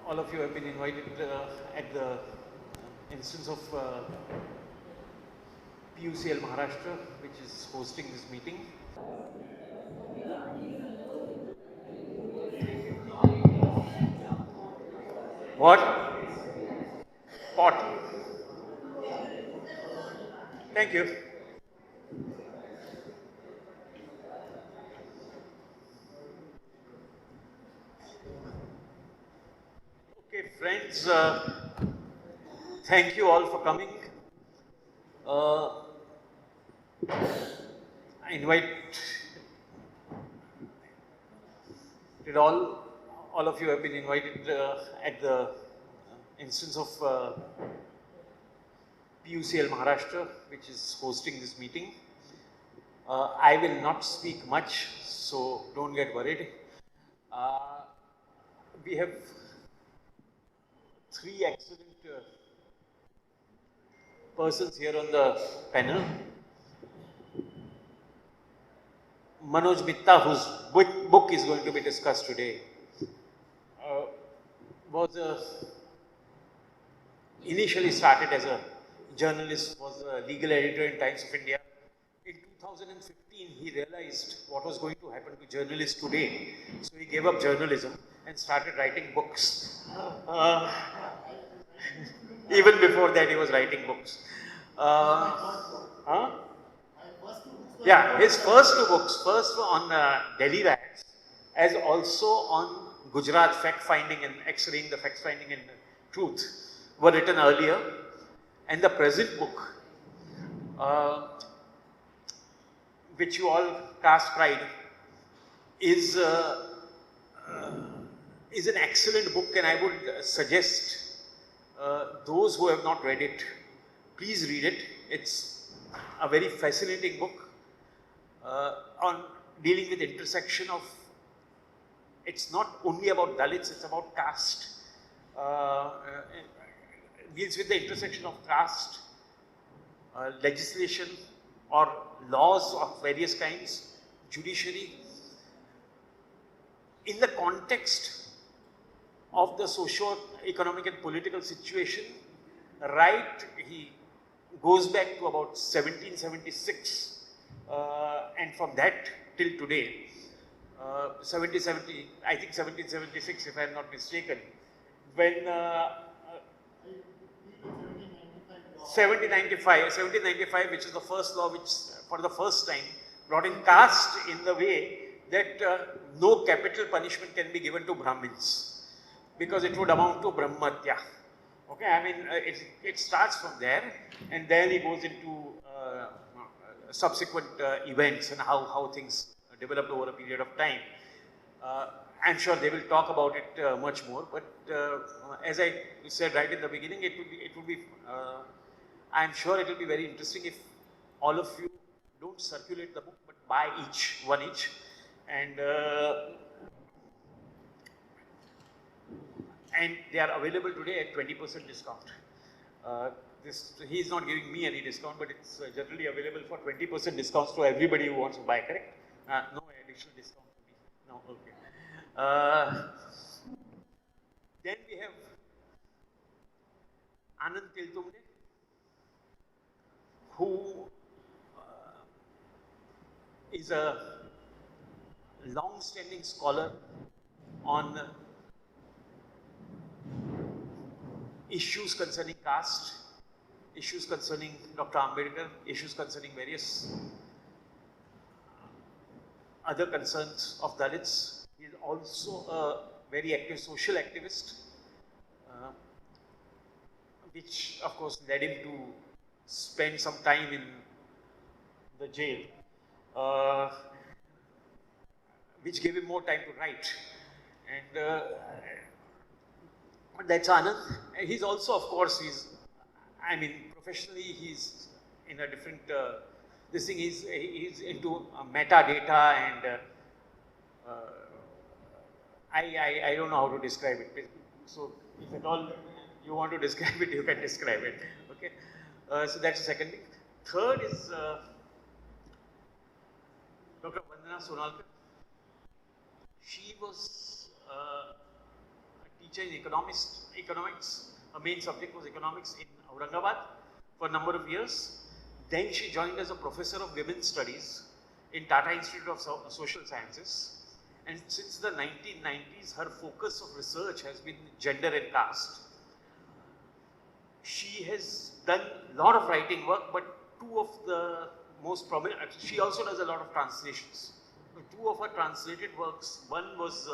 all of you have been invited at the instance of PUCL Maharashtra, which is hosting this meeting. What? Pot. Thank you. Okay, friends, thank you all for coming. I invite all of you have been invited at the instance of PUCL Maharashtra, which is hosting this meeting. I will not speak much, so don't get worried. We have three excellent persons here on the panel. Manoj, Mitta, whose book is going to be discussed today, was initially started as a journalist, was a legal editor in Times of India. In 2015, he realized what was going to happen to journalists today. So he gave up journalism and started writing books. Even before that, he was writing books. Yeah, his first two books, first on Delhi riots, as also on Gujarat fact-finding and X-raying the fact-finding and truth, were written earlier. And the present book, which you all cast pride, is an excellent book, and I would suggest those who have not read it, please read it. It's a very fascinating book on dealing with intersection of, it's not only about Dalits, it's about caste. Deals with the intersection of caste, legislation or laws of various kinds, judiciary, in the context of the socio-economic and political situation. Right, he goes back to about 1776 and from that till today, 1776 if I am not mistaken, when 1795, which is the first law which for the first time brought in caste in the way that no capital punishment can be given to Brahmins, because it would amount to Brahmatya. Okay, I mean, it starts from there, and then he goes into subsequent events and how things developed over a period of time. I'm sure they will talk about it much more, but as I said right in the beginning, it would be I'm sure it will be very interesting if all of you don't circulate the book, but buy one each, and they are available today at 20% discount. He is not giving me any discount, but it's generally available for 20% discounts to everybody who wants to buy, correct? No additional discount to me. No, okay. Then we have Anand Tiltumde, who is a long-standing scholar on issues concerning caste, issues concerning Dr. Ambedkar, issues concerning various other concerns of Dalits. He is also a very active social activist, which of course led him to spend some time in the jail, which gave him more time to write. And that's Anand. He's also, of course, professionally he's in a different, this thing, he's into metadata, and I don't know how to describe it. So if at all you want to describe it, you can describe it. Okay. So that's the second thing. Third is Dr. Vandana Sonalkar. She was a teacher in economics. Her main subject was economics in Aurangabad for a number of years. Then she joined as a professor of women's studies in Tata Institute of Social Sciences. And since the 1990s, her focus of research has been gender and caste. She has done a lot of writing work, but two of the most prominent, she also does a lot of translations. Two of her translated works, one was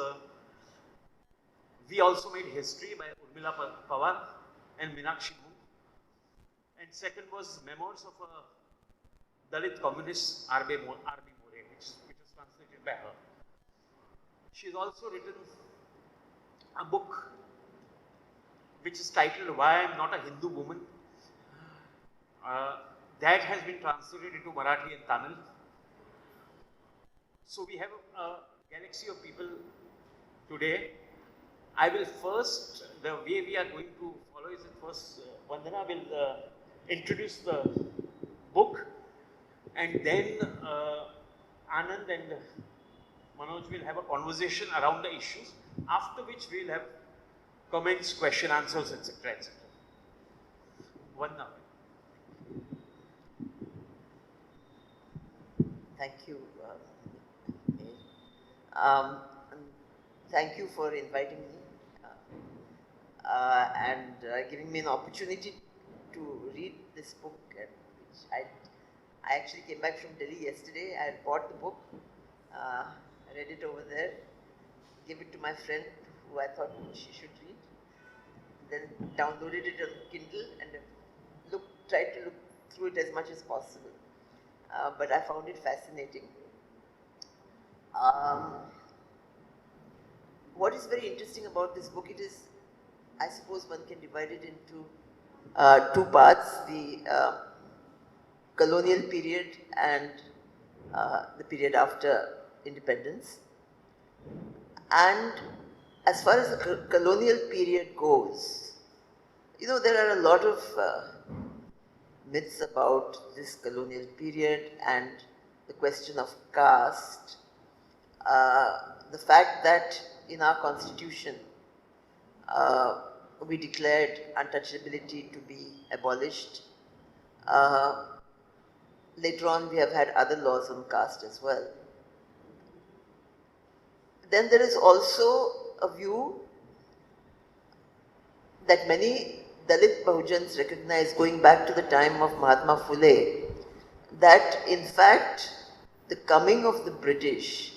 We Also Made History by Urmila Pawar and Meenakshi Moon. And second was Memoirs of a Dalit Communist R.B. More, which was translated by her. She has also written a book which is titled Why I Am Not a Hindu Woman. That has been translated into Marathi and Tamil. So we have a galaxy of people today. I will first, the way we are going to follow is that first Vandana will introduce the book, and then Anand and Manoj will have a conversation around the issues, after which we will have comments, question, answers, etc. etc. Vandana. Thank you. Thank you for inviting me and giving me an opportunity to read this book. Which I actually came back from Delhi yesterday. I had bought the book, I read it over there, gave it to my friend who I thought she should read, then downloaded it on Kindle and tried to look through it as much as possible. But I found it fascinating. What is very interesting about this book, it is, I suppose one can divide it into two parts, the colonial period and the period after independence. And as far as the colonial period goes, you know, there are a lot of myths about this colonial period and the question of caste. The fact that in our constitution we declared untouchability to be abolished. Later on we have had other laws on caste as well. Then there is also a view that many Dalit Bahujans recognize, going back to the time of Mahatma Phule, that in fact the coming of the British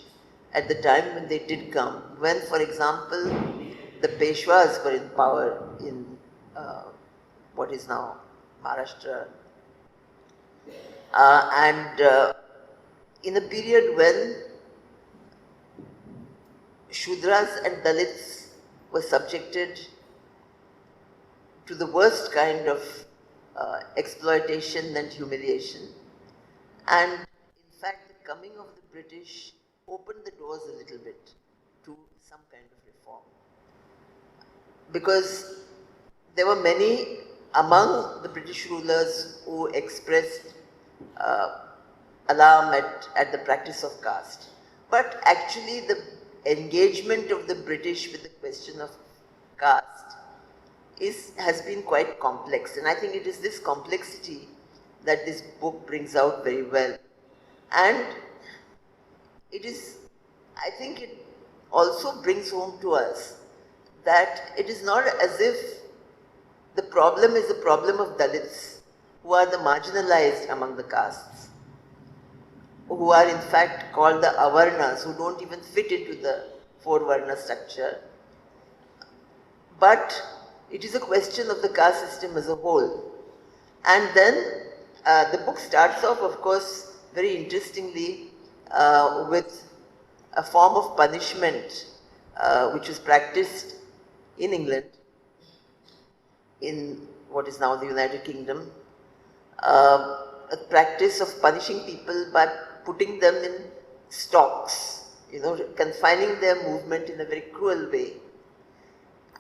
at the time when they did come, when, for example, the Peshwas were in power in what is now Maharashtra, and in a period when Shudras and Dalits were subjected to the worst kind of exploitation and humiliation. And in fact, the coming of the British opened the doors a little bit to some kind of reform. Because there were many among the British rulers who expressed alarm at the practice of caste. But actually the engagement of the British with the question of caste has been quite complex, and I think it is this complexity that this book brings out very well. And it is, I think it also brings home to us that it is not as if the problem is the problem of Dalits, who are the marginalized among the castes, who are in fact called the Avarnas, who don't even fit into the four Varna structure. But it is a question of the caste system as a whole. And then the book starts off, of course, very interestingly with a form of punishment which was practiced in England, in what is now the United Kingdom, a practice of punishing people by putting them in stocks, you know, confining their movement in a very cruel way.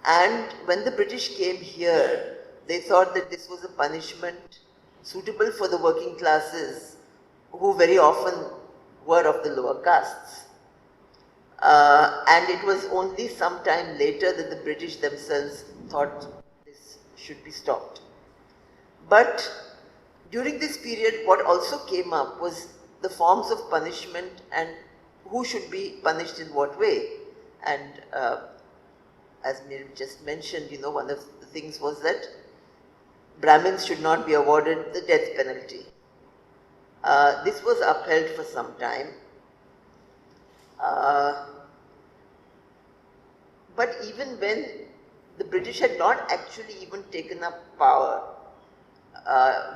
And when the British came here, they thought that this was a punishment suitable for the working classes, who very often were of the lower castes. And it was only some time later that the British themselves thought this should be stopped. But during this period, what also came up was the forms of punishment and who should be punished in what way. And as Mihir just mentioned, one of the things was that Brahmins should not be awarded the death penalty. This was upheld for some time. But even when the British had not actually even taken up power,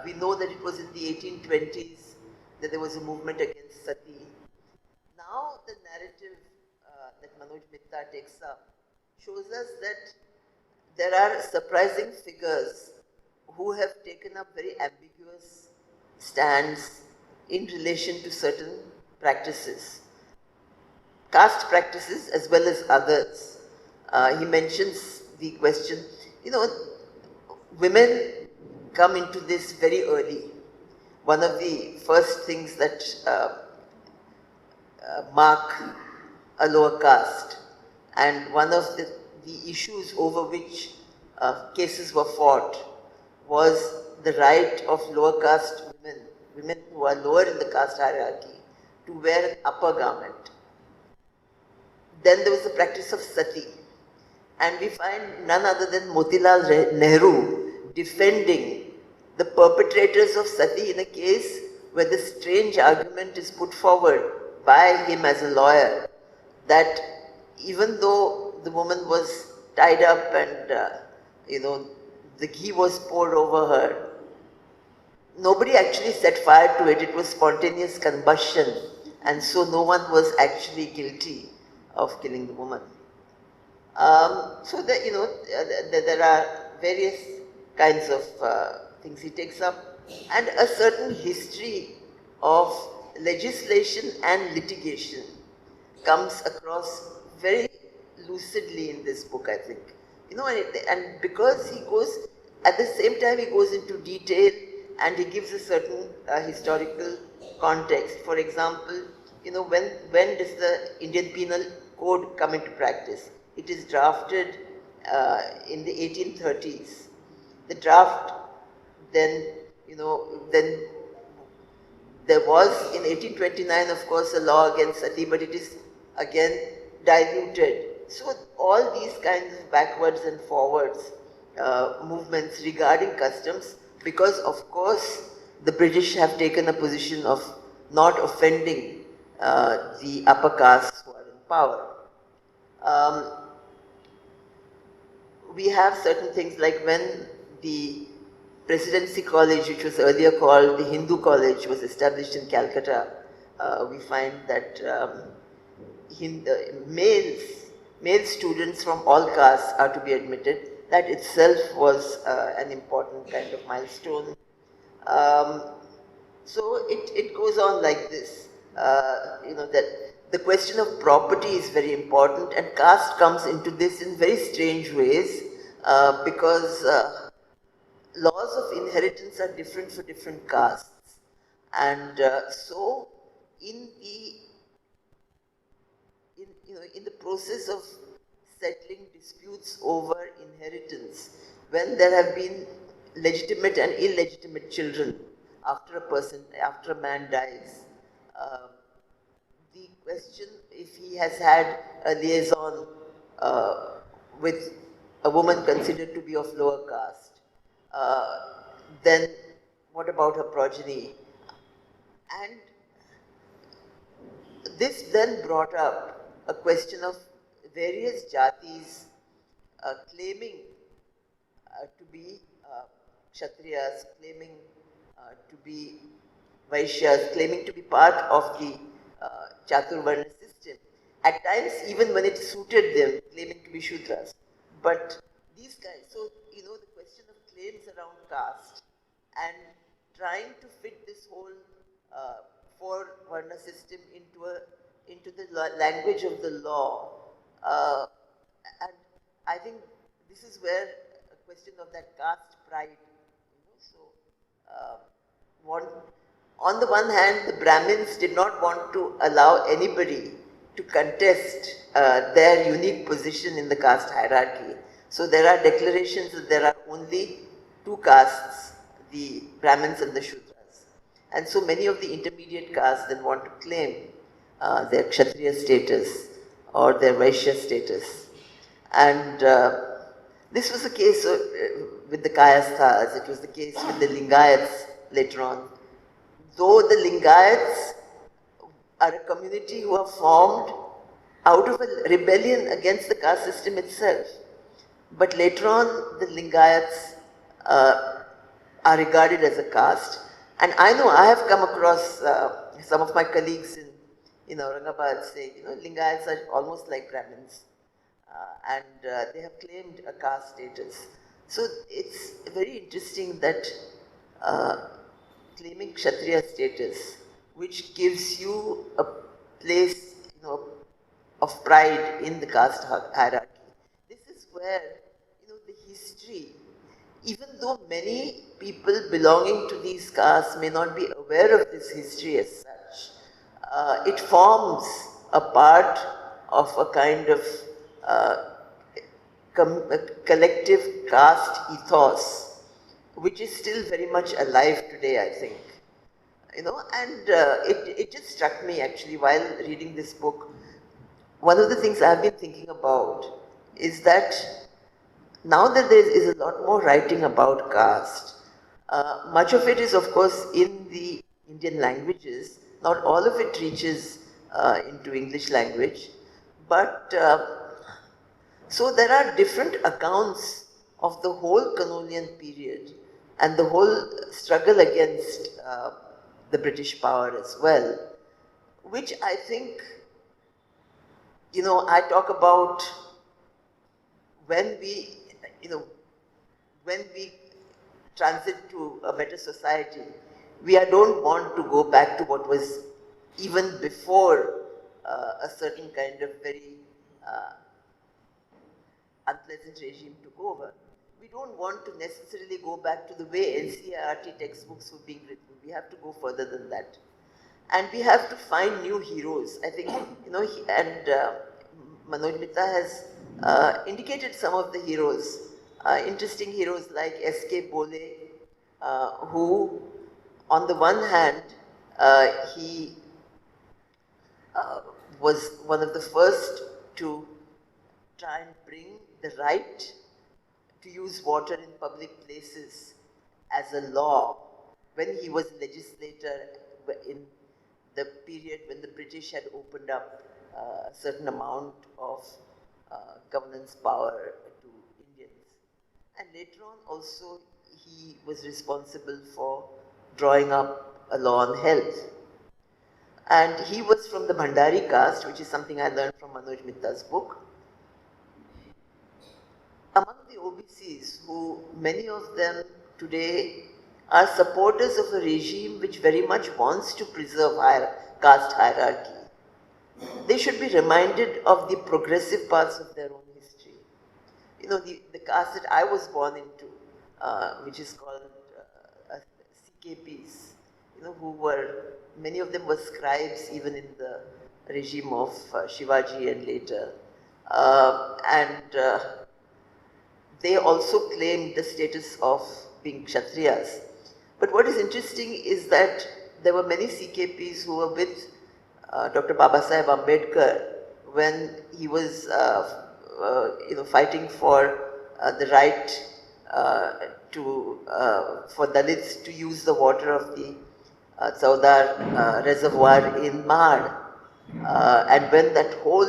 we know that it was in the 1820s that there was a movement against sati. Now the narrative that Manoj Mitta takes up shows us that there are surprising figures who have taken up very ambiguous stands in relation to certain practices. Caste practices as well as others. He mentions the question, women come into this very early. One of the first things that mark a lower caste, and one of the issues over which cases were fought was the right of lower caste women who are lower in the caste hierarchy, to wear an upper garment. Then there was the practice of sati, and we find none other than Motilal Nehru defending the perpetrators of sati in a case where the strange argument is put forward by him as a lawyer that even though the woman was tied up and the ghee was poured over her, nobody actually set fire to it. It was spontaneous combustion, and so no one was actually guilty of killing the woman. So that there are various kinds of things he takes up, and a certain history of legislation and litigation comes across very lucidly in this book, I think. And because he goes, at the same time he goes into detail and he gives a certain historical context. For example, when does the Indian Penal Code come into practice? It is drafted in the 1830s. The draft then, then there was in 1829, of course, a law against sati, but it is again diluted. So all these kinds of backwards and forwards movements regarding customs, because of course the British have taken a position of not offending the upper castes who are in power. We have certain things like when the Presidency College, which was earlier called the Hindu College, was established in Calcutta, we find that male students from all castes are to be admitted. That itself was an important kind of milestone. So it goes on like this, that the question of property is very important, and caste comes into this in very strange ways because laws of inheritance are different for different castes. And so in the process of settling disputes over inheritance, when there have been legitimate and illegitimate children after a man dies, the question if he has had a liaison with a woman considered to be of lower caste, then what about her progeny? And this then brought up a question of various jatis claiming to be Kshatriyas, claiming to be Vaishyas, claiming to be part of the Chaturvarna system. At times, even when it suited them, claiming to be Shudras. But these guys, so the question of claims around caste and trying to fit this whole four Varna system into the language of the law. And I think this is where a question of that caste pride, on the one hand, the Brahmins did not want to allow anybody to contest their unique position in the caste hierarchy. So there are declarations that there are only two castes, the Brahmins and the Shudras. And so many of the intermediate castes then want to claim their Kshatriya status or their Vaishya status. And this was the case with the Kayasthas, it was the case with the Lingayats later on. Though the Lingayats are a community who are formed out of a rebellion against the caste system itself. But later on, the Lingayats are regarded as a caste. And I know I have come across some of my colleagues in Aurangabad say, Lingayats are almost like Brahmins. And they have claimed a caste status. So it's very interesting that claiming Kshatriya status, which gives you a place, of pride in the caste hierarchy. This is where, the history, even though many people belonging to these castes may not be aware of this history as such, it forms a part of a kind of a collective caste ethos, which is still very much alive today, I think. And it just struck me actually while reading this book. One of the things I've been thinking about is that now that there is a lot more writing about caste, much of it is of course in the Indian languages, not all of it reaches into English language, but so there are different accounts of the whole colonial period and the whole struggle against the British power as well, which I think, I talk about when we, when we transit to a better society, we don't want to go back to what was even before a certain kind of very unpleasant regime took over. We don't want to necessarily go back to the way NCERT textbooks were being written. We have to go further than that. And we have to find new heroes. I think, Manoj Mitta has indicated some of the heroes, interesting heroes like S.K. Bole, who, on the one hand, he was one of the first to try and bring the right to use water in public places as a law when he was legislator in the period when the British had opened up a certain amount of governance power to Indians. And later on also he was responsible for drawing up a law on health. And he was from the Bhandari caste, which is something I learned from Manoj Mitta's book. Among the OBCs, who many of them today are supporters of a regime which very much wants to preserve caste hierarchy, they should be reminded of the progressive parts of their own history. The caste that I was born into, which is called CKPs, who were, many of them were scribes even in the regime of Shivaji and later. They also claimed the status of being Kshatriyas. But what is interesting is that there were many CKPs who were with Dr. Babasaheb Ambedkar when he was fighting for the right for Dalits to use the water of the Chaudhar reservoir in Mahad. And when that whole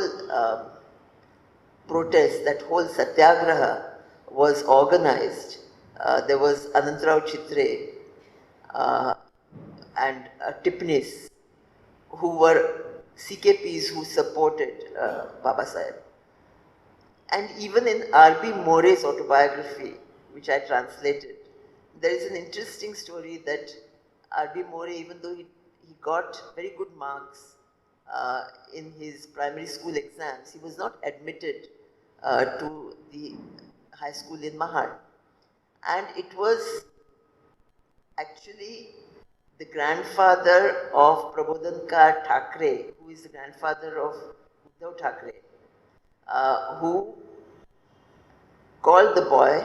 protest, that whole satyagraha was organized, there was Anantrao Chitre and Tipnis, who were CKPs who supported Babasaheb. And even in R.B. More's autobiography, which I translated, there is an interesting story that R.B. More, even though he got very good marks in his primary school exams, he was not admitted to the high school in Mahad. And it was actually the grandfather of Prabodhankar Thackeray, who is the grandfather of Uddhav Thackeray, who called the boy,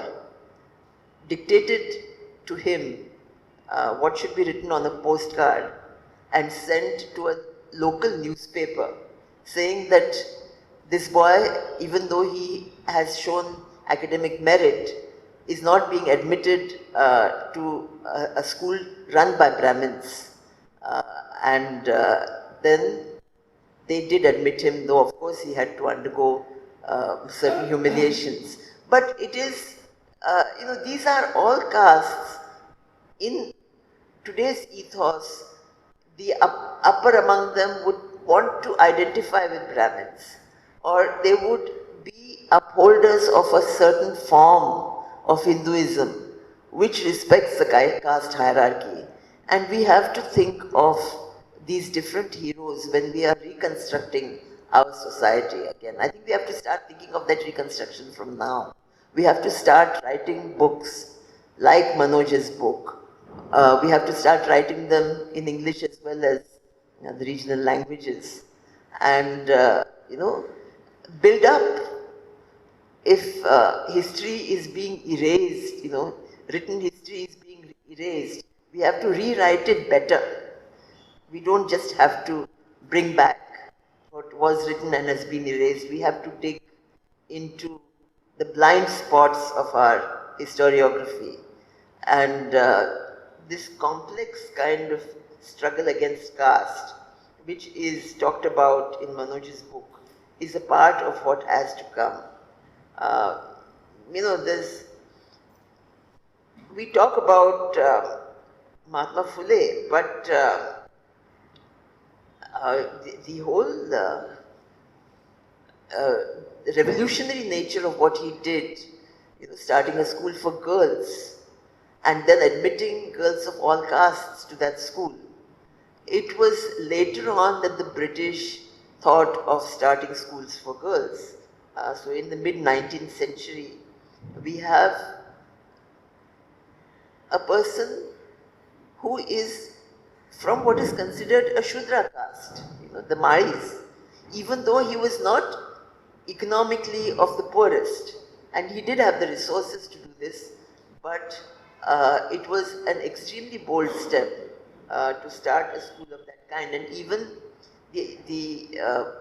dictated to him what should be written on a postcard, and sent to a local newspaper saying that this boy, even though he has shown academic merit, is not being admitted to a school run by Brahmins. Then they did admit him, though of course he had to undergo certain humiliations. But it is, these are all castes. In today's ethos, the upper among them would want to identify with Brahmins, or they would be upholders of a certain form of Hinduism which respects the caste hierarchy. And we have to think of these different heroes when we are reconstructing our society again. I think we have to start thinking of that reconstruction from now. We have to start writing books like Manoj's book. We have to start writing them in English as well as the regional languages, and build up. If history is being erased, written history is being erased, we have to rewrite it better. We don't just have to bring back what was written and has been erased. We have to dig into the blind spots of our historiography. And this complex kind of struggle against caste, which is talked about in Manoj's book, is a part of what has to come. We talk about Mahatma Phule, but the whole revolutionary nature of what he did, starting a school for girls and then admitting girls of all castes to that school. It was later on that the British thought of starting schools for girls. So in the mid-19th century, we have a person who is from what is considered a Shudra caste, the Mahis, even though he was not economically of the poorest, and he did have the resources to do this, but it was an extremely bold step to start a school of that kind. And even the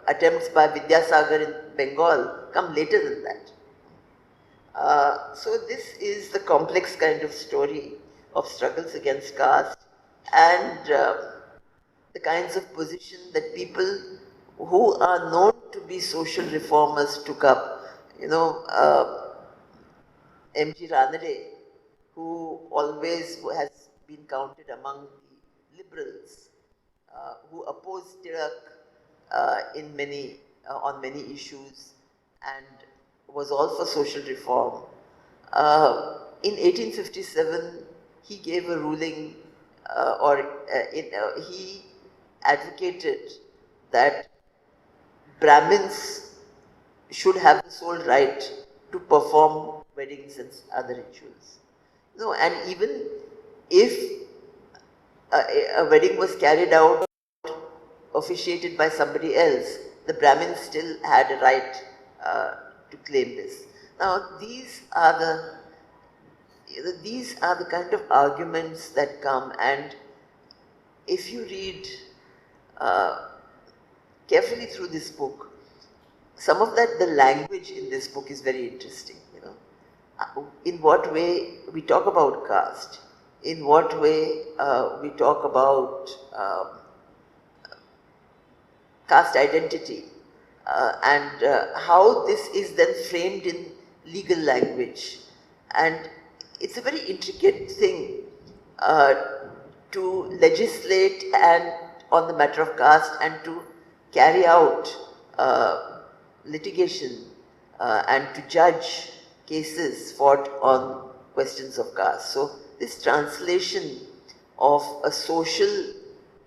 attempts by Vidyasagar in Bengal come later than that. So this is the complex kind of story of struggles against caste and the kinds of position that people who are known to be social reformers took up. M.G. Ranade, who always has been counted among the liberals, who opposed Tilak on many issues and was all for social reform. In 1857, he gave a ruling, he advocated that Brahmins should have the sole right to perform weddings and other rituals. And even if a wedding was carried out officiated by somebody else, the Brahmins still had a right to claim this. Now, these are the kind of arguments that come, and if you read carefully through this book, some of the language in this book is very interesting. In what way we talk about caste, in what way we talk about caste identity, and how this is then framed in legal language. And it's a very intricate thing to legislate and on the matter of caste and to carry out litigation and to judge cases fought on questions of caste. So this translation of a social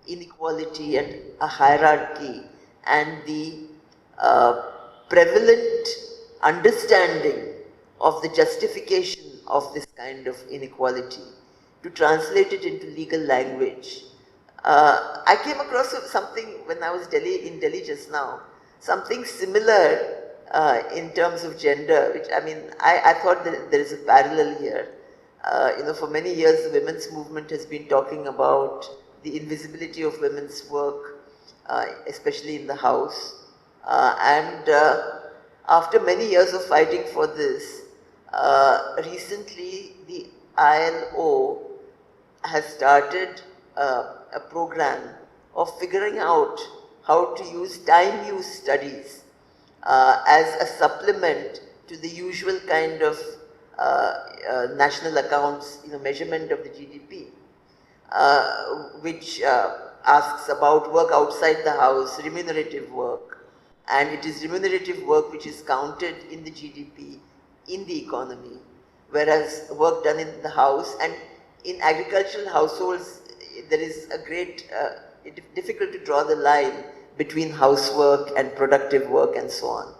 inequality and a hierarchy and the prevalent understanding of the justification of this kind of inequality, to translate it into legal language. I came across something when I was in Delhi just now. something similar in terms of gender, which I mean, I thought that there is a parallel here. For many years the women's movement has been talking about the invisibility of women's work, especially in the house. And after many years of fighting for this, recently the ILO has started a program of figuring out how to use time use studies as a supplement to the usual kind of national accounts, measurement of the GDP, which asks about work outside the house, remunerative work, and it is remunerative work which is counted in the GDP in the economy, whereas work done in the house and in agricultural households, there is a great, difficult to draw the line between housework and productive work and so on.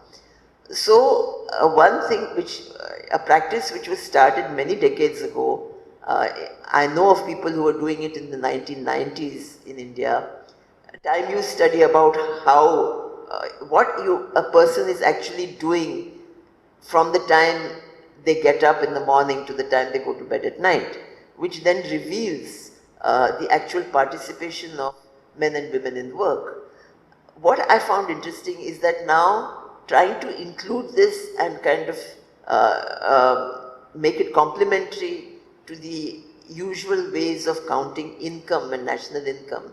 So one thing which, a practice which was started many decades ago, I know of people who were doing it in the 1990s in India, time use study about how, what a person is actually doing from the time they get up in the morning to the time they go to bed at night, which then reveals the actual participation of men and women in work. What I found interesting is that now trying to include this and kind of make it complementary to the usual ways of counting income and national income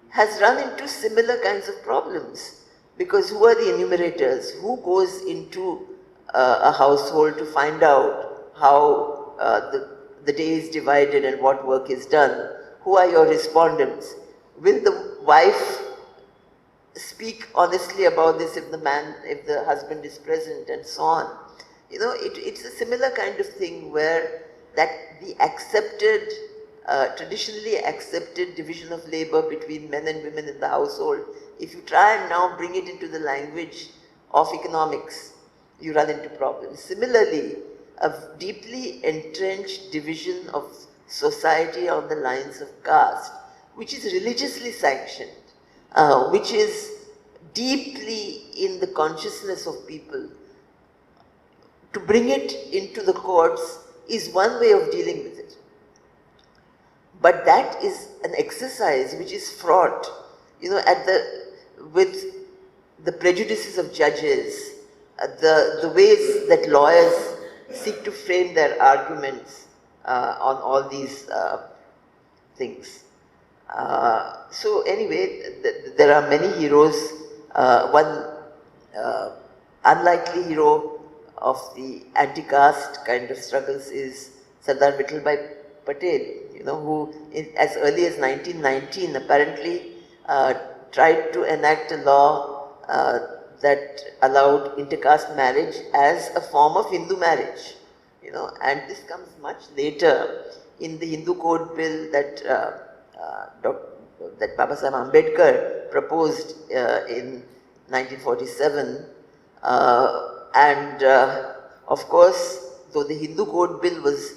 has run into similar kinds of problems, because who are the enumerators? Who goes into a household to find out how the day is divided and what work is done? Who are your respondents? Will the wife speak honestly about this if the husband is present, and so on? It's a similar kind of thing where that the accepted, traditionally accepted division of labor between men and women in the household, if you try and now bring it into the language of economics, you run into problems. Similarly, a deeply entrenched division of society on the lines of caste, which is religiously sanctioned, which is deeply in the consciousness of people, to bring it into the courts is one way of dealing with it. But that is an exercise which is fraught, with the prejudices of judges, the ways that lawyers seek to frame their arguments on all these things. So anyway, there are many heroes. One unlikely hero of the anti-caste kind of struggles is Sardar Vittalbhai Patel, who as early as 1919 apparently tried to enact a law that allowed intercaste marriage as a form of Hindu marriage, and this comes much later in the Hindu Code Bill that that Baba Saheb Ambedkar proposed in 1947, and of course, though the Hindu Code Bill was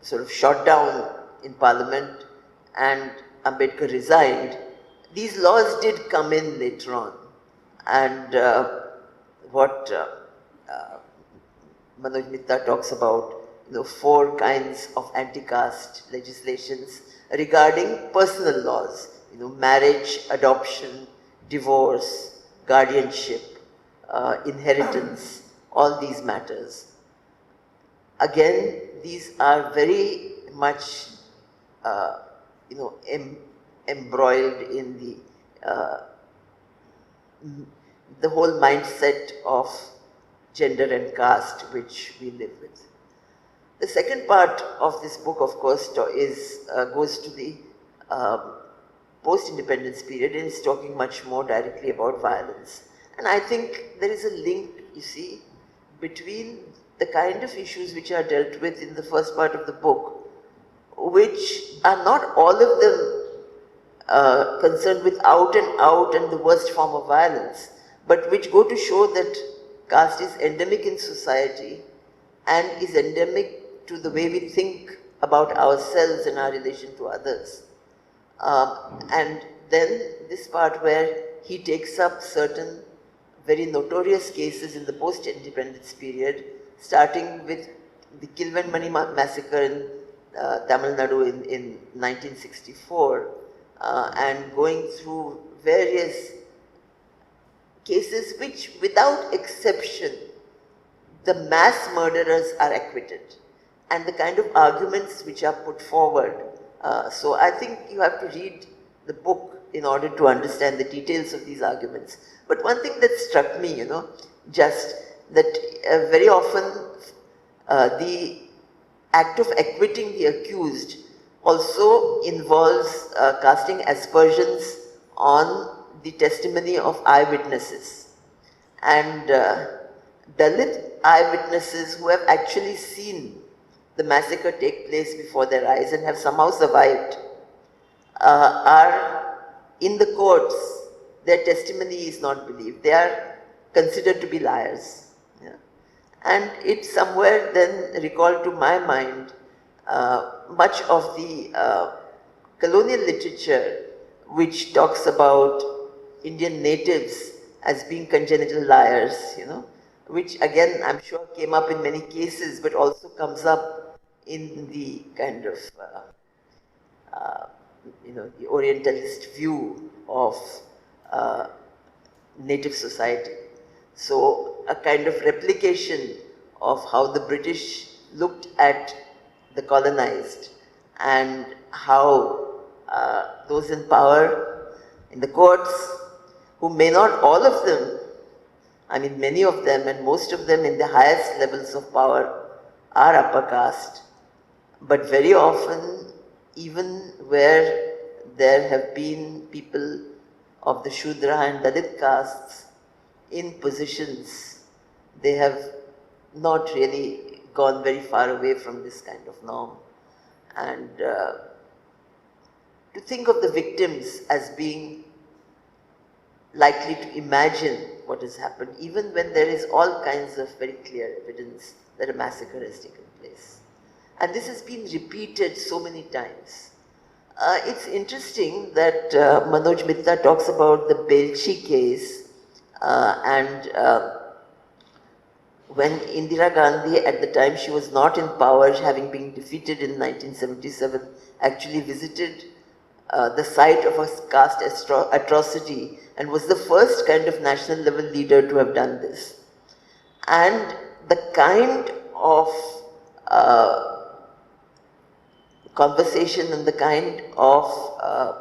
sort of shot down in Parliament and Ambedkar resigned, these laws did come in later on. And what Manoj Mitta talks about, 4 kinds of anti-caste legislations regarding personal laws, marriage, adoption, divorce, guardianship, inheritance, all these matters. Again, these are very much, embroiled in the whole mindset of gender and caste which we live with. The second part of this book, of course, goes to the post-independence period and is talking much more directly about violence. And I think there is a link, you see, between the kind of issues which are dealt with in the first part of the book, which are not all of them concerned with out and the worst form of violence, but which go to show that caste is endemic in society and is endemic to the way we think about ourselves and our relation to others. And then this part where he takes up certain very notorious cases in the post-independence period, starting with the Kilvenmani massacre in Tamil Nadu in 1964, and going through various cases which, without exception, the mass murderers are acquitted, and the kind of arguments which are put forward. So I think you have to read the book in order to understand the details of these arguments. But one thing that struck me, just that very often the act of acquitting the accused also involves casting aspersions on the testimony of eyewitnesses. And Dalit eyewitnesses who have actually seen the massacre take place before their eyes and have somehow survived are in the courts, their testimony is not believed. They are considered to be liars. Yeah. And it somewhere then recalled to my mind much of the colonial literature which talks about Indian natives as being congenital liars, which again I'm sure came up in many cases, but also comes up in the kind of the Orientalist view of native society. So a kind of replication of how the British looked at the colonized and how those in power in the courts, who may not all of them, I mean many of them and most of them in the highest levels of power are upper caste, but very often even where there have been people of the Shudra and Dalit castes in positions, they have not really gone very far away from this kind of norm. And to think of the victims as being likely to imagine what has happened, even when there is all kinds of very clear evidence that a massacre has taken place. And this has been repeated so many times. It's interesting that Manoj Mitta talks about the Belchi case, and when Indira Gandhi, at the time she was not in power, having been defeated in 1977, actually visited the site of a caste atrocity and was the first kind of national level leader to have done this. And the kind of conversation and the kind of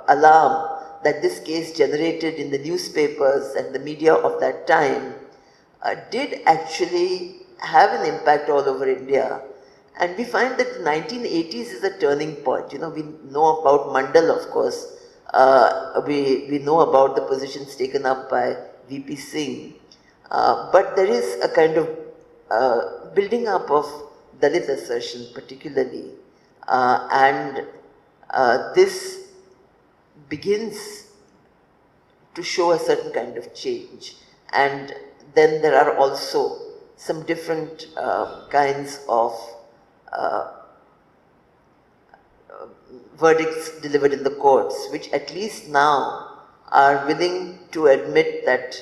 alarm that this case generated in the newspapers and the media of that time did actually have an impact all over India. And we find that the 1980s is a turning point. We know about Mandal, of course. We know about the positions taken up by VP Singh. But there is a kind of building up of Dalit assertion particularly. And this begins to show a certain kind of change. And then there are also some different kinds of verdicts delivered in the courts, which at least now are willing to admit that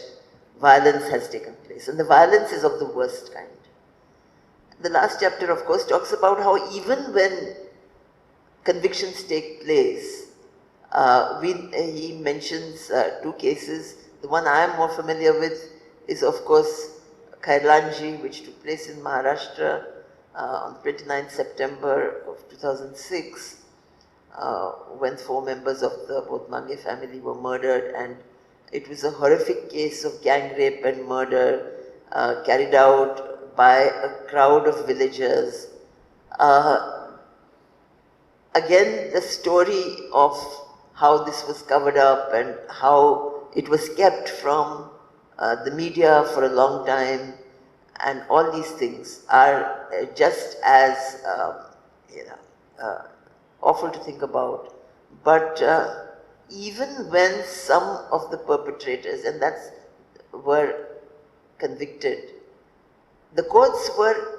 violence has taken place. And the violence is of the worst kind. The last chapter, of course, talks about how even when convictions take place, he mentions two cases. The one I am more familiar with is, of course, Khairlanji, which took place in Maharashtra on 29th September of 2006, when 4 members of the Bhotmange family were murdered, and it was a horrific case of gang rape and murder carried out by a crowd of villagers. Again, the story of how this was covered up and how it was kept from the media for a long time, and all these things are just as awful to think about. But even when some of the perpetrators, and were convicted, the courts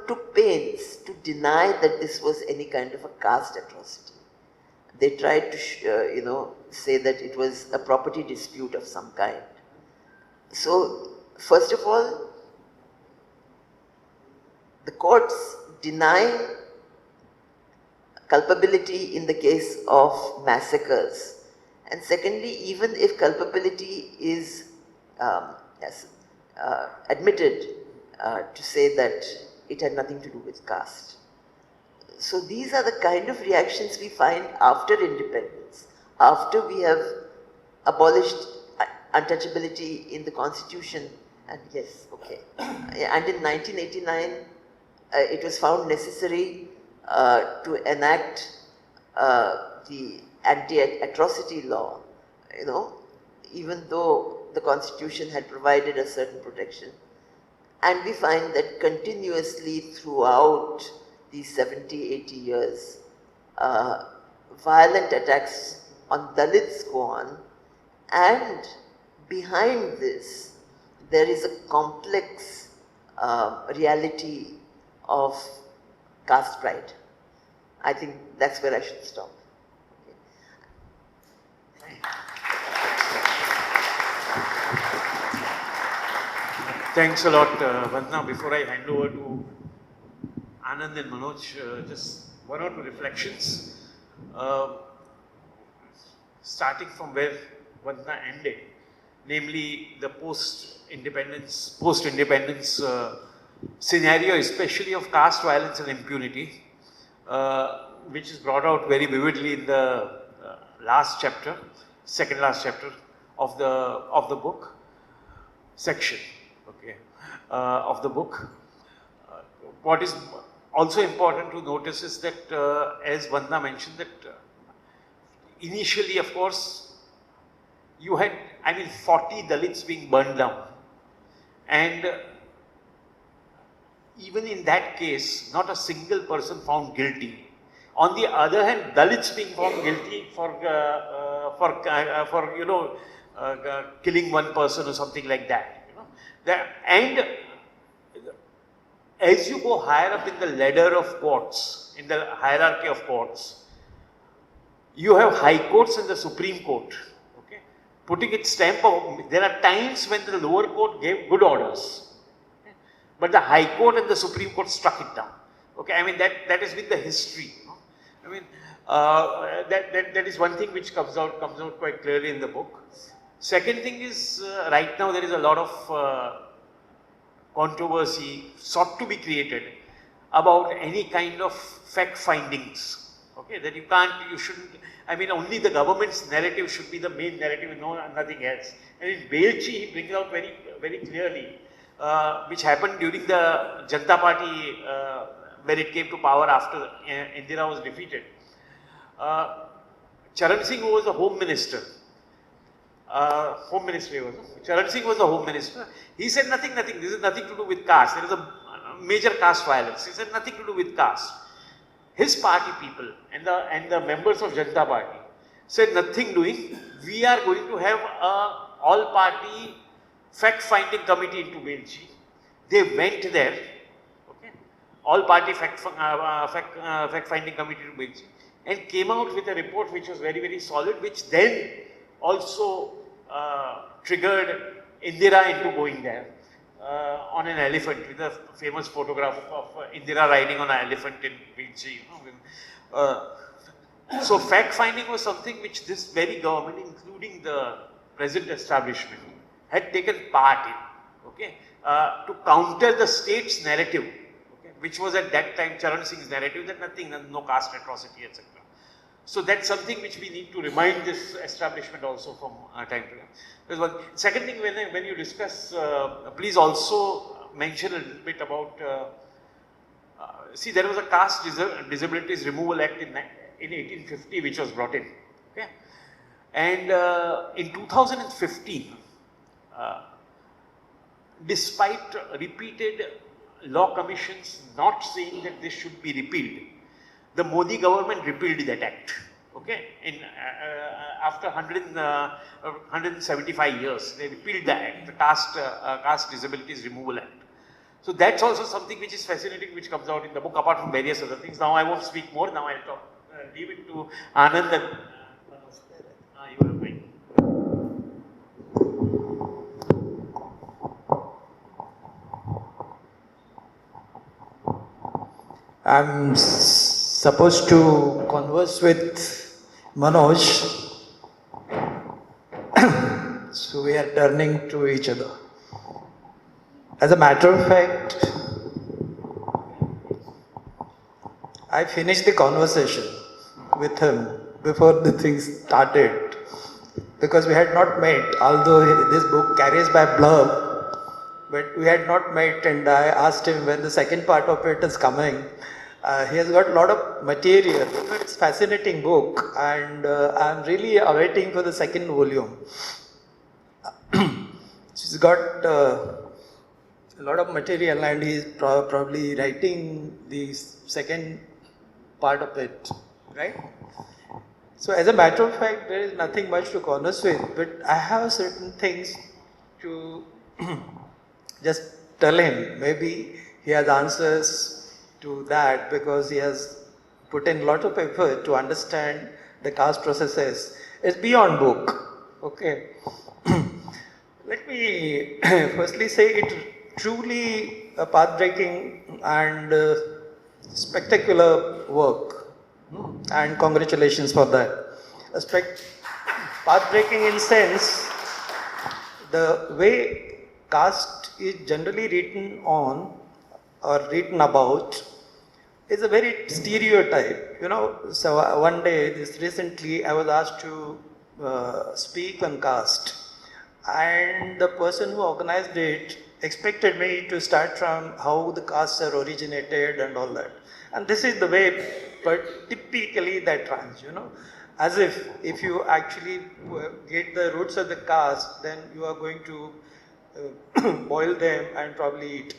took pains to deny that this was any kind of a caste atrocity. They tried to say that it was a property dispute of some kind. So, first of all, the courts deny culpability in the case of massacres. And secondly, even if culpability is yes, admitted to say that it had nothing to do with caste. So these are the kind of reactions we find after independence, after we have abolished untouchability in the constitution, and yes, okay. And in 1989, it was found necessary to enact the anti-atrocity law, even though the constitution had provided a certain protection. And we find that continuously throughout these 70, 80 years, violent attacks on Dalits go on, and behind this, there is a complex reality of caste pride. I think that's where I should stop. Okay. Thanks a lot, Vandana. Before I hand over to Anand and Manoj, just one or two reflections. Starting from where Vandana ended, namely the post-independence scenario, especially of caste violence and impunity, which is brought out very vividly in the last chapter, second last chapter of the book section, okay, of the book. What is also important to notice is that, as Vandana mentioned, that initially, of course, you had, 40 Dalits being burned down, and even in that case, not a single person found guilty. On the other hand, Dalits being found guilty for killing one person or something like that. And as you go higher up in the ladder of courts, in the hierarchy of courts, you have high courts and the Supreme Court. Okay, putting its stamp of, there are times when the lower court gave good orders, okay, but the High Court and the Supreme Court struck it down. Okay, that has been the history. That is one thing which comes out quite clearly in the book. Second thing is, right now there is a lot of controversy sought to be created about any kind of fact findings. Okay, that you shouldn't, only the government's narrative should be the main narrative and nothing else. And in Belchi, he brings out very, very clearly, which happened during the Janata Party, when it came to power after Indira was defeated. Charan Singh, who was the Home Minister, Charan Singh was the Home Minister. He said nothing, this is nothing to do with caste. There is a major caste violence. He said nothing to do with caste. His party people and the members of Janata Party said nothing doing. We are going to have a all-party fact-finding committee into Belchi. They went there, okay, all-party fact-finding committee to Belchi, and came out with a report which was very, very solid, which then also triggered Indira into going there on an elephant, with a famous photograph of Indira riding on an elephant in Belchi. So fact-finding was something which this very government, including the present establishment, had taken part in, okay, to counter the state's narrative, okay, which was at that time Charan Singh's narrative that nothing, no caste atrocity, etc. So that's something which we need to remind this establishment also from time to time. Second thing, when you discuss, please also mention a little bit about, see, there was a Caste Disabilities Removal Act in 1850 which was brought in, okay? And in 2015, despite repeated law commissions not saying that this should be repealed, the Modi government repealed that act, okay? After 175 years, they repealed the act, the Caste Disabilities Removal Act. So that's also something which is fascinating, which comes out in the book, apart from various other things. Now I won't speak more, now I'll leave it to Anand and you are going. Supposed to converse with Manoj, so we are turning to each other. As a matter of fact, I finished the conversation with him before the thing started because we had not met, although this book carries my blurb, but we had not met, and I asked him when the second part of it is coming. He has got a lot of material. It's a fascinating book, and I'm really awaiting for the second volume. She's got a lot of material, and he's probably writing the second part of it, right? So as a matter of fact, there is nothing much to converse with, but I have certain things to just tell him. Maybe he has answers to that because he has put in a lot of effort to understand the caste processes. It's beyond book, okay? Let me firstly say it truly a path-breaking and spectacular work, and congratulations for that. Path-breaking in sense, the way caste is generally written on or written about is a very stereotype, So one day, recently, I was asked to speak on caste, and the person who organized it expected me to start from how the castes are originated and all that. And this is the way, but typically that runs, as if you actually get the roots of the caste, then you are going to boil them and probably eat.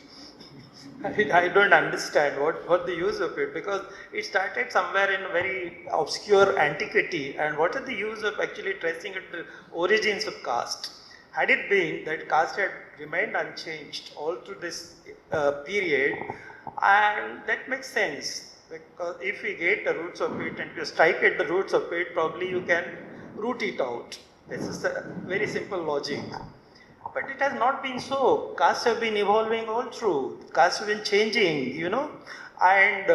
I don't understand what the use of it, because it started somewhere in a very obscure antiquity, and what is the use of actually tracing at the origins of caste? Had it been that caste had remained unchanged all through this period, and that makes sense, because if we get the roots of it and you strike at the roots of it, probably you can root it out. This is a very simple logic. But it has not been so. Castes have been evolving all through. Castes have been changing, And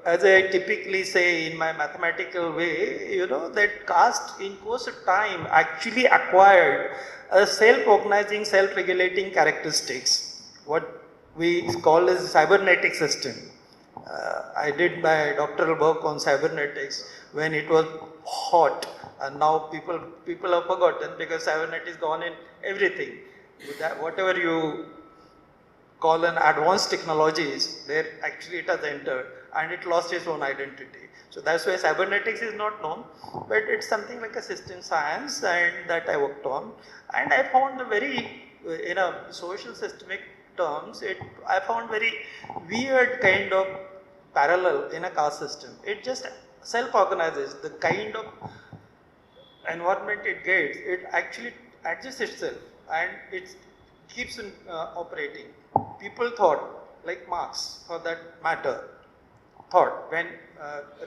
as I typically say in my mathematical way, that caste in course of time actually acquired a self-organizing, self-regulating characteristics. What we call as cybernetic system. I did my doctoral work on cybernetics when it was hot, and now people have forgotten because cybernetics is gone in everything. That whatever you call an advanced technologies, there actually it has entered and it lost its own identity. So that's why cybernetics is not known, but it's something like a system science, and that I worked on. And I found in a social systemic terms, I found very weird kind of parallel in a caste system. It just self-organizes. The kind of environment it gets, it actually adjusts itself, and it keeps operating. People thought, like Marx for that matter, thought when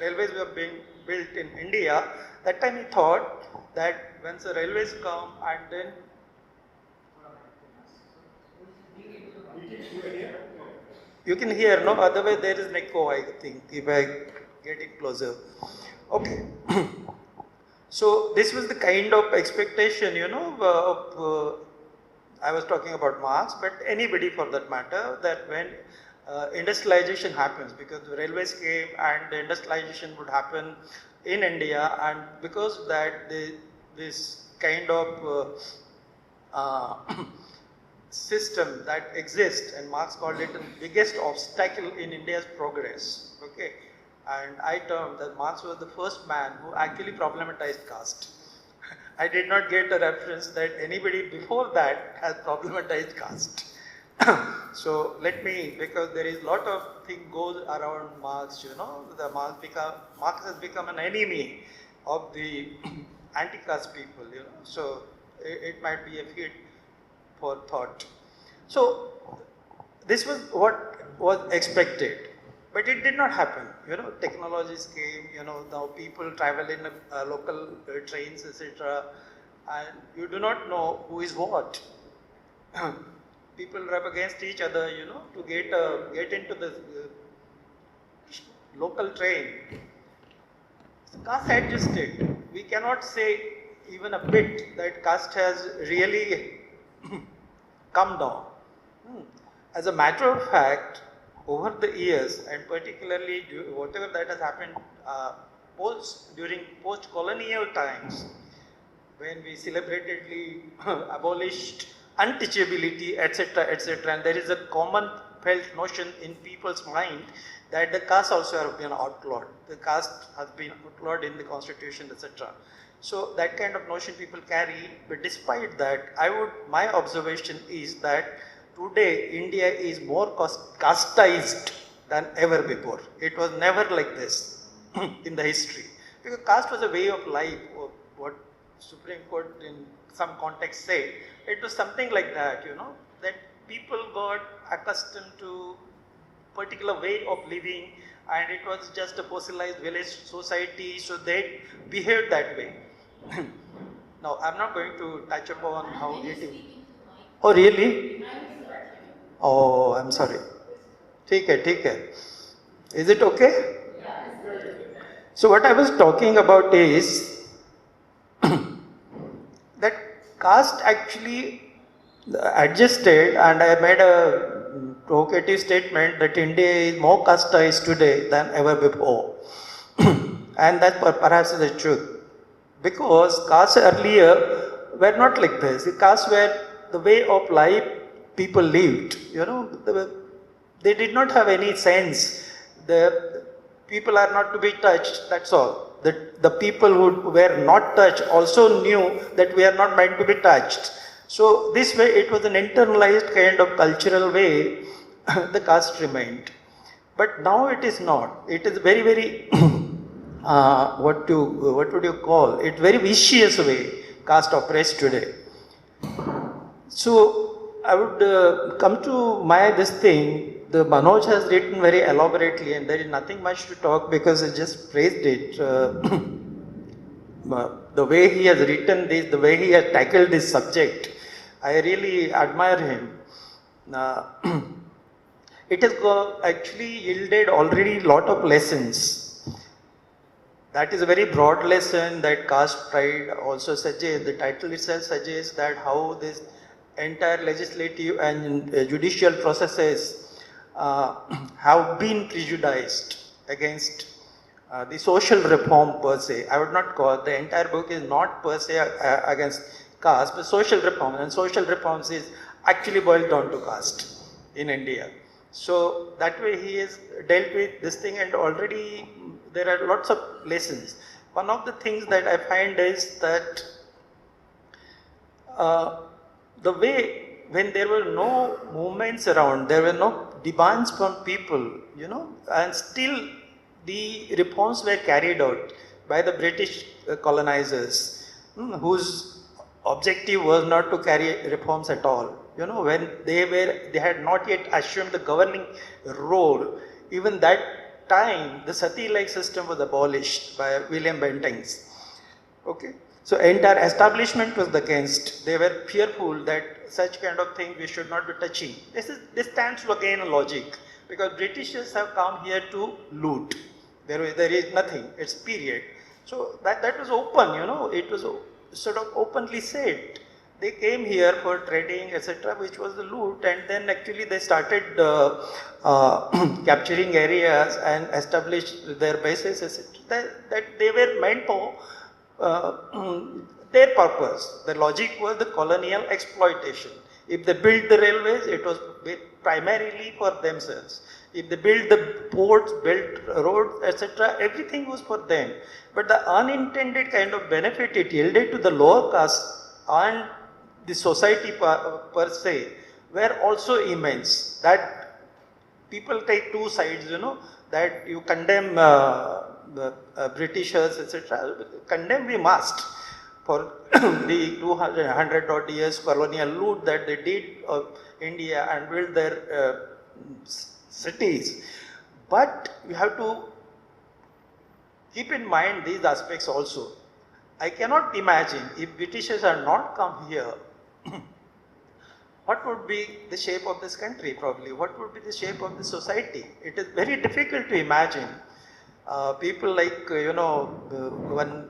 railways were being built in India, that time he thought that once the railways come and then you can hear, no? Otherwise there is an echo, I think, if I get it closer. Okay. So this was the kind of expectation, I was talking about Marx, but anybody for that matter, that when industrialization happens, because the railways came and the industrialization would happen in India, and because of that, this kind of system that exists, and Marx called it the biggest obstacle in India's progress, okay? And I termed that Marx was the first man who actually problematized caste. I did not get a reference that anybody before that has problematized caste. So let me, because there is a lot of thing goes around Marx, Marx has become an enemy of the anti-caste people, So it might be a feed for thought. So this was what was expected. But it did not happen, technologies came, now people travel in local trains, etc. And you do not know who is what. People rub against each other, to get into the local train. Caste adjusted. We cannot say even a bit that caste has really come down. As a matter of fact, over the years, and particularly whatever that has happened during post-colonial times, when we celebratedly abolished untouchability, etc., and there is a common felt notion in people's mind that the caste also have been outlawed. The caste has been outlawed in the constitution, etc. So that kind of notion people carry, but despite that, my observation is that today India is more casteized than ever before. It was never like this in the history. Because caste was a way of life, or what Supreme Court in some context said. It was something like that, that people got accustomed to particular way of living, and it was just a fossilized village society, so they behaved that way. Now, I'm not going to touch upon how it is. Oh, really? Oh, I'm sorry. Take it. Is it okay? So what I was talking about is that caste actually adjusted, and I made a provocative statement that India is more casteized today than ever before. And that perhaps is the truth. Because castes earlier were not like this. The castes were the way of life people lived. They did not have any sense. The people are not to be touched, that's all. The people who were not touched also knew that we are not meant to be touched. So this way it was an internalized kind of cultural way the caste remained. But now it is not. It is very, very what would you call it? Very vicious way caste operates today. So I would come to this thing. The Manoj has written very elaborately, and there is nothing much to talk because I just praised it. The way he has written this, the way he has tackled this subject, I really admire him. It has actually yielded already a lot of lessons. That is a very broad lesson that caste pride also suggests. The title itself suggests that how this entire legislative and judicial processes have been prejudiced against the social reform per se. I would not call the entire book is not per se against caste, but social reform, and social reforms is actually boiled down to caste in India. So that way he has dealt with this thing, and already there are lots of lessons. One of the things that I find is that the way when there were no movements around, there were no demands from people, and still the reforms were carried out by the British colonizers, whose objective was not to carry reforms at all. When they had not yet assumed the governing role, even that time the sati-like system was abolished by William Bentinck. Okay. So entire establishment was against. They were fearful that such kind of thing we should not be touching. This stands to again a logic, because Britishers have come here to loot. There is nothing. It's period. So that was open. It was sort of openly said. They came here for trading, etc., which was the loot, and then actually they started capturing areas and established their bases, etc. That they were meant for their purpose. The logic was the colonial exploitation. If they built the railways, it was primarily for themselves. If they built the ports, built roads, etc., everything was for them. But the unintended kind of benefit it yielded to the lower caste and the society per se were also immense. That people take two sides, that you condemn the Britishers, etc. Condemn we must for the 200 odd years colonial loot that they did of India and built their cities. But you have to keep in mind these aspects also. I cannot imagine if Britishers had not come here, what would be the shape of this country probably? What would be the shape of the society? It is very difficult to imagine people like, when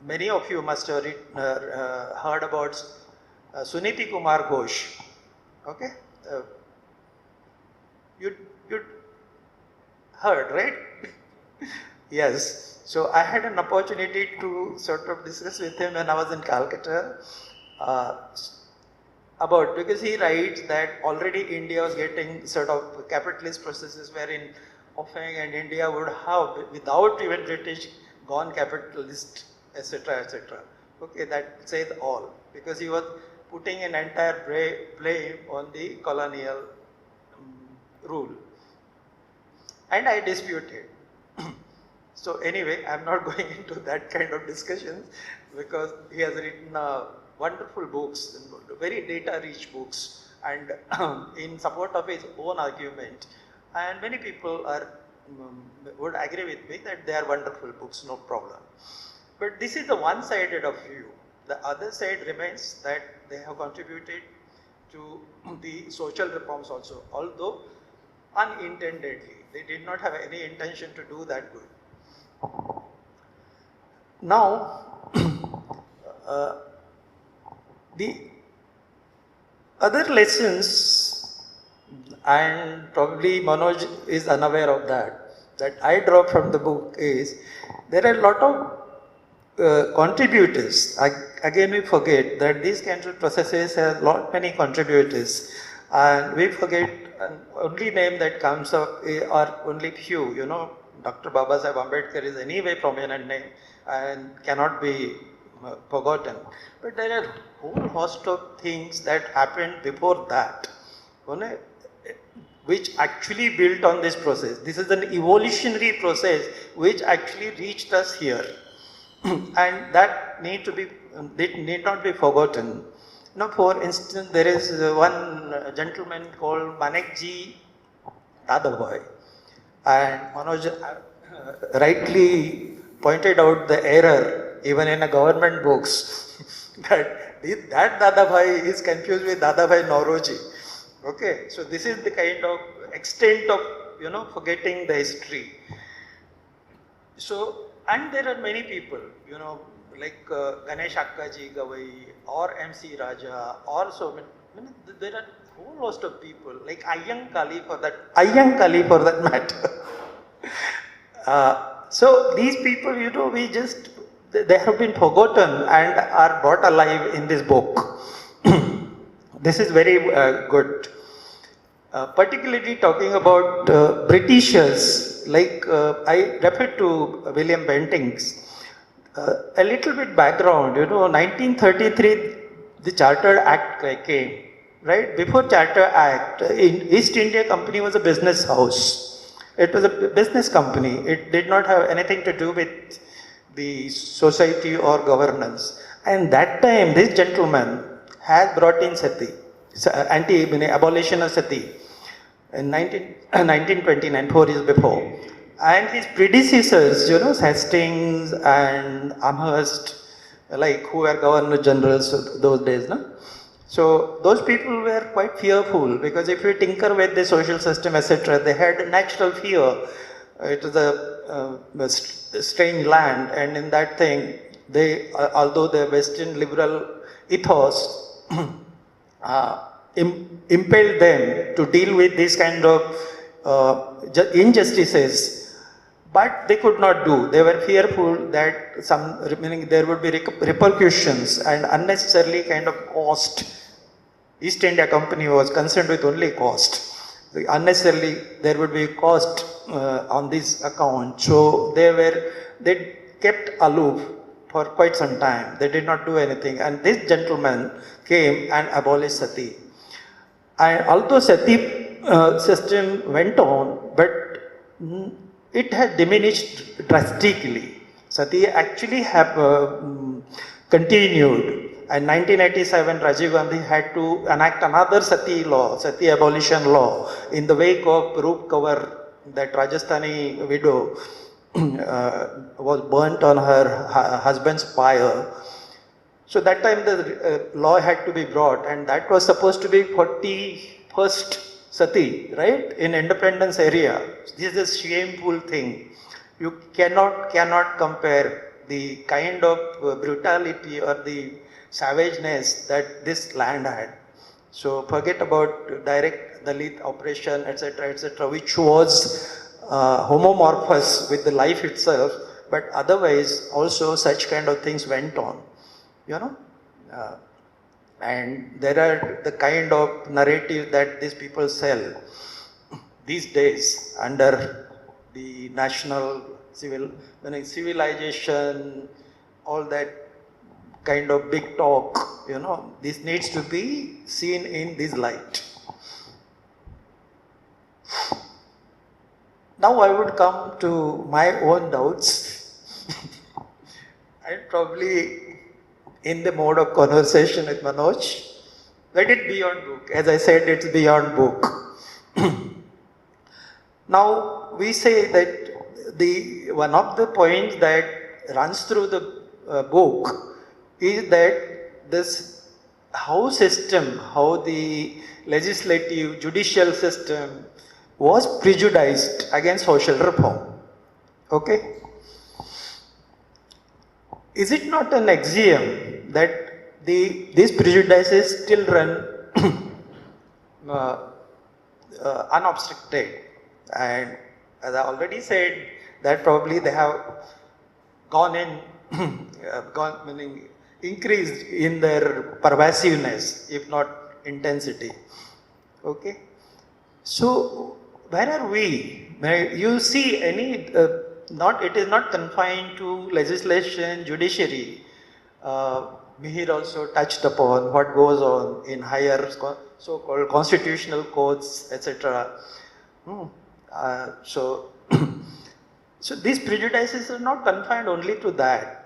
many of you must have heard about Suniti Kumar Ghosh. Okay? You heard, right? Yes. So I had an opportunity to sort of discuss with him when I was in Calcutta about, because he writes that already India was getting sort of capitalist processes wherein Offang and India would have, without even British, gone capitalist, etc., etc. Okay, that says all, because he was putting an entire blame on the colonial rule. And I disputed. So anyway, I'm not going into that kind of discussions, because he has written wonderful books, very data-rich books, and in support of his own argument. And many people would agree with me that they are wonderful books, no problem. But this is the one-sided of view. The other side remains that they have contributed to the social reforms also, although unintendedly. They did not have any intention to do that good. Now, the other lessons, and probably Manoj is unaware of that I draw from the book is, there are a lot of contributors. Again, we forget that these kinds of processes have many contributors, and we forget only name that comes up are only few. Dr. Babasaheb Ambedkar is anyway prominent name and cannot be forgotten. But there are a whole host of things that happened before that, which actually built on this process. This is an evolutionary process which actually reached us here. And that need not be forgotten. For instance, there is one gentleman called Manekji Dadabhai, and Manoj rightly pointed out the error even in the government books that Dadabhai is confused with Dadabhai Nauroji. Okay, so this is the kind of extent of forgetting the history. So, and there are many people, like Ganesh Akkaji Gavai or MC Raja, or so many, there are a whole host of people like Ayyang Kali for that matter. So these people, they have been forgotten and are brought alive in this book. This is very good. Particularly talking about Britishers, like I refer to William Bentinck's. A little bit background, 1933, the Charter Act came, right? Before Charter Act, East India Company was a business house. It was a business company. It did not have anything to do with the society or governance. And that time, this gentleman has brought in sati, abolition of sati, in 1929, 4 years before. And his predecessors, Hastings and Amherst, like who were governor generals those days, no? So those people were quite fearful, because if you tinker with the social system, etc., they had a natural fear. It was a strange land, and in that thing, although the Western liberal ethos impelled them to deal with this kind of injustices, but they could not do. They were fearful that there would be repercussions and unnecessarily kind of cost. East India Company was concerned with only cost. Unnecessarily there would be cost on this account. So they kept aloof for quite some time. They did not do anything. And this gentleman came and abolished sati. And although sati system went on, but it has diminished drastically. Sati actually continued. In 1987, Rajiv Gandhi had to enact another sati law, sati abolition law, in the wake of Roop Kaur, that Rajasthani widow was burnt on her husband's pyre. So that time the law had to be brought, and that was supposed to be 41st sati, right, in independence area. This is a shameful thing. You cannot compare the kind of brutality or the savageness that this land had. So forget about direct Dalit oppression, etc., which was homomorphous with the life itself, but otherwise also such kind of things went on, you know. And there are the kind of narrative that these people sell these days under the national civilization, all that kind of big talk, you know, this needs to be seen in this light. Now I would come to my own doubts. I'm probably in the mode of conversation with Manoj. Let it be beyond book. As I said, it's beyond book. Now we say that one of the points that runs through the book is that this how the legislative, judicial system was prejudiced against social reform. Okay? Is it not an axiom that these prejudices still run unobstructed? And as I already said, that probably they have gone in, meaning increased in their pervasiveness, if not intensity. Okay? So, where are we? You see any, it is not confined to legislation, judiciary. Mihir also touched upon what goes on in higher so-called constitutional courts, etc. So these prejudices are not confined only to that.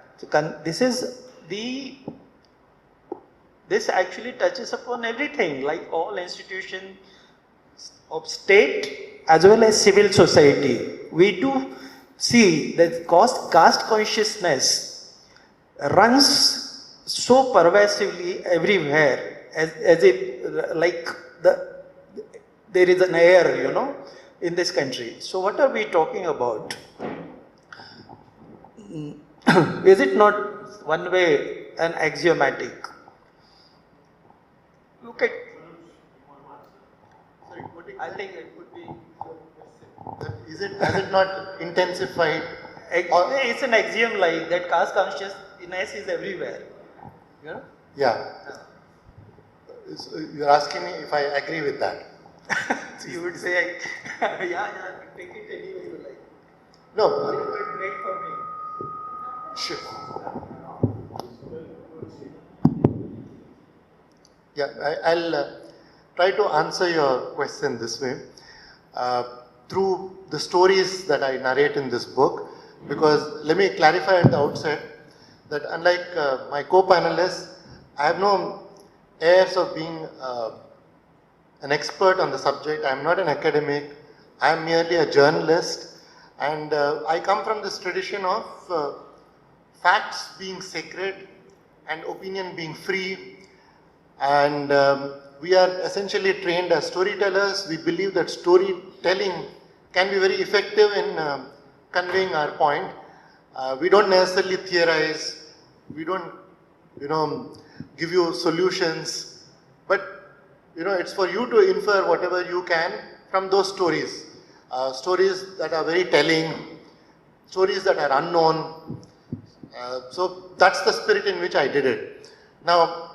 This actually touches upon everything, like all institutions of state as well as civil society. We do see that caste consciousness runs so pervasively everywhere, as if like there is an air, you know, in this country. So what are we talking about? Is it not one way an axiomatic? Look at. I think it would be. Has it not intensified? It's an axiom like that caste consciousness is everywhere. You know? Yeah. So you're asking me if I agree with that. So you would say, yeah, take it any way you like. No. It would be great for me. Sure. Yeah, I'll try to answer your question this way. Through the stories that I narrate in this book, because let me clarify at the outset that unlike my co-panelists, I have no airs of being an expert on the subject. I am not an academic. I am merely a journalist, and I come from this tradition of facts being sacred and opinion being free, and we are essentially trained as storytellers. We believe that storytelling can be very effective in conveying our point. We don't necessarily theorize. We don't, give you solutions. But, it's for you to infer whatever you can from those stories. Stories that are very telling, stories that are unknown. So that's the spirit in which I did it. Now,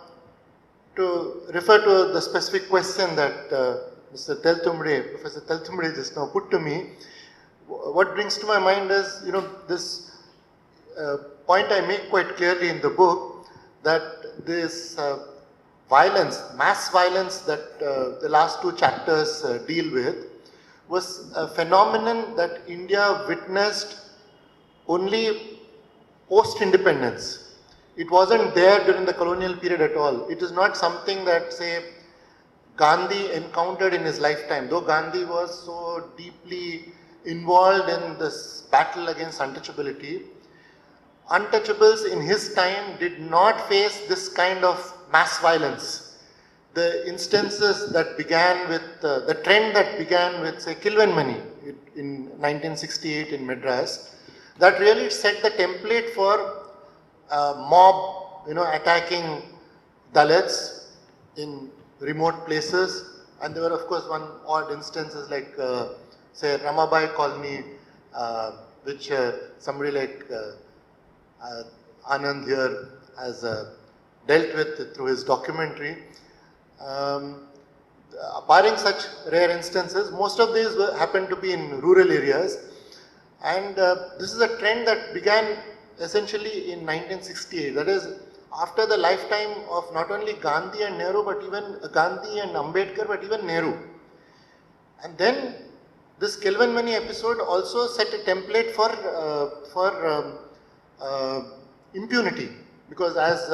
to refer to the specific question that Professor Teltumbre just now put to me, what brings to my mind is, this point I make quite clearly in the book, that this violence, mass violence that the last two chapters deal with, was a phenomenon that India witnessed only post-independence. It wasn't there during the colonial period at all. It is not something that, say, Gandhi encountered in his lifetime, though Gandhi was so deeply involved in this battle against untouchability. Untouchables in his time did not face this kind of mass violence. The instances that began with, the trend that began with, say, Kilvenmani in 1968 in Madras, that really set the template for mob, attacking Dalits in remote places. And there were, of course, one odd instances like, say, Ramabai colony, which somebody like Anand here has dealt with through his documentary. Barring such rare instances, most of these happen to be in rural areas. And this is a trend that began essentially in 1968. That is, after the lifetime of not only Gandhi and Nehru, but even Gandhi and Ambedkar, but even Nehru. And then this Kelvin Money episode also set a template for impunity, because as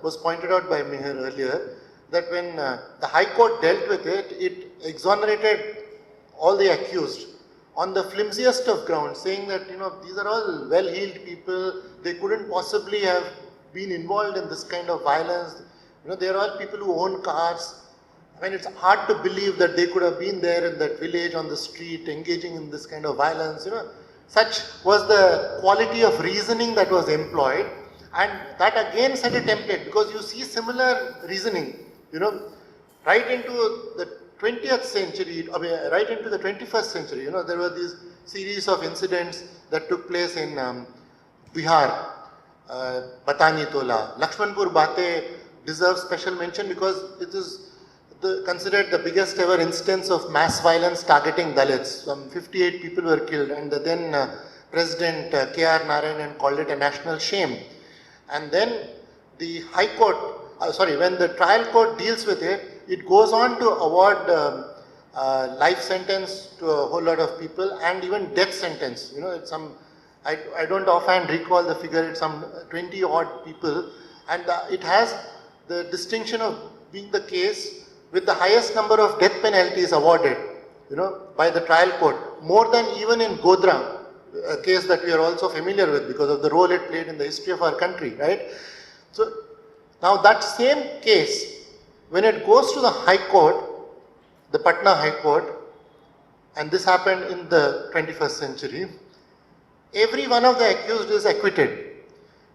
was pointed out by Mihir earlier, that when the High Court dealt with it, it exonerated all the accused on the flimsiest of grounds, saying that these are all well-heeled people, they couldn't possibly have been involved in this kind of violence. They are all people who own cars. I mean, it's hard to believe that they could have been there in that village on the street engaging in this kind of violence. Such was the quality of reasoning that was employed, and that again set a template, because you see similar reasoning, right into the 20th century, right into the 21st century. There were these series of incidents that took place in Bihar, Batani Tola. Lakshmanpur Bate deserves special mention because it is considered the biggest ever instance of mass violence targeting Dalits. Some 58 people were killed, and the then President K.R. Narayanan called it a national shame. And then the High Court, when the trial court deals with it, it goes on to award life sentence to a whole lot of people, and even death sentence. It's some, I don't offhand recall the figure, it's some 20 odd people, and it has the distinction of being the case with the highest number of death penalties awarded, by the trial court, more than even in Godra, a case that we are also familiar with because of the role it played in the history of our country, right? So now that same case, when it goes to the High Court, the Patna High Court, and this happened in the 21st century, every one of the accused is acquitted.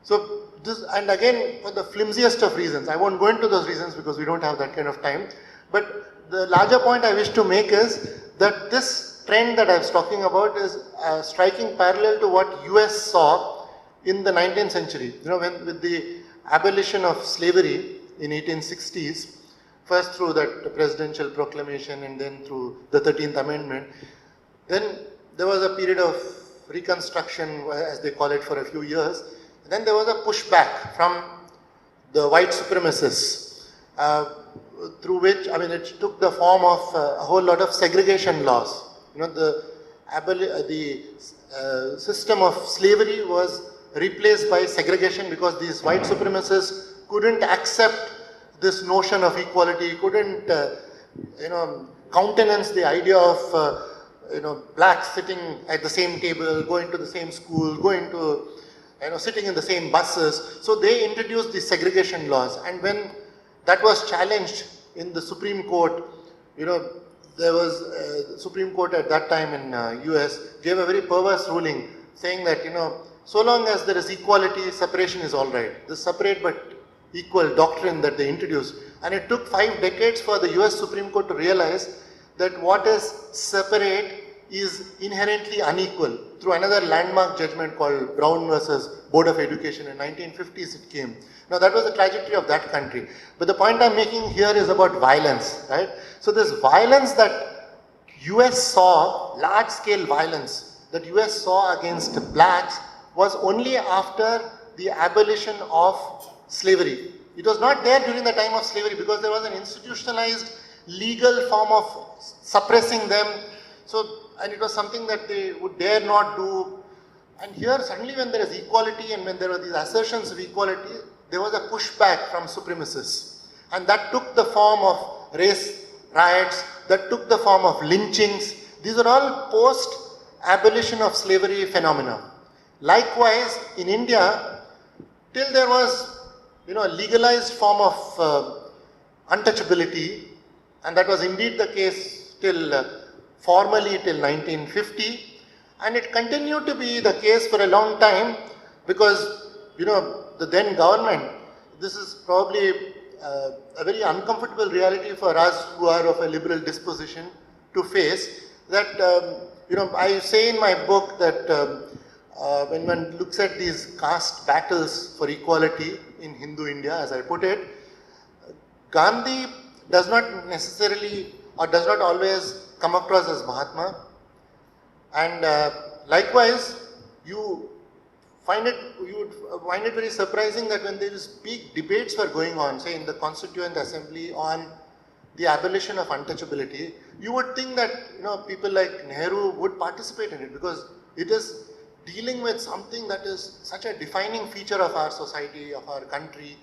So this, and again, for the flimsiest of reasons, I won't go into those reasons because we don't have that kind of time, but the larger point I wish to make is that this trend that I was talking about is striking parallel to what US saw in the 19th century. When with the abolition of slavery in 1860s, first through that presidential proclamation and then through the 13th Amendment, then there was a period of reconstruction, as they call it, for a few years. Then there was a pushback from the white supremacists, through which, it took the form of a whole lot of segregation laws. The system of slavery was replaced by segregation because these white supremacists couldn't accept this notion of equality, couldn't, countenance the idea of, blacks sitting at the same table, going to the same school, going to, sitting in the same buses. So they introduced the segregation laws, and when that was challenged in the Supreme Court, there was Supreme Court at that time in US gave a very perverse ruling saying that, so long as there is equality, separation is all right. The separate but equal doctrine that they introduced. And it took 5 decades for the US Supreme Court to realize that what is separate is inherently unequal, through another landmark judgment called Brown versus Board of Education. In 1950s it came. Now that was the trajectory of that country. But the point I'm making here is about violence, right? So this violence that US saw, large scale violence that US saw against blacks, was only after the abolition of slavery. It was not there during the time of slavery because there was an institutionalized legal form of suppressing them. So, and it was something that they would dare not do. And here suddenly when there is equality and when there were these assertions of equality, there was a pushback from supremacists. And that took the form of race riots, that took the form of lynchings. These are all post-abolition of slavery phenomena. Likewise, in India, till there was, a legalized form of untouchability, and that was indeed the case till formally till 1950. And it continued to be the case for a long time because, the then government, this is probably a very uncomfortable reality for us who are of a liberal disposition to face, that, I say in my book that when one looks at these caste battles for equality in Hindu India, as I put it, Gandhi does not necessarily or does not always come across as Mahatma. And likewise, you would find it very surprising that when there is big debates were going on, say in the Constituent Assembly on the abolition of untouchability, you would think that people like Nehru would participate in it because it is dealing with something that is such a defining feature of our society, of our country,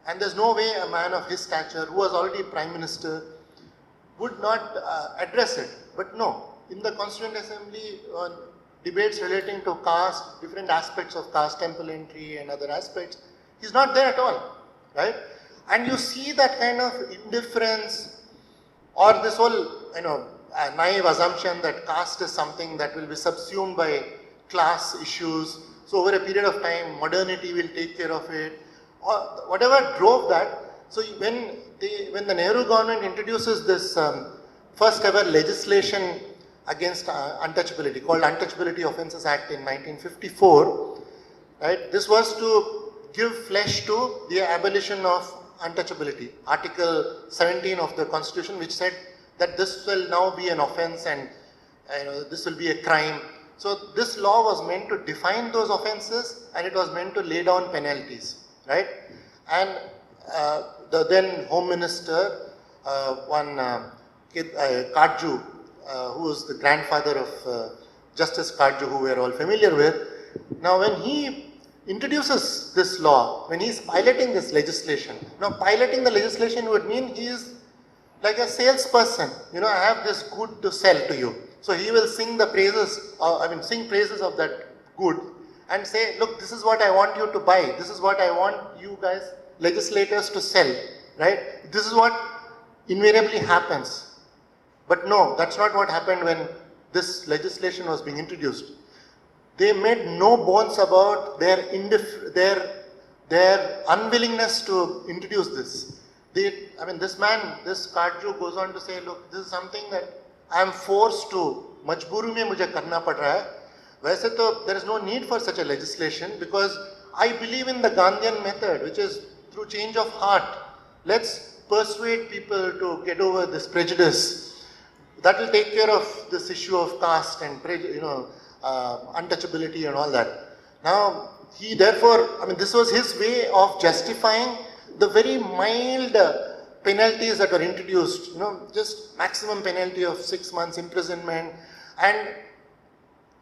and there's no way a man of his stature, who was already Prime Minister, would not address it. But no, in the Constituent Assembly, on debates relating to caste, different aspects of caste, temple entry and other aspects, he's not there at all, right? And you see that kind of indifference or this whole, naive assumption that caste is something that will be subsumed by class issues. So over a period of time, modernity will take care of it, or whatever drove that. So when the Nehru government introduces this first ever legislation against untouchability, called Untouchability Offences Act in 1954, right? This was to give flesh to the abolition of untouchability. Article 17 of the Constitution, which said that this will now be an offence and this will be a crime. So this law was meant to define those offences and it was meant to lay down penalties, right? And the then Home Minister, Kajju, who was the grandfather of Justice Kajju, who we are all familiar with. Now when he introduces this law, when he is piloting this legislation, now piloting the legislation would mean he is like a salesperson, I have this good to sell to you. So he will sing the praises, sing praises of that good and say, look, this is what I want you to buy. This is what I want you guys, legislators, to sell, right? This is what invariably happens. But no, that's not what happened when this legislation was being introduced. They made no bones about their unwillingness to introduce this. This Kajju goes on to say, look, this is something that I am forced to, majburi mein mujhe karna pad raha hai. Waise to there is no need for such a legislation because I believe in the Gandhian method, which is through change of heart. Let's persuade people to get over this prejudice. That will take care of this issue of caste and untouchability and all that. Now, he therefore, this was his way of justifying the very mild penalties that were introduced, just maximum penalty of 6 months imprisonment, and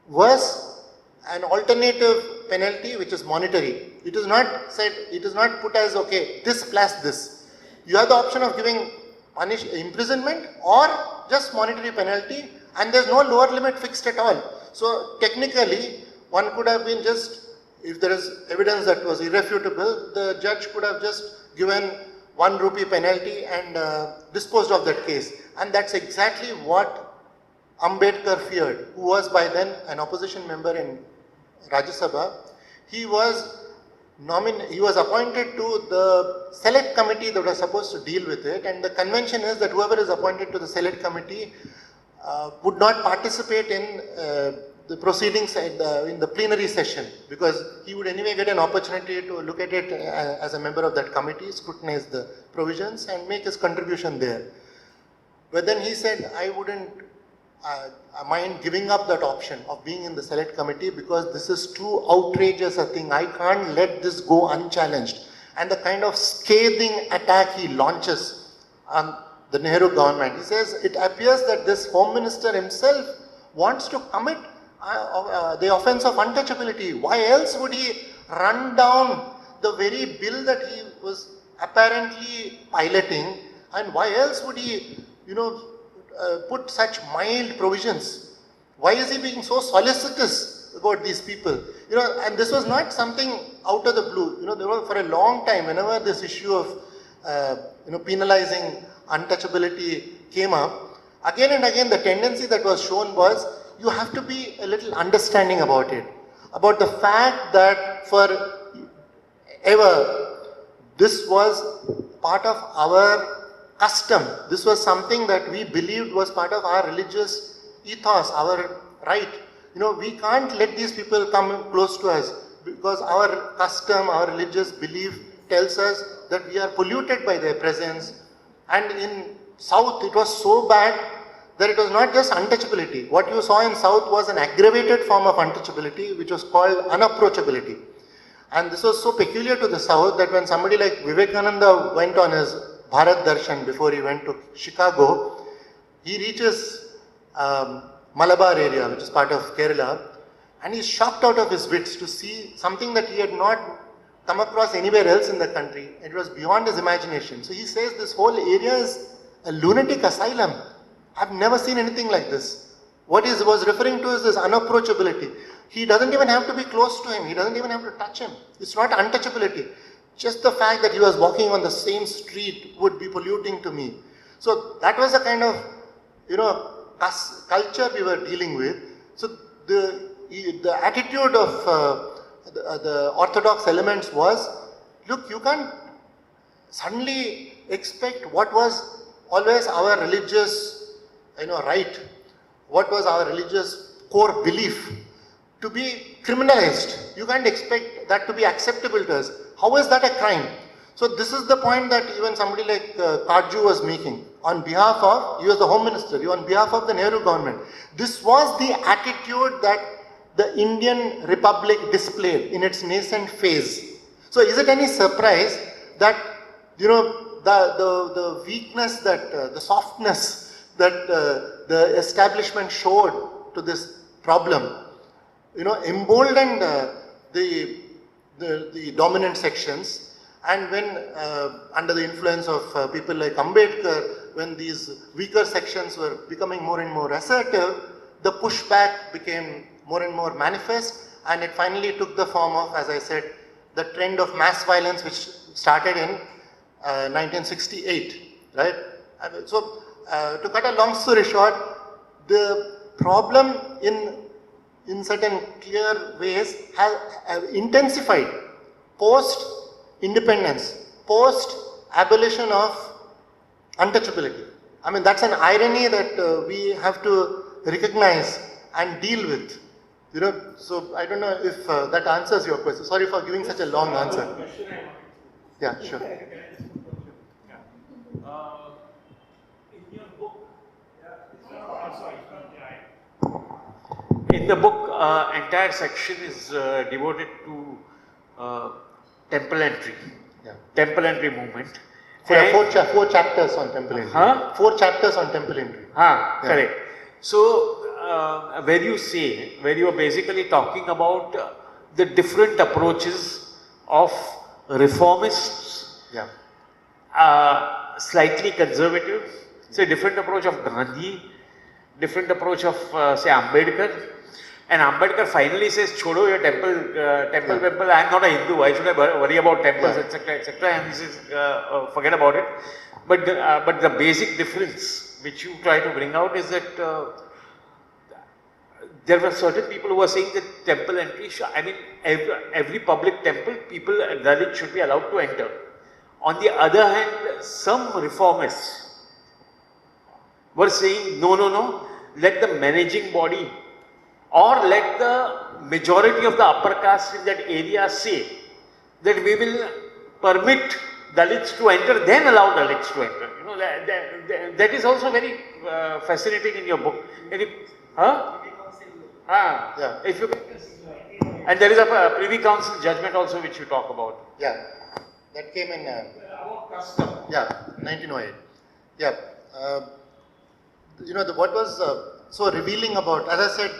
worse, an alternative penalty which is monetary. It is not said, it is not put as, okay, this plus this. You have the option of giving imprisonment or just monetary penalty, and there's no lower limit fixed at all. So technically, one could have been just, if there is evidence that was irrefutable, the judge could have just given 1 rupee penalty and disposed of that case. And that's exactly what Ambedkar feared, who was by then an opposition member in Rajya Sabha. He was appointed to the select committee that was supposed to deal with it, and the convention is that whoever is appointed to the select committee would not participate in the proceedings in the plenary session, because he would anyway get an opportunity to look at it as a member of that committee, scrutinize the provisions and make his contribution there. But then he said, I wouldn't mind giving up that option of being in the select committee because this is too outrageous a thing. I can't let this go unchallenged. And the kind of scathing attack he launches on the Nehru government. He says, it appears that this Home Minister himself wants to commit the offense of untouchability. Why else would he run down the very bill that he was apparently piloting, and why else would he, put such mild provisions? Why is he being so solicitous about these people? And this was not something out of the blue. There was, for a long time, whenever this issue of penalizing untouchability came up, again and again the tendency that was shown was, you have to be a little understanding about it, about the fact that for ever this was part of our custom. This was something that we believed was part of our religious ethos, our right. You know, we can't let these people come close to us because our custom, our religious belief tells us that we are polluted by their presence. And in South, it was so bad that it was not just untouchability. What you saw in South was an aggravated form of untouchability, which was called unapproachability. And this was so peculiar to the South that when somebody like Vivekananda went on his Bharat Darshan before he went to Chicago, he reaches Malabar area, which is part of Kerala, and he's shocked out of his wits to see something that he had not come across anywhere else in the country. It was beyond his imagination. So he says this whole area is a lunatic asylum. I've never seen anything like this. What he was referring to is this unapproachability. He doesn't even have to be close to him. He doesn't even have to touch him. It's not untouchability. Just the fact that he was walking on the same street would be polluting to me. So that was the kind of, culture we were dealing with. So the attitude of the orthodox elements was, look, you can't suddenly expect what was always our religious, right, what was our religious core belief to be criminalized. You can't expect that to be acceptable to us. How is that a crime? So this is the point that even somebody like Karju was making on behalf of, he was the Home Minister, on behalf of the Nehru government. This was the attitude that the Indian Republic displayed in its nascent phase. So is it any surprise that, the weakness, that the softness that the establishment showed to this problem, emboldened the dominant sections. And when under the influence of people like Ambedkar, when these weaker sections were becoming more and more assertive, the pushback became more and more manifest, and it finally took the form of, as I said, the trend of mass violence which started in 1968, right? So to cut a long story short, the problem in certain clear ways have intensified post-independence, post-abolition of untouchability. I mean, that's an irony that we have to recognize and deal with. So I don't know if that answers your question. Sorry for giving such a long answer. Yeah, sure. In the book, entire section is devoted to temple entry, temple entry movement. Four chapters on temple entry. Huh? 4 chapters on temple entry. Correct. So, where you are basically talking about the different approaches of reformists, slightly conservative, say different approach of Gandhi, different approach of say Ambedkar. And Ambedkar finally says, "Chodo your temple. I am not a Hindu. Why should I worry about temples, etc., etc." And he says, "Forget about it." But the basic difference which you try to bring out is that there were certain people who were saying that temple entry, every public temple, people Dalits should be allowed to enter. On the other hand, some reformists were saying, no, let the managing body or let the majority of the upper caste in that area say that we will permit Dalits to enter, then allow Dalits to enter. That is also very fascinating in your book. If you, and there is a Privy Council judgment also which you talk about. Yeah, that came in. About custom. 1908. What was so revealing about, as I said,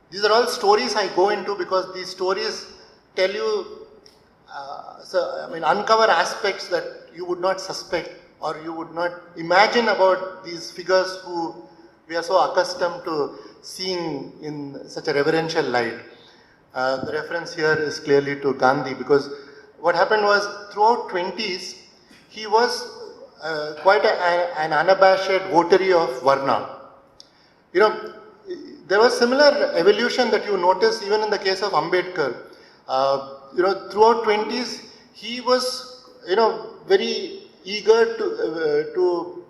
these are all stories I go into because these stories tell you, uncover aspects that you would not suspect or you would not imagine about these figures who we are so accustomed to seeing in such a reverential light. The reference here is clearly to Gandhi, because what happened was throughout 20s, he was quite an unabashed votary of Varna. there was similar evolution that you notice even in the case of Ambedkar. Throughout 20s, he was, very eager to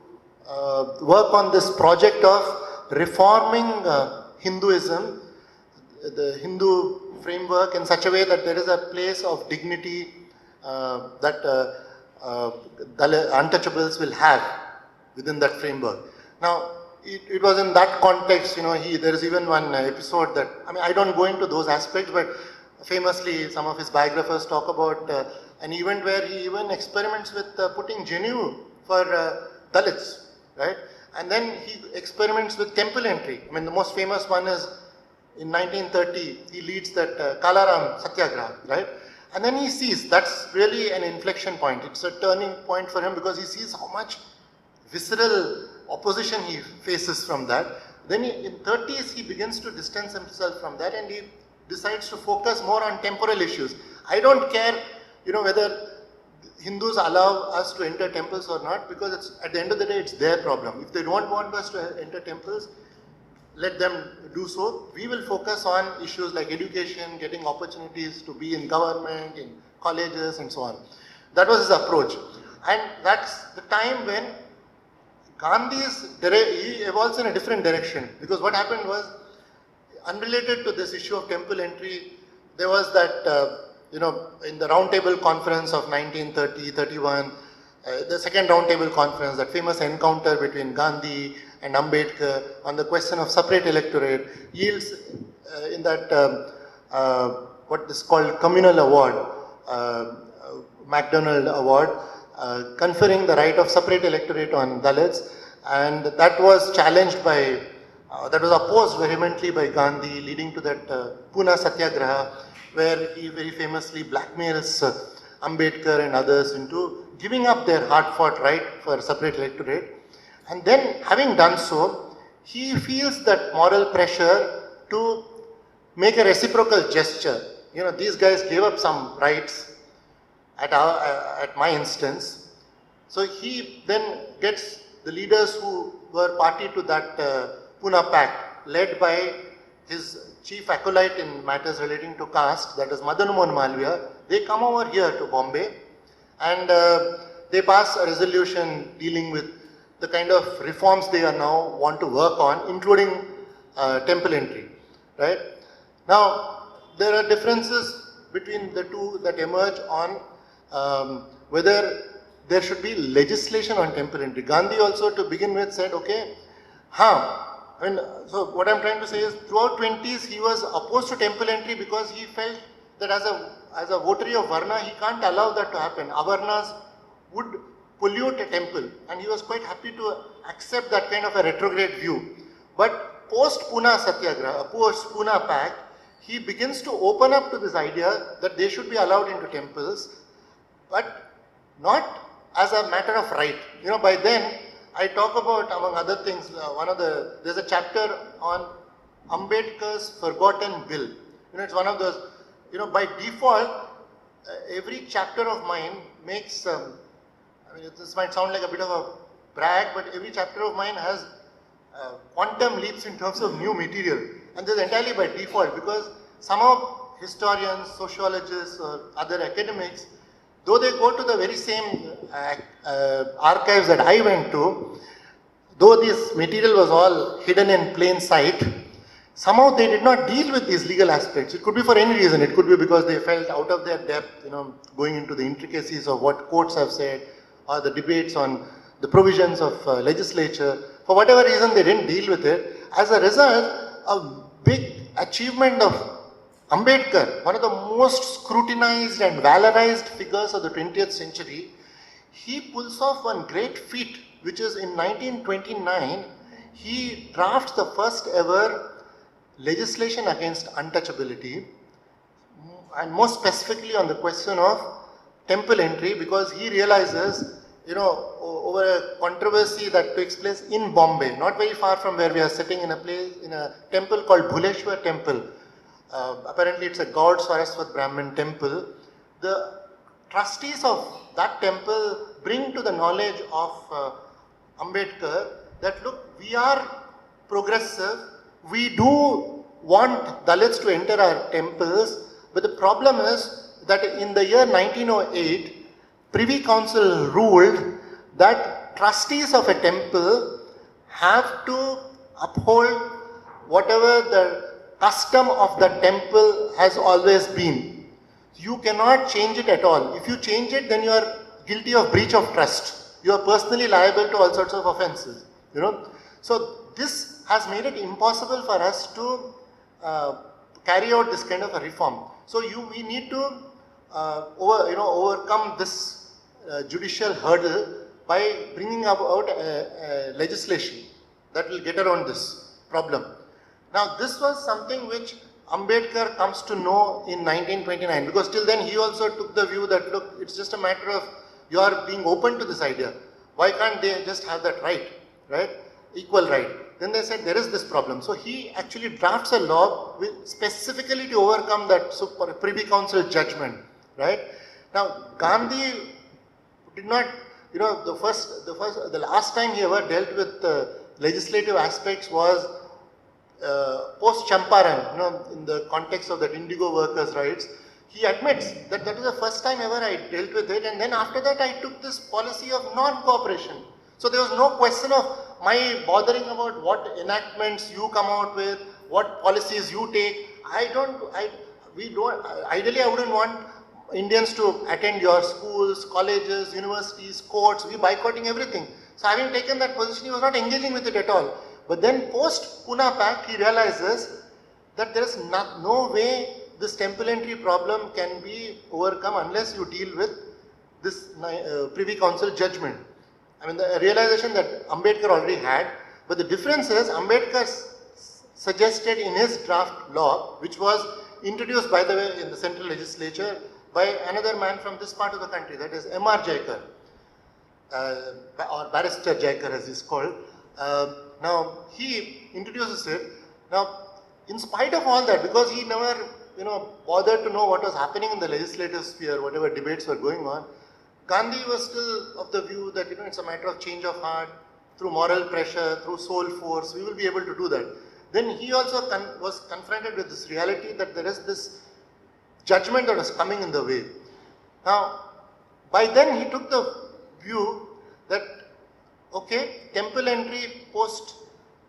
work on this project of reforming Hinduism, the Hindu framework in such a way that there is a place of dignity that untouchables will have within that framework. Now, it was in that context, there is even one episode that, I don't go into those aspects, but famously some of his biographers talk about an event where he even experiments with putting Jenu for Dalits, right? And then he experiments with temple entry. The most famous one is in 1930, he leads that Kalaram Satyagraha, right? And then he sees, that's really an inflection point. It's a turning point for him because he sees how much visceral opposition he faces from that. Then in 30s, he begins to distance himself from that and he decides to focus more on temporal issues. I don't care, whether Hindus allow us to enter temples or not, because it's, at the end of the day, it's their problem. If they don't want us to enter temples, let them do so. We will focus on issues like education, getting opportunities to be in government, in colleges and so on. That was his approach. And that's the time when he evolves in a different direction. Because what happened was, unrelated to this issue of temple entry, there was that, in the Roundtable Conference of 1930-31, the second Roundtable Conference, that famous encounter between Gandhi and Ambedkar on the question of separate electorate, yields in that, what is called communal award, MacDonald Award, conferring the right of separate electorate on Dalits, and that was challenged by, that was opposed vehemently by Gandhi, leading to that Pune Satyagraha, where he very famously blackmails Ambedkar and others into giving up their hard-fought right for separate electorate. And then, having done so, he feels that moral pressure to make a reciprocal gesture. These guys gave up some rights at my instance. So he then gets the leaders who were party to that Pune Pact, led by his chief acolyte in matters relating to caste, that is Madan Mohan Malviya. They come over here to Bombay and they pass a resolution dealing with the kind of reforms they are now want to work on, including temple entry, right? Now, there are differences between the two that emerge on whether there should be legislation on temple entry. Gandhi also, to begin with, said, okay, so what I'm trying to say is, throughout 20s, he was opposed to temple entry because he felt that as a votary of Varna, he can't allow that to happen. Avarnas would pollute a temple, and he was quite happy to accept that kind of a retrograde view. But post Pune Satyagraha, post Pune Pact, he begins to open up to this idea that they should be allowed into temples, but not as a matter of right. By then, I talk about, among other things, there's a chapter on Ambedkar's Forgotten Bill. It's one of those, by default, every chapter of mine makes, this might sound like a bit of a brag, but every chapter of mine has quantum leaps in terms of new material. And this is entirely by default, because some of historians, sociologists, or other academics, though they go to the very same archives that I went to, though this material was all hidden in plain sight, somehow they did not deal with these legal aspects. It could be for any reason. It could be because they felt out of their depth, going into the intricacies of what courts have said, or the debates on the provisions of legislature. For whatever reason, they didn't deal with it. As a result, a big achievement of Ambedkar, one of the most scrutinized and valorized figures of the 20th century, he pulls off one great feat, which is in 1929, he drafts the first ever legislation against untouchability, and more specifically on the question of temple entry, because he realizes, over a controversy that takes place in Bombay, not very far from where we are sitting, in a temple called Bhuleshwar Temple. Apparently it's a God Saraswat Brahmin temple. The trustees of that temple bring to the knowledge of Ambedkar that, look, we are progressive, we do want Dalits to enter our temples, but the problem is that in the year 1908, Privy Council ruled that trustees of a temple have to uphold whatever the custom of the temple has always been. You cannot change it at all. If you change it, then you are guilty of breach of trust. You are personally liable to all sorts of offenses. So this has made it impossible for us to carry out this kind of a reform. So we need to overcome this judicial hurdle by bringing about legislation that will get around this problem. Now this was something which Ambedkar comes to know in 1929, because till then he also took the view that, look, it's just a matter of you are being open to this idea. Why can't they just have that right? Equal right. Then they said there is this problem. So he actually drafts a law specifically to overcome that Privy Council judgment, right? Now Gandhi did not, the last time he ever dealt with legislative aspects was post Champaran, in the context of that indigo workers' rights. He admits that that is the first time ever I dealt with it, and then after that I took this policy of non-cooperation. So there was no question of my bothering about what enactments you come out with, what policies you take. Ideally I wouldn't want Indians to attend your schools, colleges, universities, courts. We boycotting everything. So having taken that position, he was not engaging with it at all. But then post Pune Pact, he realizes that there is no way this temple entry problem can be overcome unless you deal with this Privy Council judgment. I mean, the realization that Ambedkar already had, but the difference is Ambedkar suggested in his draft law, which was introduced, by the way, in the central legislature by another man from this part of the country, that is M.R. Jaikar, or Barrister Jaikar as he's called. Now, he introduces it. Now, in spite of all that, because he never bothered to know what was happening in the legislative sphere, whatever debates were going on, Gandhi was still of the view that it's a matter of change of heart, through moral pressure, through soul force, we will be able to do that. Then he also was confronted with this reality that there is this judgment that was coming in the way. Now, by then he took the view that, okay, temple entry post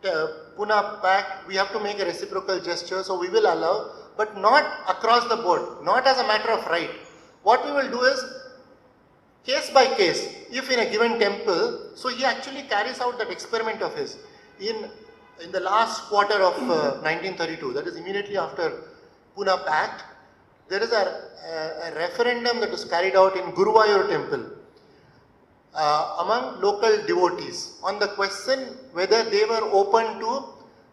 Pune Pact, we have to make a reciprocal gesture, so we will allow, but not across the board, not as a matter of right. What we will do is, case by case, if in a given temple, so he actually carries out that experiment of his. In the last quarter of 1932, that is immediately after Pune Pact, there is a referendum that was carried out in Guruvayur temple among local devotees on the question whether they were open to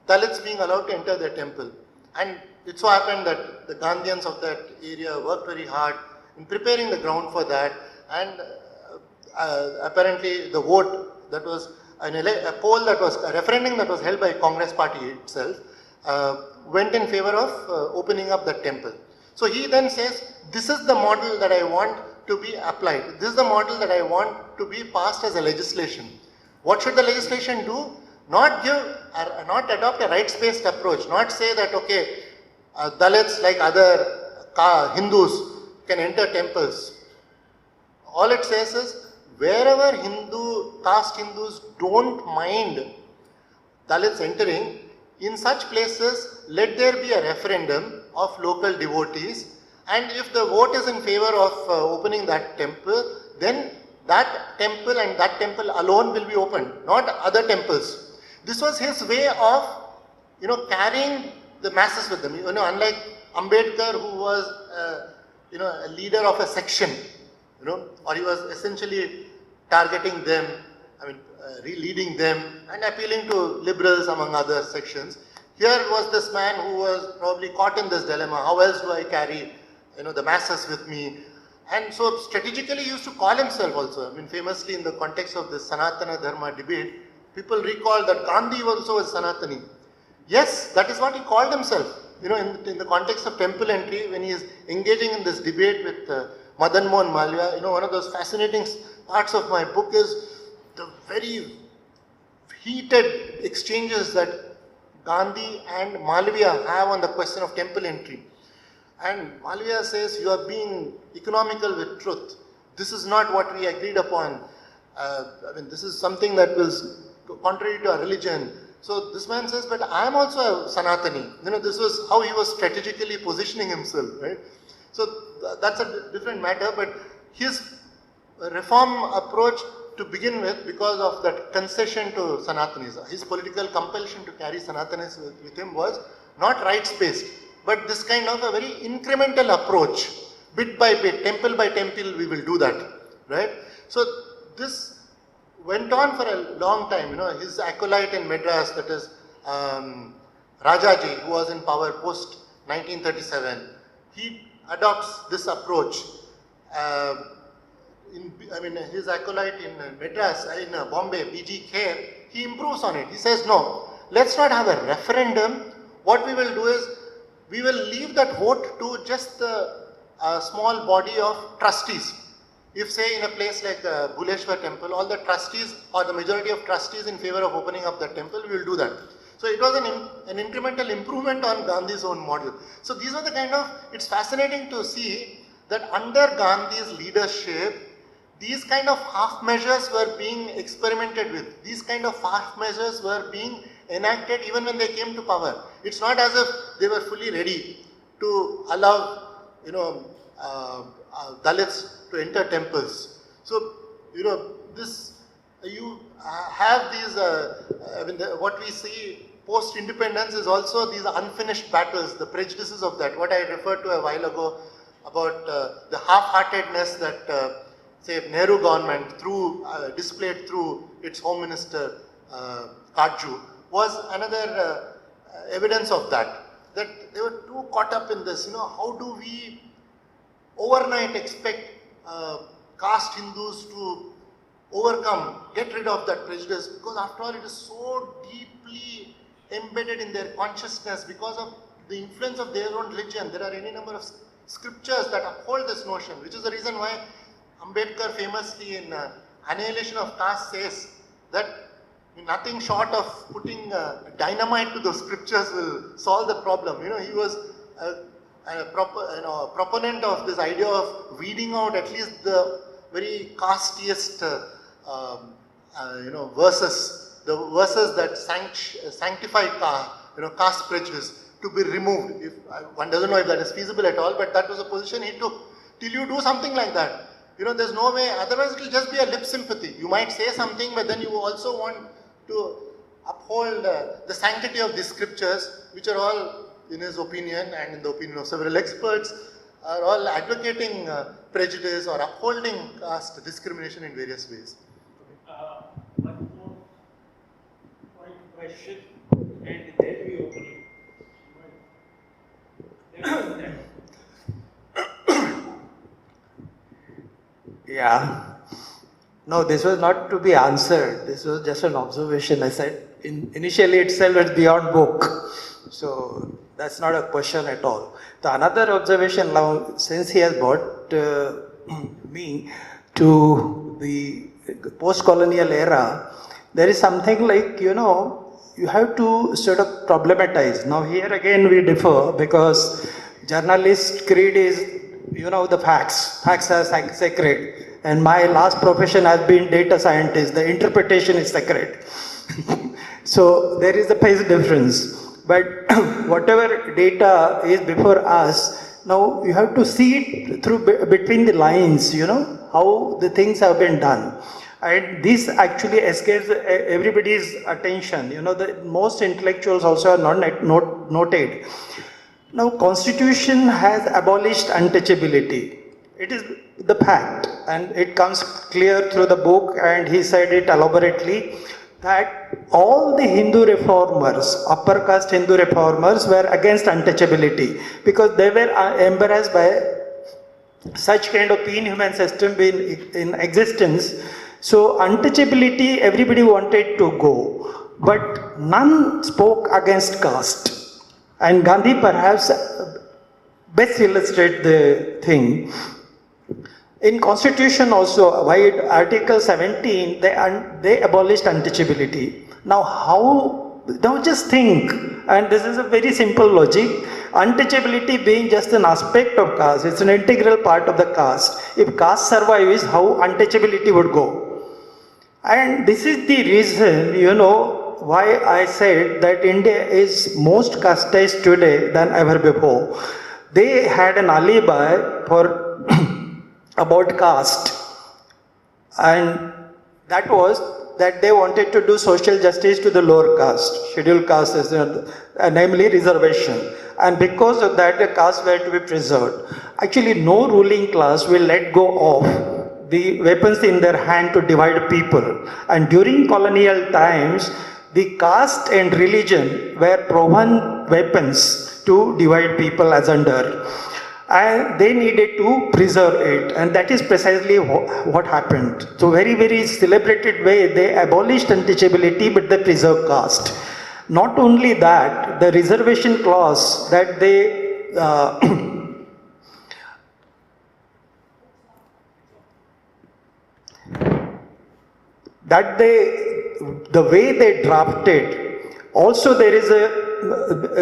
Dalits being allowed to enter their temple. And it so happened that the Gandhians of that area worked very hard in preparing the ground for that, and apparently the vote that was a poll that was a referendum that was held by Congress party itself went in favor of opening up that temple. So he then says, this is the model that I want to be applied. This is the model that I want to be passed as a legislation. What should the legislation do? Not adopt a rights-based approach, not say that, okay, Dalits like other Hindus can enter temples. All it says is, wherever caste Hindus don't mind Dalits entering, in such places, let there be a referendum of local devotees, and if the vote is in favor of opening that temple, then that temple and that temple alone will be opened, not other temples. This was his way of, carrying the masses with them. Unlike Ambedkar, who was, a leader of a section, or he was essentially targeting them, leading them and appealing to liberals among other sections. Here was this man who was probably caught in this dilemma. How else do I carry, the masses with me? And so strategically he used to call himself also. Famously in the context of this Sanatana Dharma debate, people recall that Gandhi also was Sanatani. Yes, that is what he called himself. In the context of temple entry, when he is engaging in this debate with Madan Mohan Malviya, one of those fascinating parts of my book is the very heated exchanges that Gandhi and Malviya have on the question of temple entry. And Malviya says, you are being economical with truth. This is not what we agreed upon. This is something that was contrary to our religion. So this man says, but I am also a Sanatani. This was how he was strategically positioning himself, right? So that's a different matter, but his reform approach to begin with, because of that concession to Sanatanism, his political compulsion to carry Sanatanism with him was not rights-based, but this kind of a very incremental approach, bit by temple we will do that, right? So this went on for a long time. His acolyte in Madras, that is Rajaji, who was in power post 1937, he adopts this approach. His acolyte in Madras, in Bombay, B.G. Kher, he improves on it. He says, no, let's not have a referendum. What we will do is, we will leave that vote to just the small body of trustees. If say in a place like Bhuleshwar temple, all the trustees or the majority of trustees in favor of opening up that temple, we will do that. So it was an incremental improvement on Gandhi's own model. So these are the kind of, it's fascinating to see that under Gandhi's leadership, these kind of half measures were being experimented with. These kind of half measures were being enacted even when they came to power. It's not as if they were fully ready to allow, Dalits to enter temples. So, this, you have these, what we see post-independence is also these unfinished battles, the prejudices of that. What I referred to a while ago about the half-heartedness that, say, Nehru government displayed through its Home Minister, Kajju, was another evidence of that. That they were too caught up in this, how do we overnight expect caste Hindus to get rid of that prejudice, because after all it is so deeply embedded in their consciousness because of the influence of their own religion. There are any number of scriptures that uphold this notion, which is the reason why Ambedkar famously in Annihilation of Caste says that nothing short of putting dynamite to those scriptures will solve the problem. He was a proponent of this idea of weeding out at least the very castiest verses, the verses that sanctify caste prejudice to be removed. If one doesn't know if that is feasible at all, but that was a position he took. Till you do something like that, there's no way, otherwise it will just be a lip sympathy. You might say something, but then you also want to uphold the sanctity of these scriptures, which are all, in his opinion and in the opinion of several experts, are all advocating prejudice or upholding caste discrimination in various ways. One more question, and then we open it. Yeah. No, this was not to be answered. This was just an observation. I said, initially itself it's beyond book. So that's not a question at all. The another observation now, since he has brought me to the post-colonial era, there is something like, you have to sort of problematize. Now here again we differ because journalist creed is, the facts. Facts are sacred. And my last profession has been data scientist. The interpretation is sacred. So there is a phase difference. But whatever data is before us, now you have to see it through between the lines, how the things have been done. And this actually escapes everybody's attention. The most intellectuals also are not noted. Now, Constitution has abolished untouchability. It is the fact, and it comes clear through the book, and he said it elaborately, that all the Hindu reformers, upper caste Hindu reformers, were against untouchability because they were embarrassed by such kind of inhuman system being in existence. So untouchability, everybody wanted to go, but none spoke against caste. And Gandhi perhaps best illustrates the thing. In Constitution also, Article 17, they abolished untouchability. Now, how now just think, and this is a very simple logic, untouchability being just an aspect of caste, it's an integral part of the caste. If caste survives, how untouchability would go? And this is the reason, why I said that India is most casteized today than ever before. They had an alibi for about caste, and that was that they wanted to do social justice to the lower caste, scheduled caste, namely reservation. And because of that, the caste were to be preserved. Actually, no ruling class will let go of the weapons in their hand to divide people. And during colonial times, the caste and religion were proven weapons to divide people asunder. And they needed to preserve it, and that is precisely what happened. So very, very celebrated way, they abolished untouchability, but they preserved caste. Not only that, the reservation clause that they the way they drafted, also there is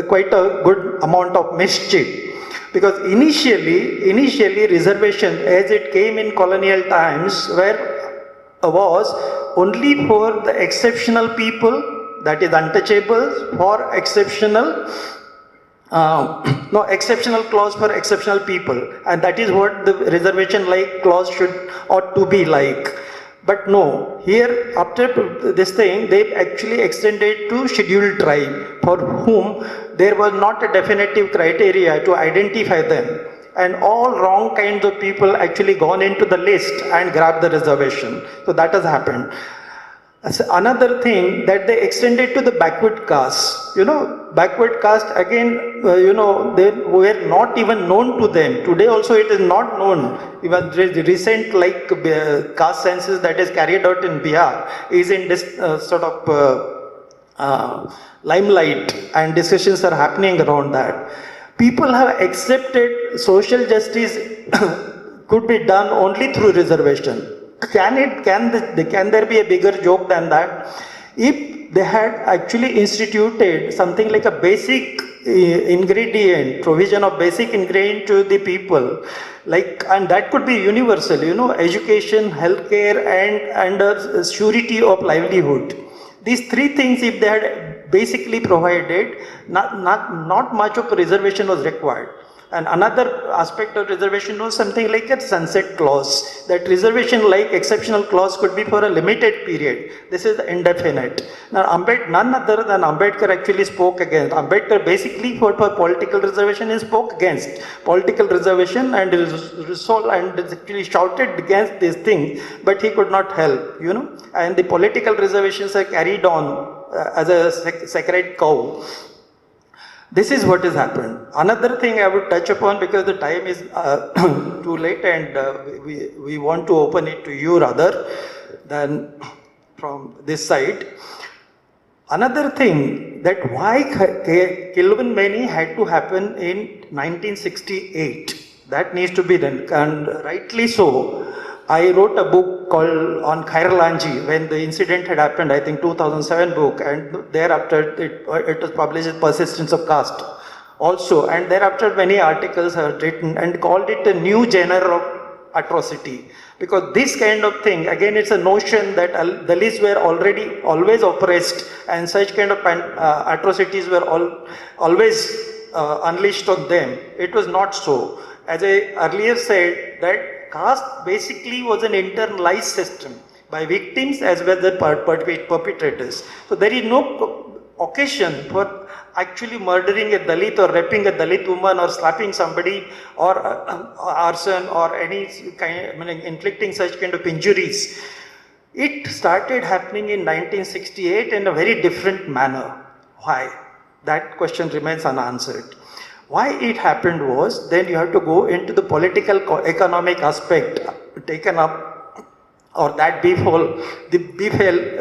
quite a good amount of mischief. Because initially reservation as it came in colonial times was only for the exceptional people, that is untouchables, for exceptional clause for exceptional people, and that is what the reservation clause ought to be like. But no, here after this thing, they actually extended to scheduled tribe, for whom there was not a definitive criteria to identify them. And all wrong kinds of people actually gone into the list and grabbed the reservation. So that has happened. Another thing that they extended to the backward caste. Backward caste again, they were not even known to them. Today also it is not known. Even the recent caste census that is carried out in Bihar is in this limelight, and discussions are happening around that. People have accepted social justice could be done only through reservation. Can there be a bigger joke than that? If they had actually instituted something like a basic ingredient, provision of basic ingredient to the people, and that could be universal, education, healthcare, and surety of livelihood. These three things, if they had basically provided, not much of a reservation was required. And another aspect of reservation was something like a sunset clause. That reservation like exceptional clause could be for a limited period. This is indefinite. Now none other than Ambedkar actually spoke against. Ambedkar basically for political reservation he spoke against political reservation and actually shouted against these things, but he could not help, and the political reservations are carried on as a sacred cow. This is what has happened. Another thing I would touch upon, because the time is too late and we want to open it to you rather than from this side. Another thing, that why Kilvan had to happen in 1968, that needs to be done, and rightly so. I wrote a book called on Khairlanji when the incident had happened, I think 2007 book, and thereafter it was published as Persistence of Caste also, and thereafter many articles are written and called it a new genre of atrocity. Because this kind of thing, again it's a notion that Dalits were always oppressed, and such kind of atrocities were always unleashed on them. It was not so. As I earlier said, that caste basically was an internalized system by victims as well as perpetrators. So there is no occasion for actually murdering a Dalit or raping a Dalit woman or slapping somebody or arson or any kind, inflicting such kind of injuries. It started happening in 1968 in a very different manner. Why? That question remains unanswered. Why it happened was, then you have to go into the political economic aspect taken up, or that befell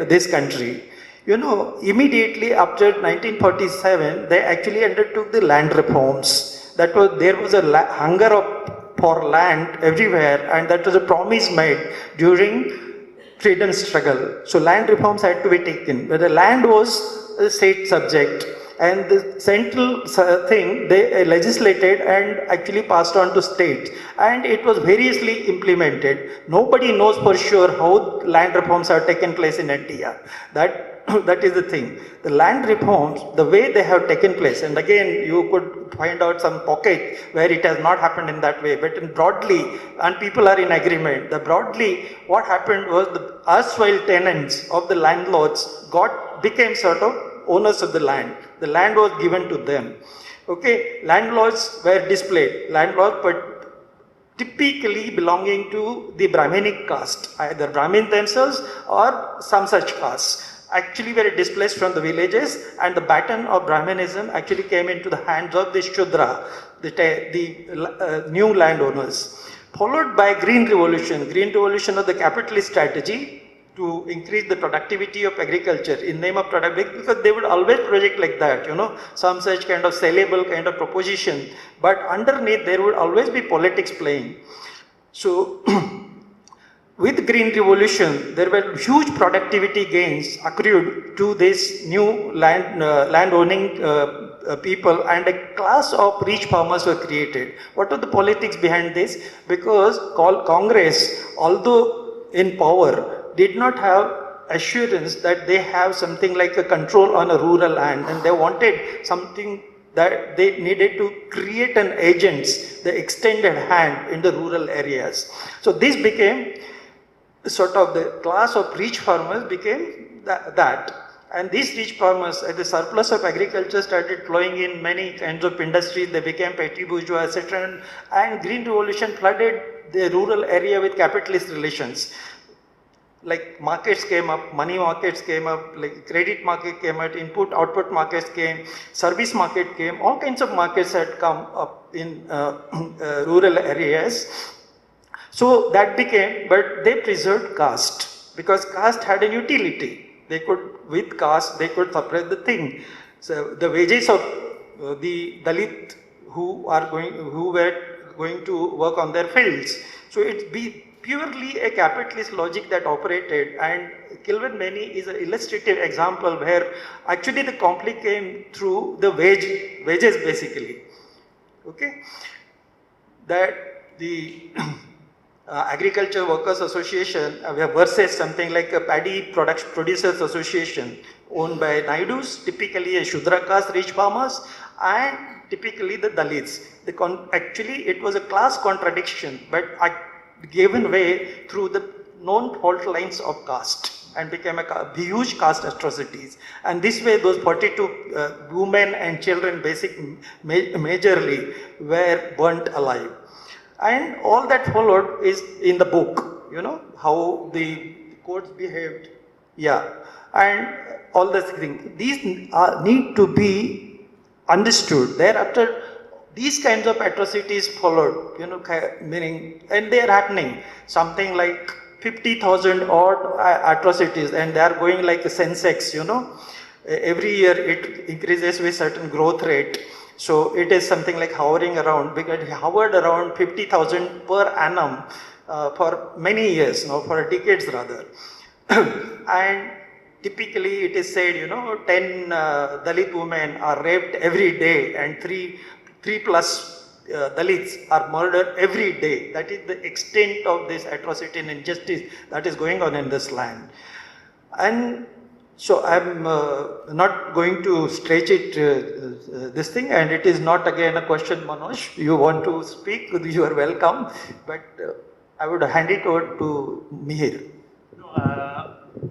this country. Immediately after 1947, they actually undertook the land reforms. There was a hunger for land everywhere, and that was a promise made during freedom struggle. So land reforms had to be taken. But the land was a state subject, and the central thing they legislated and actually passed on to states, and it was variously implemented. Nobody knows for sure how land reforms have taken place in India. That is the thing. The land reforms, the way they have taken place, and again you could find out some pocket where it has not happened in that way, but in broadly, and people are in agreement, the broadly what happened was the erstwhile tenants of the landlords became sort of owners of the land. The land was given to them. Okay, landlords were displayed, landlords, but typically belonging to the Brahminic caste, either Brahmin themselves or some such caste, actually were displaced from the villages, and the baton of Brahminism actually came into the hands of the Shudra, the new landowners. Followed by Green Revolution of the capitalist strategy to increase the productivity of agriculture in name of productivity, because they would always project like that, some such kind of sellable kind of proposition, but underneath there would always be politics playing. So with Green Revolution, there were huge productivity gains accrued to this new land owning people, and a class of rich farmers were created. What are the politics behind this? Because Congress, although in power, did not have assurance that they have something like a control on a rural land, and they wanted something that they needed to create an agents, the extended hand in the rural areas. So this became sort of the class of rich farmers became that. And these rich farmers, the surplus of agriculture started flowing in many kinds of industries, they became petty bourgeois, etc. And Green Revolution flooded the rural area with capitalist relations. Like markets came up, money markets came up, like credit market came out, input output markets came, service market came, all kinds of markets had come up in rural areas. So that became, but they preserved caste, because caste had a utility. They could, with caste, they could suppress the thing. So the wages of the Dalit who were going to work on their fields. So it be purely a capitalist logic that operated, and Kilven Many is an illustrative example where actually the conflict came through the wages basically. Okay, that the Agriculture Workers Association versus something like a Paddy Producers Association owned by Naidus, typically a Shudra caste rich farmers, and typically the Dalits. Actually it was a class contradiction, but given way through the known fault lines of caste, and became a huge caste atrocities. And this way those 42 women and children majorly were burnt alive. And all that followed is in the book, how the courts behaved, and all these things. These need to be understood. Thereafter, these kinds of atrocities followed, meaning, and they are happening. Something like 50,000 odd atrocities, and they are going like a Sensex, Every year it increases with certain growth rate. So it is something like hovering around, because it hovered around 50,000 per annum for many years, for decades rather. And typically it is said, 10 Dalit women are raped every day, and 3 plus Dalits are murdered every day. That is the extent of this atrocity and injustice that is going on in this land. And so I'm not going to stretch it, this thing, and it is not again a question, Manoj. You want to speak, you are welcome, but I would hand it over to Mihir.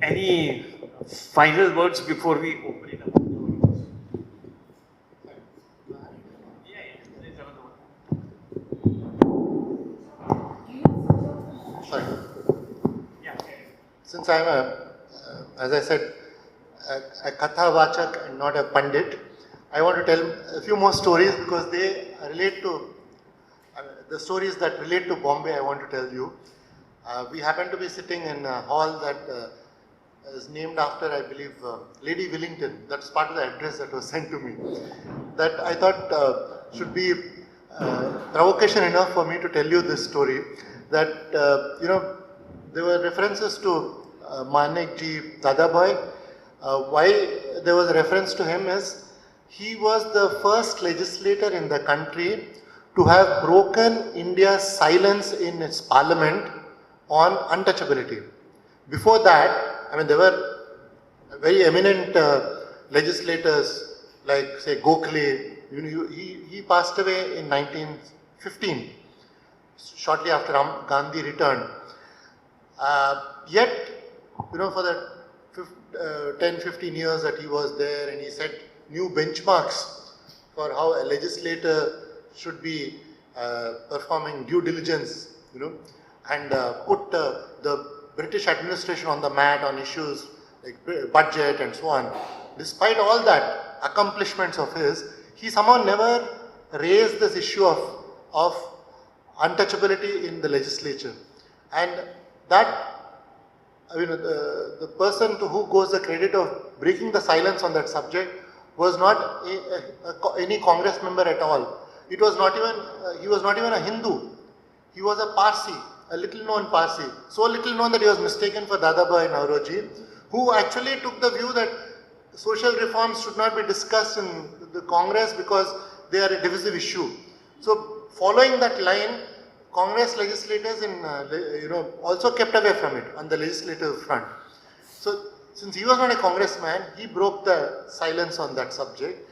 Any final words before we open it up? There's another one. Sorry. Since I'm as I said, a Katha Vachak and not a Pandit, I want to tell a few more stories because they relate to, the stories that relate to Bombay I want to tell you. We happen to be sitting in a hall that is named after, I believe, Lady Willington. That's part of the address that was sent to me. That I thought should be provocation enough for me to tell you this story. That, there were references to Manek ji, Dada Boy, why there was a reference to him is he was the first legislator in the country to have broken India's silence in its parliament on untouchability. Before that, I mean, there were very eminent legislators like, say, Gokhale. He passed away in 1915, shortly after Gandhi returned. Yet, for the 10-15 years that he was there, and he set new benchmarks for how a legislator should be performing due diligence, and put the British administration on the mat on issues like budget and so on. Despite all that accomplishments of his, he somehow never raised this issue of untouchability in the legislature. And that, the person to who goes the credit of breaking the silence on that subject was not any Congress member at all. It was not even, he was not even a Hindu. He was a Parsi, a little known Parsi. So little known that he was mistaken for Dadabhai Naoroji, who actually took the view that social reforms should not be discussed in the Congress because they are a divisive issue. So following that line, Congress legislators also kept away from it on the legislative front. So since he was not a congressman, he broke the silence on that subject,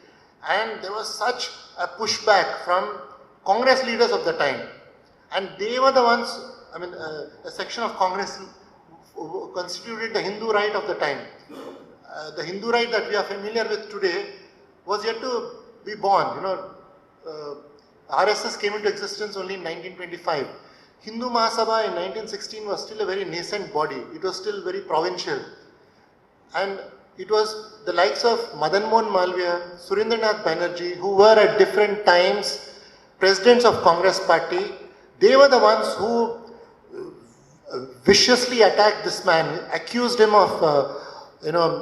and there was such a pushback from Congress leaders of the time, and they were the ones, a section of Congress constituted the Hindu right of the time. The Hindu right that we are familiar with today was yet to be born. RSS came into existence only in 1925. Hindu Mahasabha in 1916 was still a very nascent body. It was still very provincial. And it was the likes of Madan Mohan Malviya, Surendranath Banerjee, who were at different times presidents of Congress party. They were the ones who viciously attacked this man, accused him of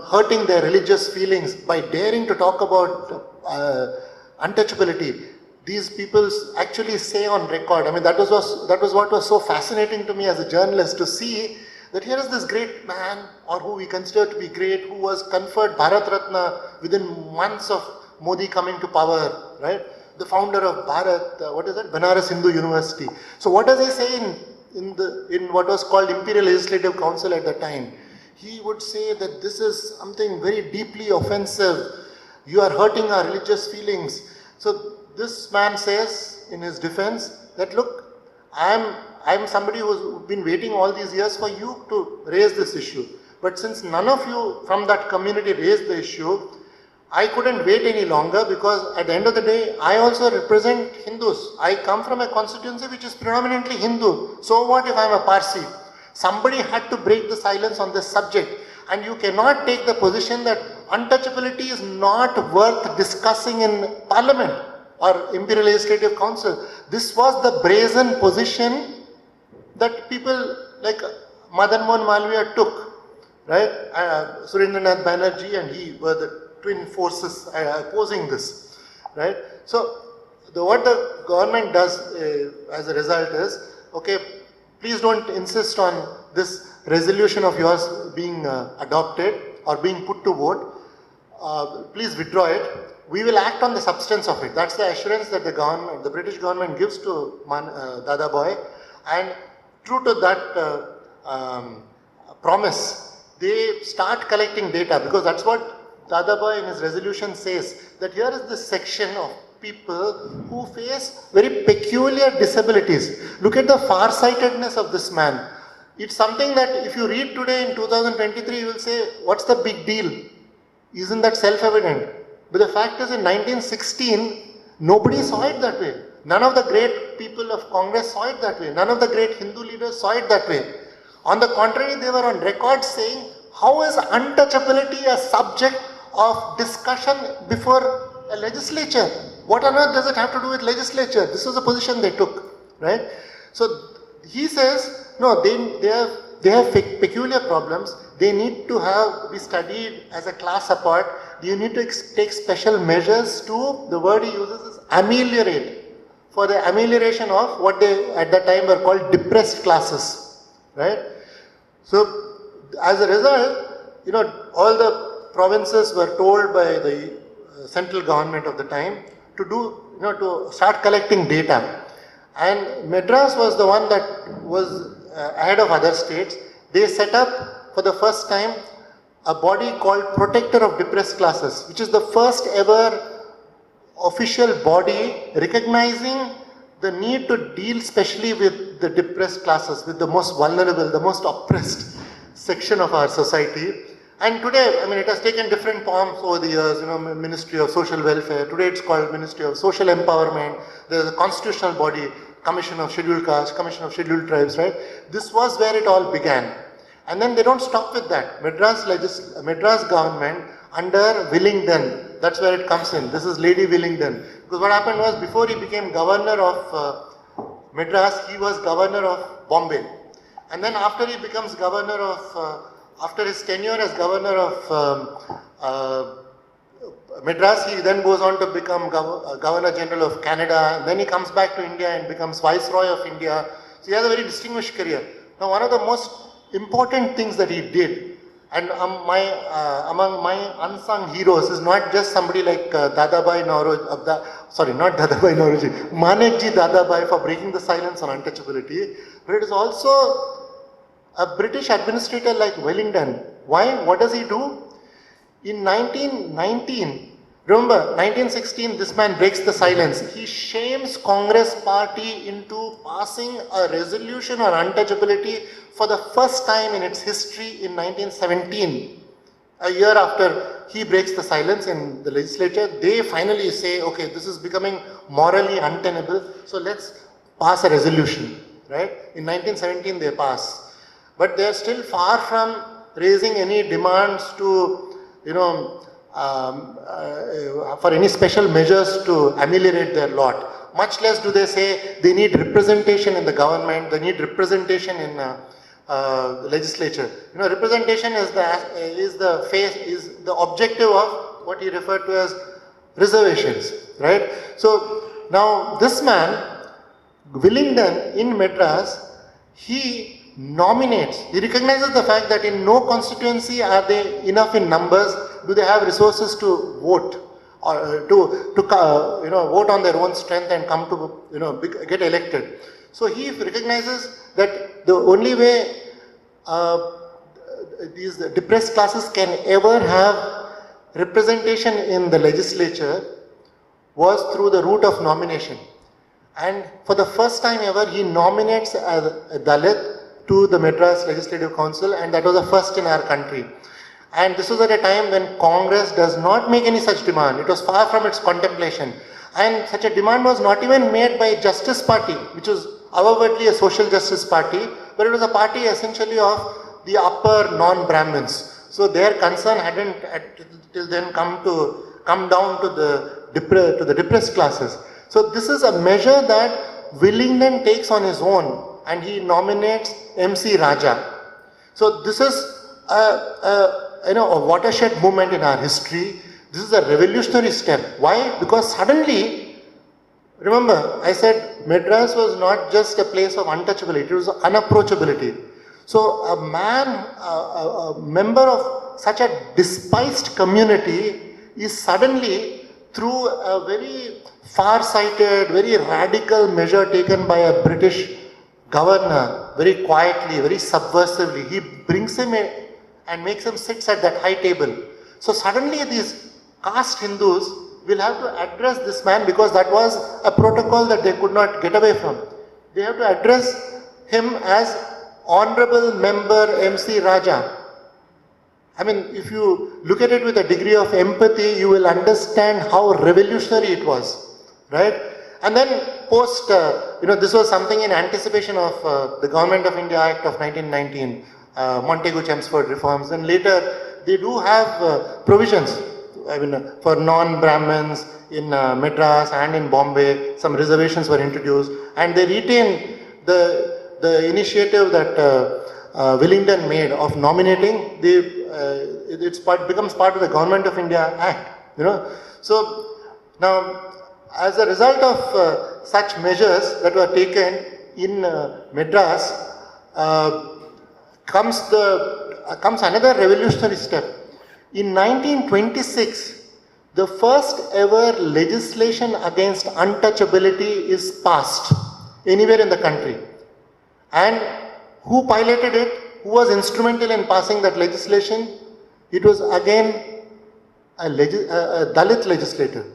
hurting their religious feelings by daring to talk about untouchability. These people actually say on record, that was what was so fascinating to me as a journalist, to see that here is this great man, or who we consider to be great, who was conferred Bharat Ratna within months of Modi coming to power, right? The founder of Banaras Hindu University. So what does he say in what was called Imperial Legislative Council at the time? He would say that this is something very deeply offensive. You are hurting our religious feelings. So this man says in his defense that, look, I am somebody who's been waiting all these years for you to raise this issue. But since none of you from that community raised the issue, I couldn't wait any longer, because at the end of the day, I also represent Hindus. I come from a constituency which is predominantly Hindu. So what if I'm a Parsi? Somebody had to break the silence on this subject. And you cannot take the position that untouchability is not worth discussing in Parliament or Imperial Legislative Council. This was the brazen position that people like Madan Mohan Malviya took, right? Surendranath Banerjee and he were the twin forces opposing this, right? So what the government does as a result is, okay, please don't insist on this resolution of yours being adopted or being put to vote. Please withdraw it. We will act on the substance of it. That's the assurance that the British government gives to Dadabhai, and true to that promise, they start collecting data, because that's what Dadabhai in his resolution says, that here is this section of people who face very peculiar disabilities. Look at the farsightedness of this man. It's something that if you read today in 2023, you will say, what's the big deal? Isn't that self-evident? But the fact is, in 1916, nobody saw it that way. None of the great people of Congress saw it that way. None of the great Hindu leaders saw it that way. On the contrary, they were on record saying, how is untouchability a subject of discussion before a legislature? What on earth does it have to do with legislature? This was the position they took, right? So he says, no, they have peculiar problems. They need to be studied as a class apart. You need to take special measures to, the word he uses is ameliorate, for the amelioration of what they at that time were called depressed classes, right? So as a result, all the provinces were told by the central government of the time to do, to start collecting data. And Madras was the one that was ahead of other states. They set up for the first time a body called Protector of Depressed Classes, which is the first ever official body recognizing the need to deal specially with the depressed classes, with the most vulnerable, the most oppressed section of our society. And today, I mean, it has taken different forms over the years, Ministry of Social Welfare. Today it's called Ministry of Social Empowerment. There's a constitutional body, Commission of Scheduled Castes, Commission of Scheduled Tribes, right? This was where it all began. And then they don't stop with that. Madras government under Willingdon, that's where it comes in. This is Lady Willingdon. Because what happened was, before he became governor of Madras, he was governor of Bombay. And then after he becomes governor of, after his tenure as governor of Madras, he then goes on to become Governor General of Canada. And then he comes back to India and becomes Viceroy of India. So he has a very distinguished career. Now, one of the most important things that he did, and among my unsung heroes, is not just somebody like Dadabhai Naoroji, sorry, not Dadabhai Naoroji, Manekji Dadabhai for breaking the silence on untouchability, but it is also a British administrator like Wellington. Why? What does he do? In 1919, remember, 1916, this man breaks the silence. He shames Congress party into passing a resolution on untouchability for the first time in its history in 1917. A year after he breaks the silence in the legislature, they finally say, okay, this is becoming morally untenable, so let's pass a resolution, right? In 1917 they pass. But they are still far from raising any demands to, for any special measures to ameliorate their lot. Much less do they say they need representation in the government, they need representation in the legislature. Representation is the objective of what he referred to as reservations, right? So now this man, Willingdon in Madras, he nominates, he recognizes the fact that in no constituency are they enough in numbers, do they have resources to vote or to vote on their own strength and come to get elected. So he recognizes that the only way these depressed classes can ever have representation in the legislature was through the route of nomination. And for the first time ever, he nominates a Dalit to the Madras Legislative Council, and that was the first in our country. And this was at a time when Congress does not make any such demand. It was far from its contemplation. And such a demand was not even made by Justice Party, which was overtly a social justice party, but it was a party essentially of the upper non-Brahmins. So their concern hadn't till then come down to the depressed classes. So this is a measure that Willingdon takes on his own, and he nominates MC Raja. So this is a watershed moment in our history. This is a revolutionary step. Why? Because suddenly, remember, I said Madras was not just a place of untouchability, it was unapproachability. So a man, a member of such a despised community is suddenly, through a very far-sighted, very radical measure taken by a British governor, very quietly, very subversively, he brings him in and makes him sit at that high table. So suddenly these caste Hindus will have to address this man, because that was a protocol that they could not get away from. They have to address him as Honorable Member MC Raja. I mean, if you look at it with a degree of empathy, you will understand how revolutionary it was, right? And then post, this was something in anticipation of the Government of India Act of 1919, Montagu-Chelmsford reforms, and later they do have provisions, for non-Brahmins in Madras and in Bombay. Some reservations were introduced, and they retain the initiative that Willingdon made of nominating. It becomes part of the Government of India Act. So now, as a result of such measures that were taken in Madras, comes another revolutionary step. In 1926, the first ever legislation against untouchability is passed anywhere in the country. And who piloted it? Who was instrumental in passing that legislation? It was again a Dalit legislator.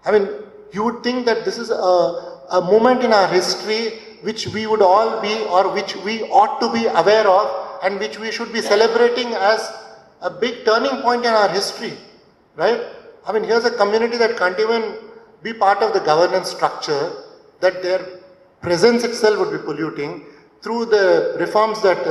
I mean, you would think that this is a moment in our history which we would all be, or which we ought to be aware of, and which we should be celebrating as a big turning point in our history, right? I mean, here's a community that can't even be part of the governance structure, that their presence itself would be polluting. Through the reforms that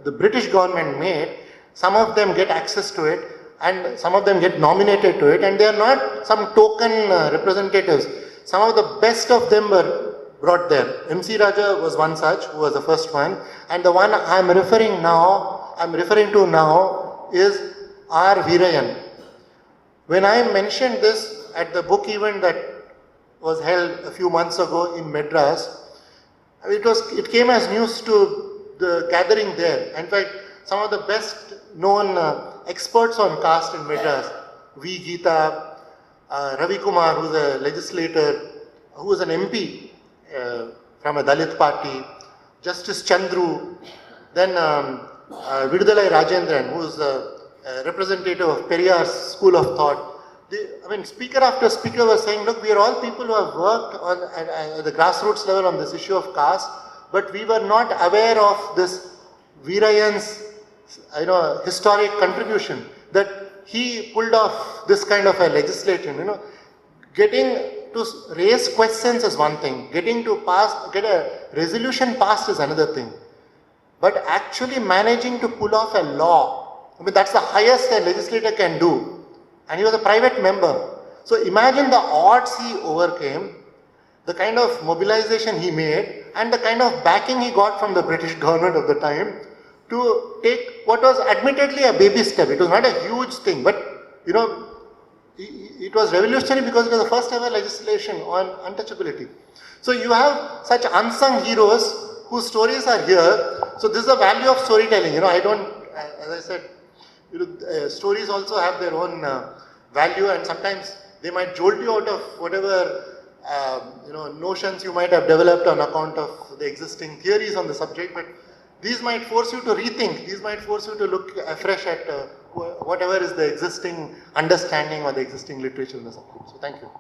the British government made, some of them get access to it, and some of them get nominated to it, and they are not some token representatives. Some of the best of them were brought there. MC Raja was one such, who was the first one, and the one I'm referring to now is R. Veerayan. When I mentioned this at the book event that was held a few months ago in Madras, it came as news to the gathering there. In fact, some of the best known experts on caste in Madras, V. Geeta, Ravi Kumar, who's a legislator, who was an MP from a Dalit party, Justice Chandru, then Vidudalai Rajendran, who's a representative of Periyar's school of thought. Speaker after speaker was saying, look, we are all people who have worked on at the grassroots level on this issue of caste, but we were not aware of this Veerayan's historic contribution, that he pulled off this kind of a legislation. Getting to raise questions is one thing, getting to get a resolution passed is another thing. But actually managing to pull off a law, that's the highest a legislator can do. And he was a private member. So imagine the odds he overcame, the kind of mobilization he made, and the kind of backing he got from the British government of the time to take what was admittedly a baby step. It was not a huge thing, but it was revolutionary because it was the first ever legislation on untouchability. So you have such unsung heroes whose stories are here. So this is the value of storytelling. As I said, stories also have their own value, and sometimes they might jolt you out of whatever notions you might have developed on account of the existing theories on the subject, but these might force you to rethink, these might force you to look afresh at whatever is the existing understanding or the existing literature in the subject. So thank you.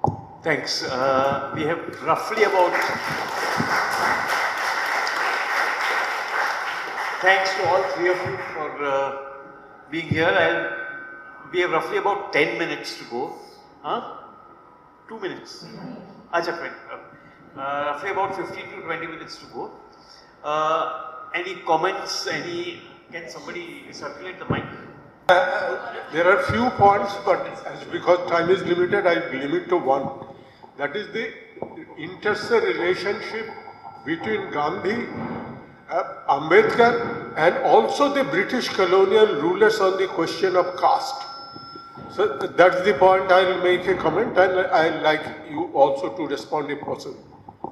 Thanks. We have roughly about... Thanks to all three of you for being here. We have roughly about 10 minutes to go. 2 minutes. Acha, roughly about 15 to 20 minutes to go. Any comments? Can somebody circulate the mic? There are few points, but because time is limited, I limit to one. That is the inter-se relationship between Gandhi, Ambedkar, and also the British colonial rulers on the question of caste. So that's the point. I will make a comment, and I like you also to respond if possible.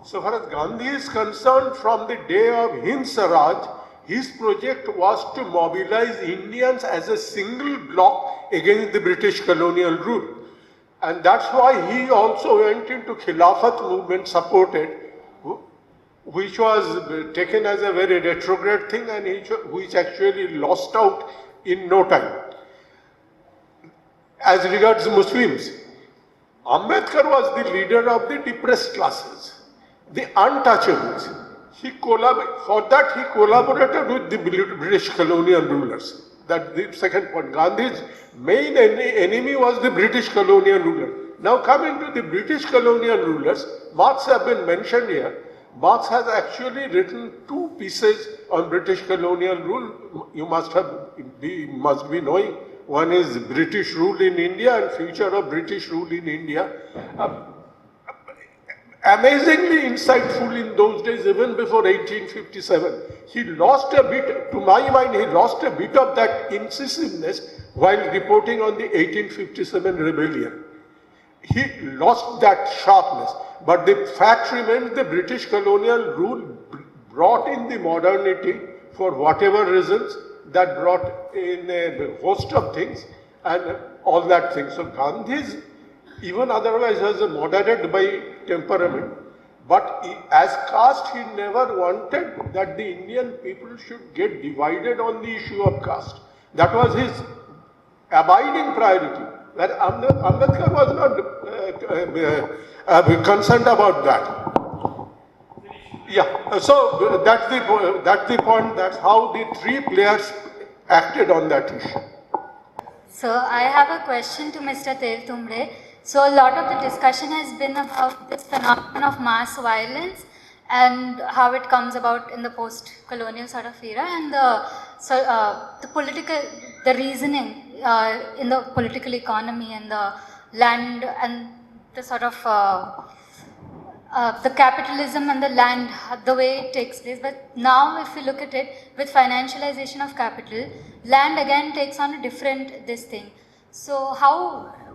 So far as Gandhi is concerned, from the day of Hind Swaraj, his project was to mobilize Indians as a single bloc against the British colonial rule. And that's why he also went into Khilafat movement supported, which was taken as a very retrograde thing, and which actually lost out in no time. As regards Muslims, Ambedkar was the leader of the depressed classes, the untouchables. For that he collaborated with the British colonial rulers. That's the second point. Gandhi's main enemy was the British colonial ruler. Now coming to the British colonial rulers, Marx have been mentioned here. Marx has actually written 2 pieces on British colonial rule. You must be knowing. One is British rule in India and future of British rule in India. Amazingly insightful in those days, even before 1857. He lost a bit, to my mind, he lost a bit of that incisiveness while reporting on the 1857 rebellion. He lost that sharpness. But the fact remains, the British colonial rule brought in the modernity for whatever reasons, that brought in a host of things. and all that thing. So Gandhi's, even otherwise, was a moderate by temperament, but as caste, he never wanted that the Indian people should get divided on the issue of caste. That was his abiding priority. That Ambedkar was not concerned about that. Yeah, so that's the point. That's how the three players acted on that issue. So I have a question to Mr. Teltumbre. So a lot of the discussion has been about this phenomenon of mass violence and how it comes about in the post-colonial sort of era, and the reasoning in the political economy and the land and the sort of the capitalism and the land, the way it takes place. But now if you look at it, with financialization of capital, land again takes on a different this thing. So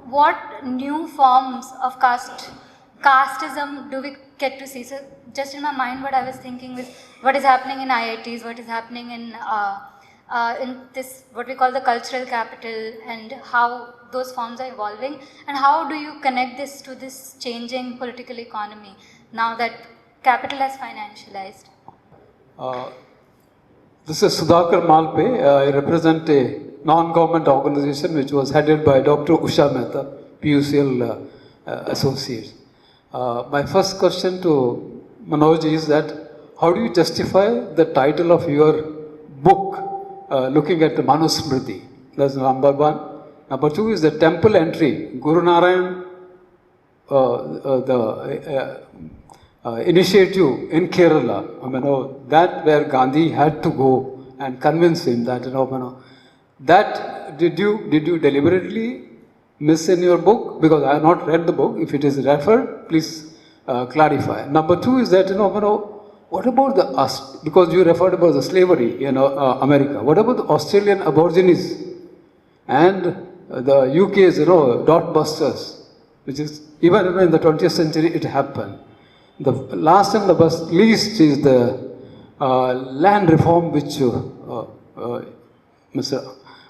what new forms of casteism do we get to see? So just in my mind, what I was thinking was what is happening in IITs, what is happening in this, what we call the cultural capital, and how those forms are evolving, and how do you connect this to this changing political economy now that capital has financialized? This is Sudhakar Malpe. I represent a non-government organization which was headed by Dr. Usha Mehta, PUCL associates. My first question to Manoj is that how do you justify the title of your book, looking at the Manusmriti? That's number one. Number two is the temple entry. Guru Narayan, the initiative in Kerala, that where Gandhi had to go and convince him that, that did you deliberately miss in your book? Because I have not read the book. If it is referred, please clarify. Number two is that, what about because you referred about the slavery in America. What about the Australian Aborigines and the UK's, dot busters, which is, even in the 20th century, it happened. The last and the least is the land reform, which Mr.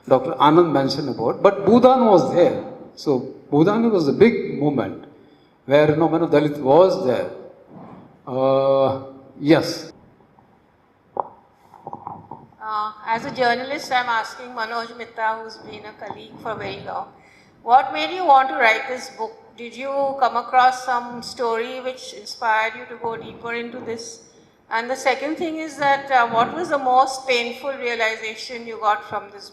Dr. Anand mentioned about. But Bhudan was there. So Bhudan was a big movement where Dalit was there. Yes. As a journalist, I'm asking Manoj Mitta, who's been a colleague for very long, what made you want to write this book? Did you come across some story which inspired you to go deeper into this? And the second thing is that what was the most painful realization you got from this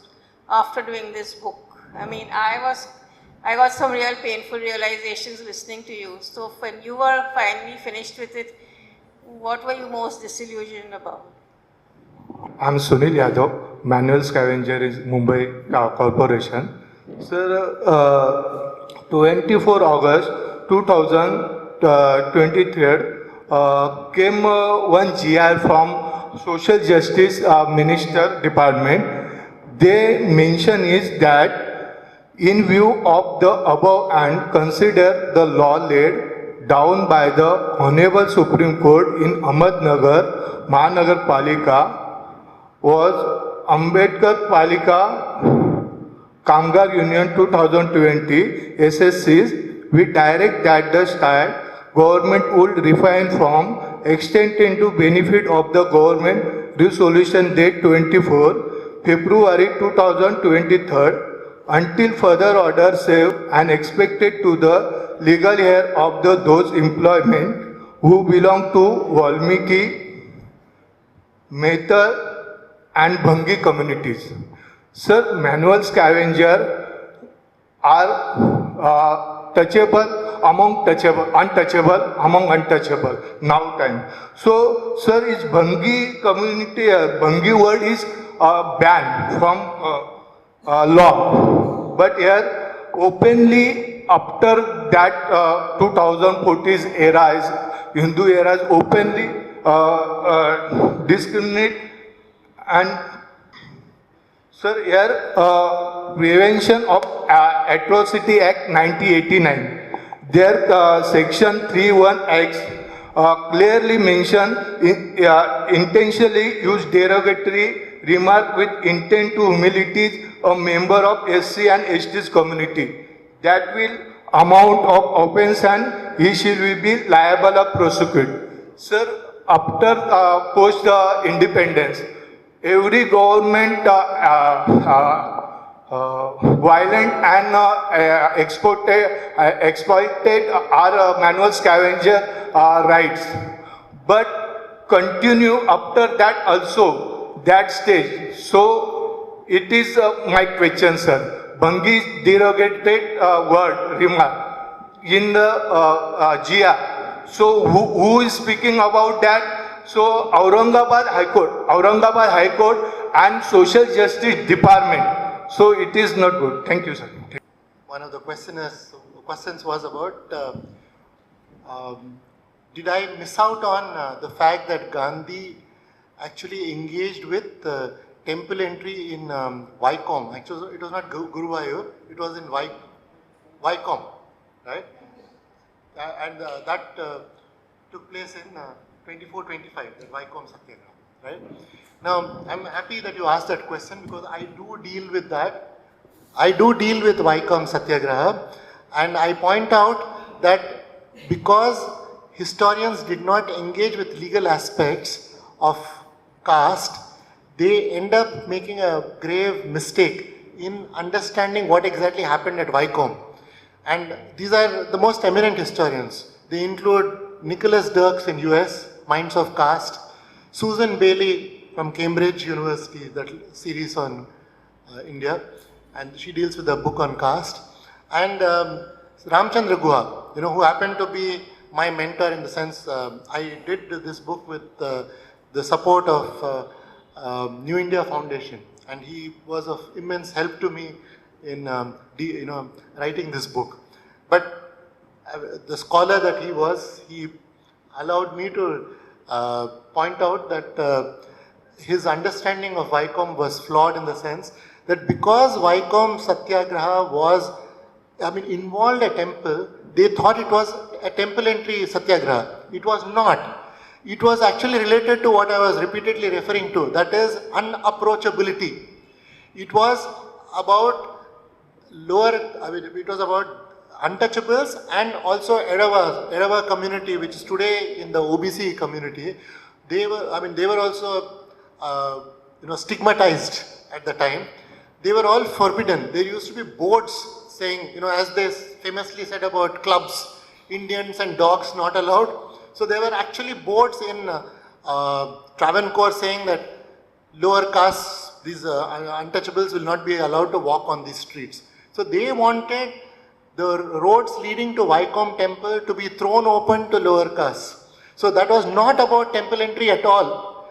after doing this book? I mean, I got some real painful realizations listening to you. So when you were finally finished with it, what were you most disillusioned about? I'm Sunil Yadav, manual scavenger in Mumbai Corporation. Sir, 24 August 2023 came one GR from Social Justice Minister Department. They mention is that in view of the above and consider the law laid down by the Honorable Supreme Court in Ahmednagar, Mahanagar Palika was Ambedkar Palika Kamgar Union 2020 SSCs, we direct that the state government would refrain from extending to benefit of the government resolution date 24 February 2023 until further order save and expected to the legal heir of those employment who belong to Valmiki, Mitta and Bhangi communities. Sir, manual scavenger are touchable among touchable, untouchable among untouchable now time. So, sir, is Bhangi community, Bhangi word is banned from law, but here openly after that 2040s era is Hindu era is openly discriminate. And sir, here Prevention of Atrocity Act 1989, their section 31X clearly mention intentionally use derogatory remark with intent to humiliate a member of SC and ST's community. That will amount of offense and he will be liable or prosecute. Sir, after post independence, every government violent and exploited our manual scavenger rights. But continue after that also, that stage. So it is my question, sir. Bhangi derogated word remark in the GR. So who is speaking about that? So Aurangabad High Court and Social Justice Department. So it is not good. Thank you, sir. One of the questions was about did I miss out on the fact that Gandhi actually engaged with temple entry in Vaikom. Actually, it was not Guruvayur, it was in Vaikom, right? And that took place in 24-25, the Vaikom Satyagraha, right? Now, I'm happy that you asked that question because I do deal with that. I do deal with Vaikom Satyagraha, and I point out that because historians did not engage with legal aspects of caste, they end up making a grave mistake in understanding what exactly happened at Vaikom. And these are the most eminent historians. They include Nicholas Dirks in US, Minds of Caste, Susan Bailey from Cambridge University, that series on India, and she deals with a book on caste, and Ramchandra Guha, who happened to be my mentor in the sense I did this book with the support of New India Foundation, and he was of immense help to me in writing this book. But the scholar that he was, he allowed me to point out that his understanding of Vaikom was flawed in the sense that because Vaikom Satyagraha was, involved a temple, they thought it was a temple entry Satyagraha. It was not. It was actually related to what I was repeatedly referring to, that is unapproachability. It was about it was about untouchables and also Edava community, which is today in the OBC community. They were also stigmatized at the time. They were all forbidden. There used to be boards saying, as they famously said about clubs, Indians and dogs not allowed. So there were actually boards in Travancore saying that lower castes, these untouchables will not be allowed to walk on these streets. So they wanted the roads leading to Vaikom temple to be thrown open to lower castes. So that was not about temple entry at all.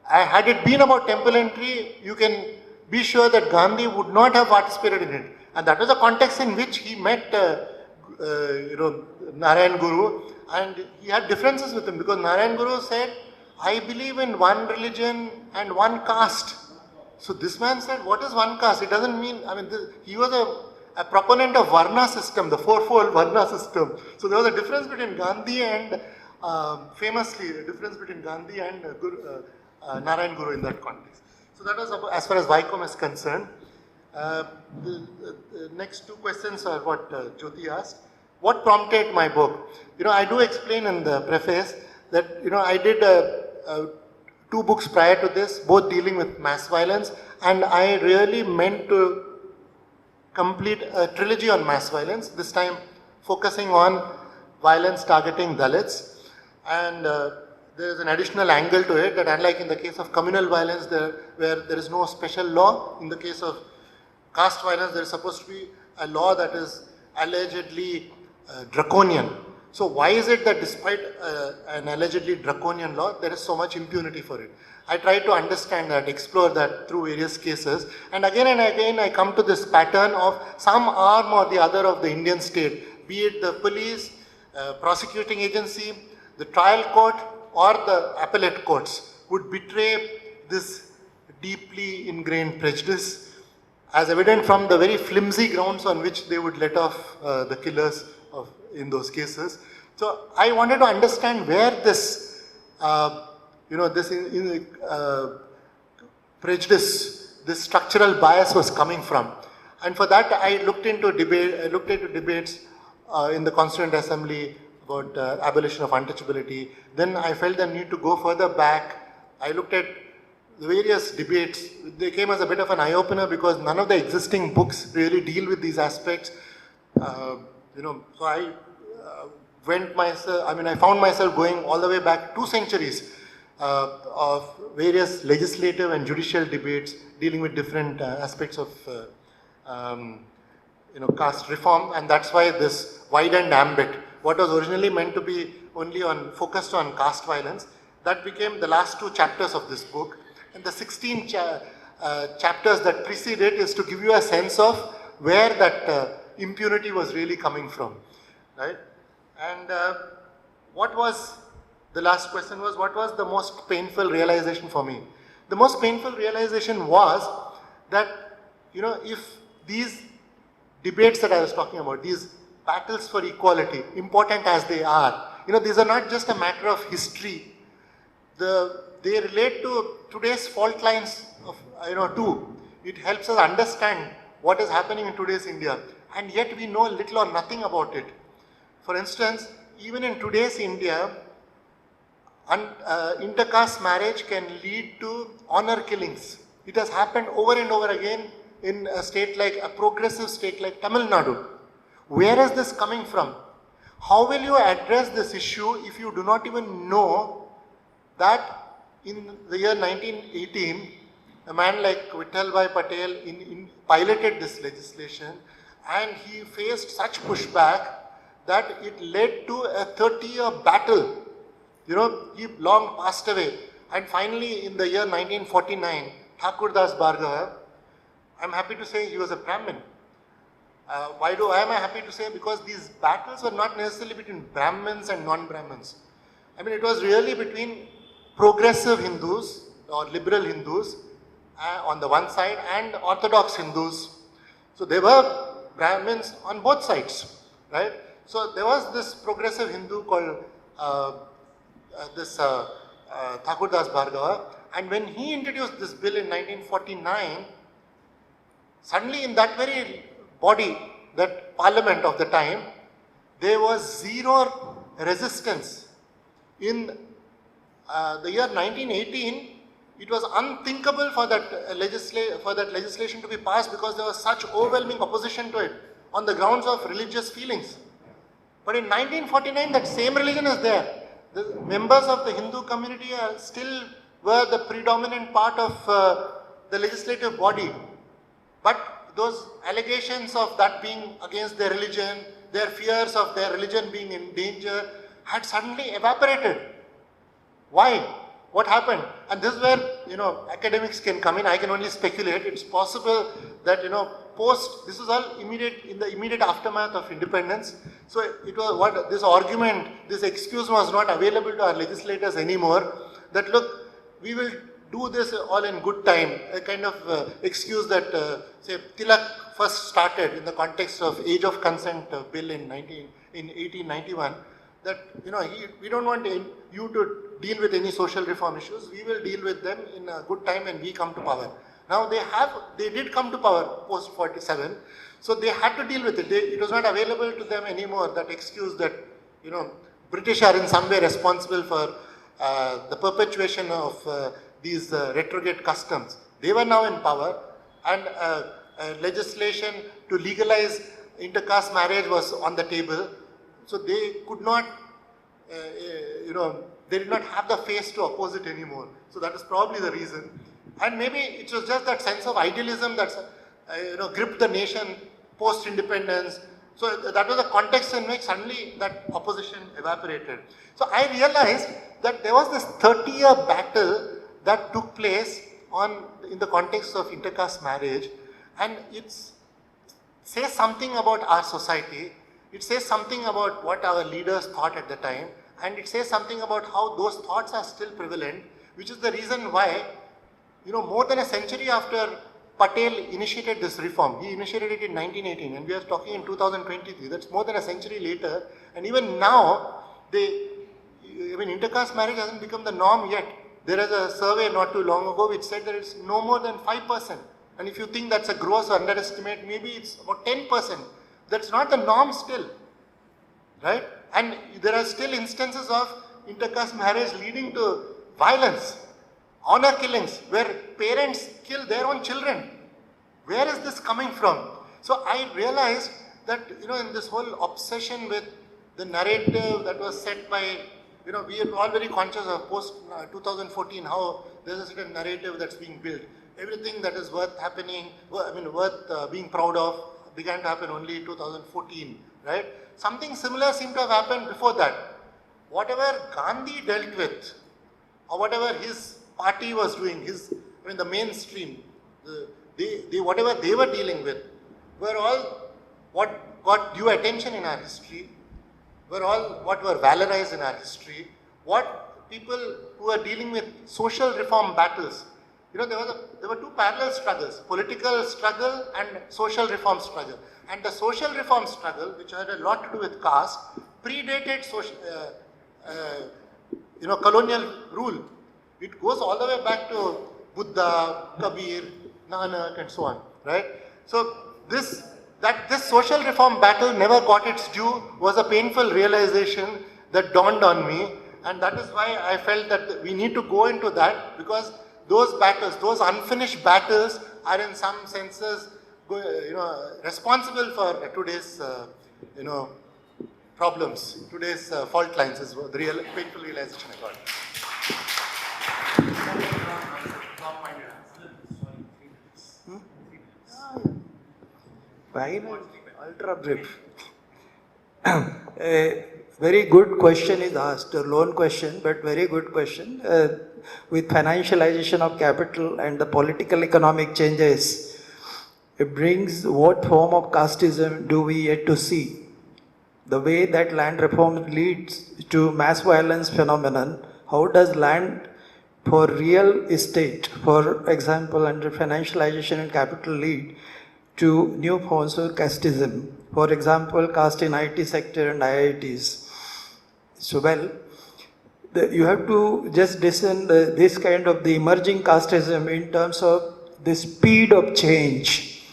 Had it been about temple entry, you can be sure that Gandhi would not have participated in it. And that was the context in which he met Narayan Guru, and he had differences with him because Narayan Guru said, I believe in one religion and one caste. So this man said, what is one caste? It doesn't mean, he was a proponent of Varna system, the fourfold Varna system. So there was a difference between Gandhi and, famously, a difference between Gandhi and Narayan Guru in that context. So that was as far as Vaikom is concerned. The next two questions are what Jyoti asked. What prompted my book? I do explain in the preface that, I did 2 books prior to this, both dealing with mass violence, and I really meant to complete a trilogy on mass violence, this time focusing on violence targeting Dalits. And there is an additional angle to it that unlike in the case of communal violence where there is no special law, in the case of caste violence there is supposed to be a law that is allegedly draconian. So why is it that despite an allegedly draconian law, there is so much impunity for it? I try to understand that, explore that through various cases, and again I come to this pattern of some arm or the other of the Indian state, be it the police, prosecuting agency, the trial court or the appellate courts would betray this deeply ingrained prejudice, as evident from the very flimsy grounds on which they would let off the killers in those cases. So I wanted to understand where this, prejudice, this structural bias was coming from. And for that, I looked into debates in the Constituent Assembly about abolition of untouchability. Then I felt the need to go further back. I looked at the various debates. They came as a bit of an eye-opener because none of the existing books really deal with these aspects. So I I found myself going all the way back 2 centuries of various legislative and judicial debates dealing with different aspects of caste reform, and that's why this widened ambit, what was originally meant to be only focused on caste violence, that became the last 2 chapters of this book. And the 16 chapters that precede it is to give you a sense of where that impunity was really coming from, right? And what was, the last question was, what was the most painful realization for me? The most painful realization was that, if these debates that I was talking about, these battles for equality, important as they are, these are not just a matter of history. They relate to today's fault lines of, too. It helps us understand what is happening in today's India, and yet we know little or nothing about it. For instance, even in today's India, intercaste marriage can lead to honor killings. It has happened over and over again in a progressive state like Tamil Nadu. Where is this coming from? How will you address this issue if you do not even know that in the year 1918, a man like Vittalbhai Patel piloted this legislation, and he faced such pushback that it led to a 30-year battle. He long passed away. And finally, in the year 1949, Thakurdas Bhargava, I'm happy to say he was a Brahmin. Why am I happy to say? Because these battles were not necessarily between Brahmins and non-Brahmins. It was really between progressive Hindus or liberal Hindus on the one side and Orthodox Hindus. So there were Brahmins on both sides, right? So there was this progressive Hindu called Thakurdas Bhargava, and when he introduced this bill in 1949, suddenly in that very body, that parliament of the time, there was zero resistance. In the year 1918, it was unthinkable for that legislation to be passed because there was such overwhelming opposition to it on the grounds of religious feelings. But in 1949, that same religion is there. The members of the Hindu community still were the predominant part of the legislative body. But those allegations of that being against their religion, their fears of their religion being in danger, had suddenly evaporated. Why? What happened? And this is where, academics can come in. I can only speculate. It's possible that, this is all in the immediate aftermath of independence. So it was this argument, this excuse was not available to our legislators anymore, that look, we will do this all in good time, a kind of excuse that, say, Tilak first started in the context of age of consent bill in 1891, that, we don't want you to deal with any social reform issues, we will deal with them in a good time when we come to power. Now they did come to power post 47, so they had to deal with it. It was not available to them anymore, that excuse that, British are in some way responsible for the perpetuation of these retrograde customs. They were now in power, and legislation to legalize intercaste marriage was on the table, so they could not, they did not have the face to oppose it anymore. So that is probably the reason. And maybe it was just that sense of idealism that gripped the nation post-independence. So that was the context in which suddenly that opposition evaporated. So I realized that there was this 30-year battle that took place in the context of intercaste marriage, and it says something about our society. It says something about what our leaders thought at the time, and it says something about how those thoughts are still prevalent, which is the reason why, more than a century after Patel initiated this reform, he initiated it in 1918, and we are talking in 2023, that's more than a century later, and even now, intercaste marriage hasn't become the norm yet. There is a survey not too long ago which said that it's no more than 5%. And if you think that's a gross underestimate, maybe it's about 10%. That's not the norm still, right? And there are still instances of intercaste marriage leading to violence, honor killings, where parents kill their own children. Where is this coming from? So I realized that, in this whole obsession with the narrative that was set by, we are all very conscious of post 2014, how there's a certain narrative that's being built. Everything that is worth happening, worth being proud of, began to happen only in 2014, right? Something similar seemed to have happened before that. Whatever Gandhi dealt with, or whatever his party was doing, the mainstream, whatever they were dealing with, were all what got due attention in our history, were all what were valorized in our history, what people who are dealing with social reform battles. There were two parallel struggles, political struggle and social reform struggle. And the social reform struggle, which had a lot to do with caste, predated colonial rule. It goes all the way back to Buddha, Kabir, Nanak, and so on, right? So this social reform battle never got its due was a painful realization that dawned on me, and that is why I felt that we need to go into that, because those battles, those unfinished battles, are in some senses, responsible for today's, problems, today's fault lines. Is the real painful realization I got. Ultra brief. A very good question is asked, a lone question, but very good question. With financialization of capital and the political economic changes, it brings what form of casteism do we yet to see? The way that land reform leads to mass violence phenomenon, how does land for real estate, for example, under financialization and capital lead to new forms of casteism? For example, caste in IT sector and IITs. So, you have to just listen this kind of the emerging casteism in terms of the speed of change.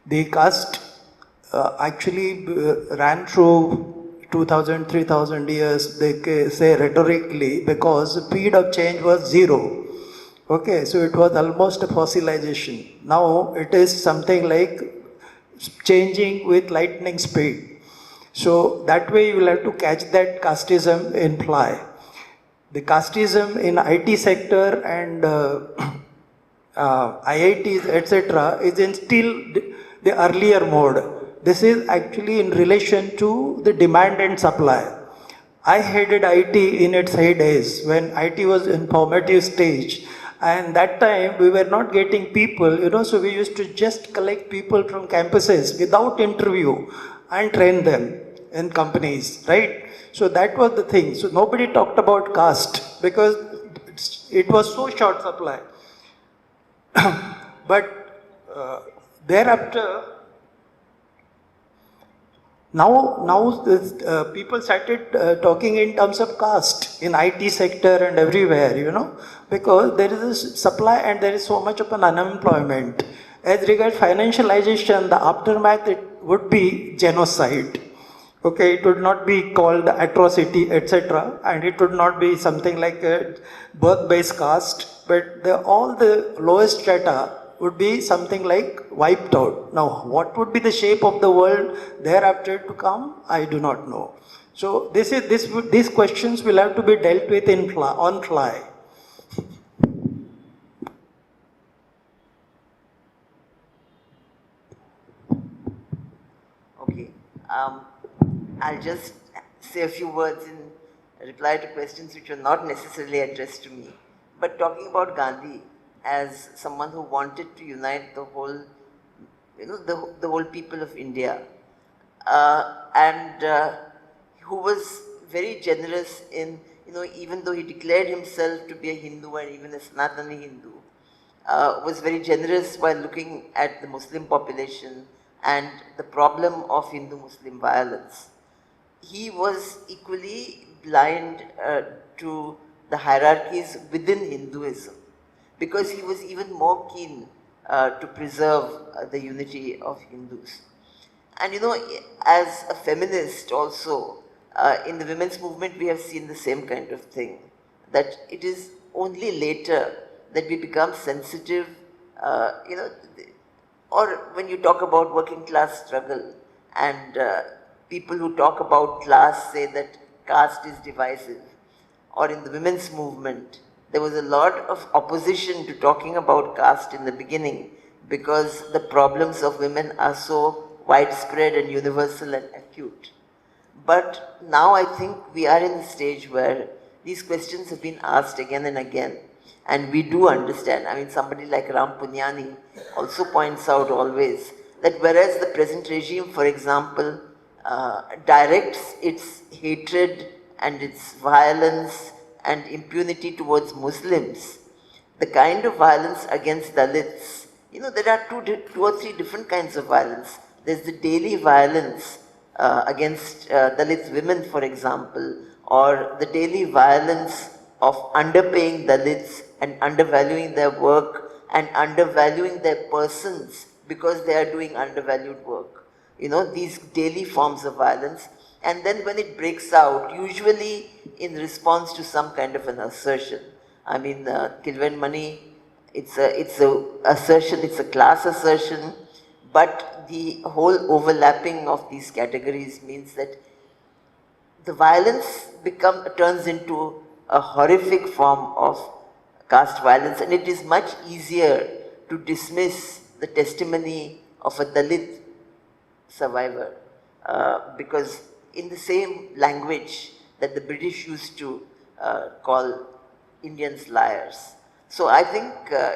The caste actually ran through 2000, 3000 years, they say rhetorically, because the speed of change was zero. Okay, so it was almost a fossilization. Now it is something like changing with lightning speed. So that way you will have to catch that casteism in fly. The casteism in IT sector and IITs, etc., is in still the earlier mode. This is actually in relation to the demand and supply. I headed IT in its heydays when IT was in formative stage, and that time we were not getting people, so we used to just collect people from campuses without interview and train them in companies, right? So that was the thing. So nobody talked about caste because it was so short supply. But thereafter, now people started talking in terms of caste in IT sector and everywhere, because there is a supply and there is so much of an unemployment. As regards financialization, the aftermath, it would be genocide. Okay, it would not be called atrocity, etc., and it would not be something like a birth-based caste, but all the lowest strata would be something like wiped out. Now, what would be the shape of the world thereafter to come? I do not know. So these questions will have to be dealt with on fly. Okay. I'll just say a few words in reply to questions which were not necessarily addressed to me. But talking about Gandhi as someone who wanted to unite the whole, the whole people of India, and who was very generous in, even though he declared himself to be a Hindu and even a Sanatani Hindu, was very generous while looking at the Muslim population and the problem of Hindu-Muslim violence. He was equally blind to the hierarchies within Hinduism, because he was even more keen to preserve the unity of Hindus. And you know, as a feminist also, in the women's movement we have seen the same kind of thing, that it is only later that we become sensitive, you know, or when you talk about working class struggle and people who talk about class say that caste is divisive, or in the women's movement, there was a lot of opposition to talking about caste in the beginning because the problems of women are so widespread and universal and acute. But now I think we are in a stage where these questions have been asked again and again, and we do understand. I mean, somebody like Ram Punyani also points out always that whereas the present regime, for example, directs its hatred and its violence and impunity towards Muslims, the kind of violence against Dalits, you know, there are two or three different kinds of violence. There's the daily violence against Dalit women, for example, or the daily violence of underpaying Dalits and undervaluing their work and undervaluing their persons because they are doing undervalued work. You know, these daily forms of violence. And then when it breaks out, usually in response to some kind of an assertion. I mean, Kilven money, it's a assertion, it's a class assertion, but the whole overlapping of these categories means that the violence turns into a horrific form of caste violence, and it is much easier to dismiss the testimony of a Dalit survivor because in the same language that the British used to call Indians liars. So I think,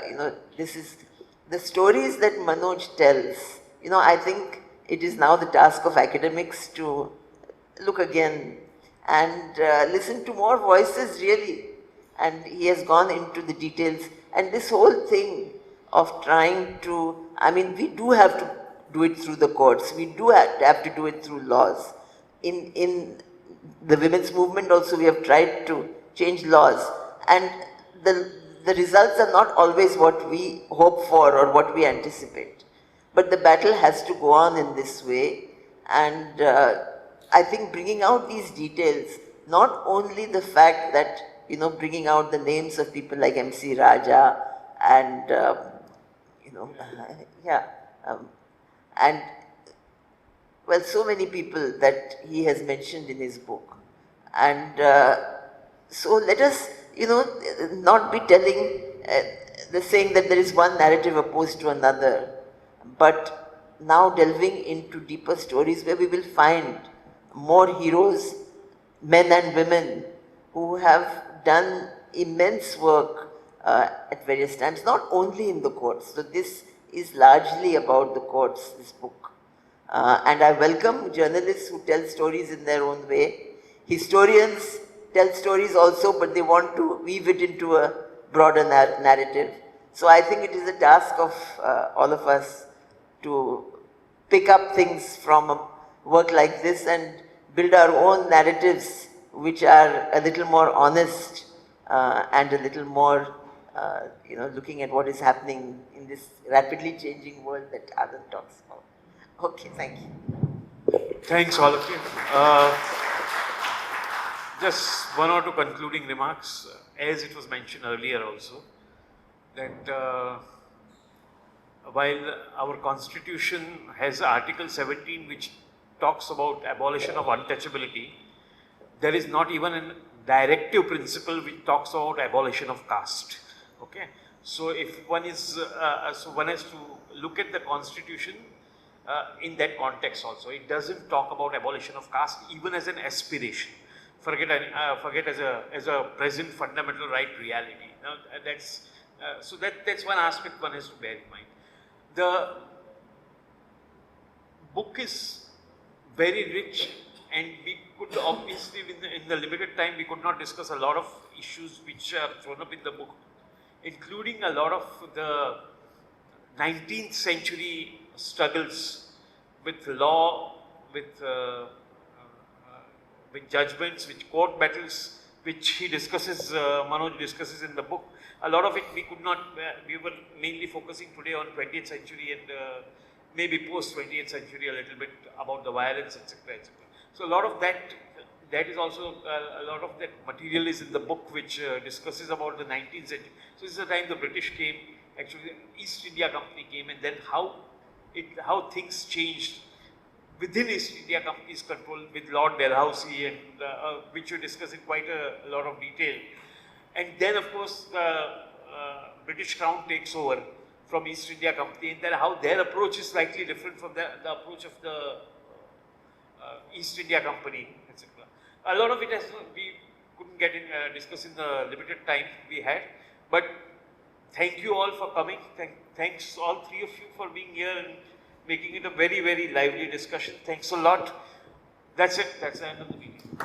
you know, this is the stories that Manoj tells. You know, I think it is now the task of academics to look again and listen to more voices really. And he has gone into the details. And this whole thing of trying to, I mean, we do have to do it through the courts. We do have to do it through laws. In the women's movement also we have tried to change laws. And the results are not always what we hope for or what we anticipate. But the battle has to go on in this way. And I think bringing out these details, not only the fact that, you know, bringing out the names of people like MC Raja and, you know, and, well, so many people that he has mentioned in his book. And so let us, you know, not be telling, saying that there is one narrative opposed to another, but now delving into deeper stories where we will find more heroes, men and women, who have done immense work at various times, not only in the courts. So this is largely about the courts, this book. And I welcome journalists who tell stories in their own way. Historians tell stories also, but they want to weave it into a broader narrative. So I think it is a task of all of us to pick up things from a work like this and build our own narratives which are a little more honest and a little more, you know, looking at what is happening in this rapidly changing world that Anand talks about. Okay, thank you. Thanks all of you. Just one or two concluding remarks. As it was mentioned earlier also, that while our constitution has Article 17 which talks about abolition of untouchability, there is not even a directive principle which talks about abolition of caste. Okay, so if one is, so one has to look at the constitution in that context also. It doesn't talk about abolition of caste even as an aspiration. Forget as a present fundamental right reality. Now, that's so that's one aspect one has to bear in mind. The book is very rich, and we could obviously, in the limited time, we could not discuss a lot of issues which are thrown up in the book, including a lot of the 19th century struggles with law, with judgments, with court battles, which he discusses, Manoj discusses in the book. A lot of it we could not, we were mainly focusing today on 20th century and maybe post 20th century a little bit about the violence, etc., etc. So a lot of that is also, a lot of that material is in the book which discusses about the 19th century. So this is the time the British came, actually East India Company came, and then how things changed within East India Company's control with Lord Dalhousie, and which we discuss in quite a lot of detail. And then of course British Crown takes over from East India Company, and then how their approach is slightly different from the approach of the East India Company, etc. A lot of it we couldn't get in, discuss in the limited time we had, but thank you all for coming. Thanks all three of you for being here and making it a very, very lively discussion. Thanks a lot. That's it. That's the end of the meeting.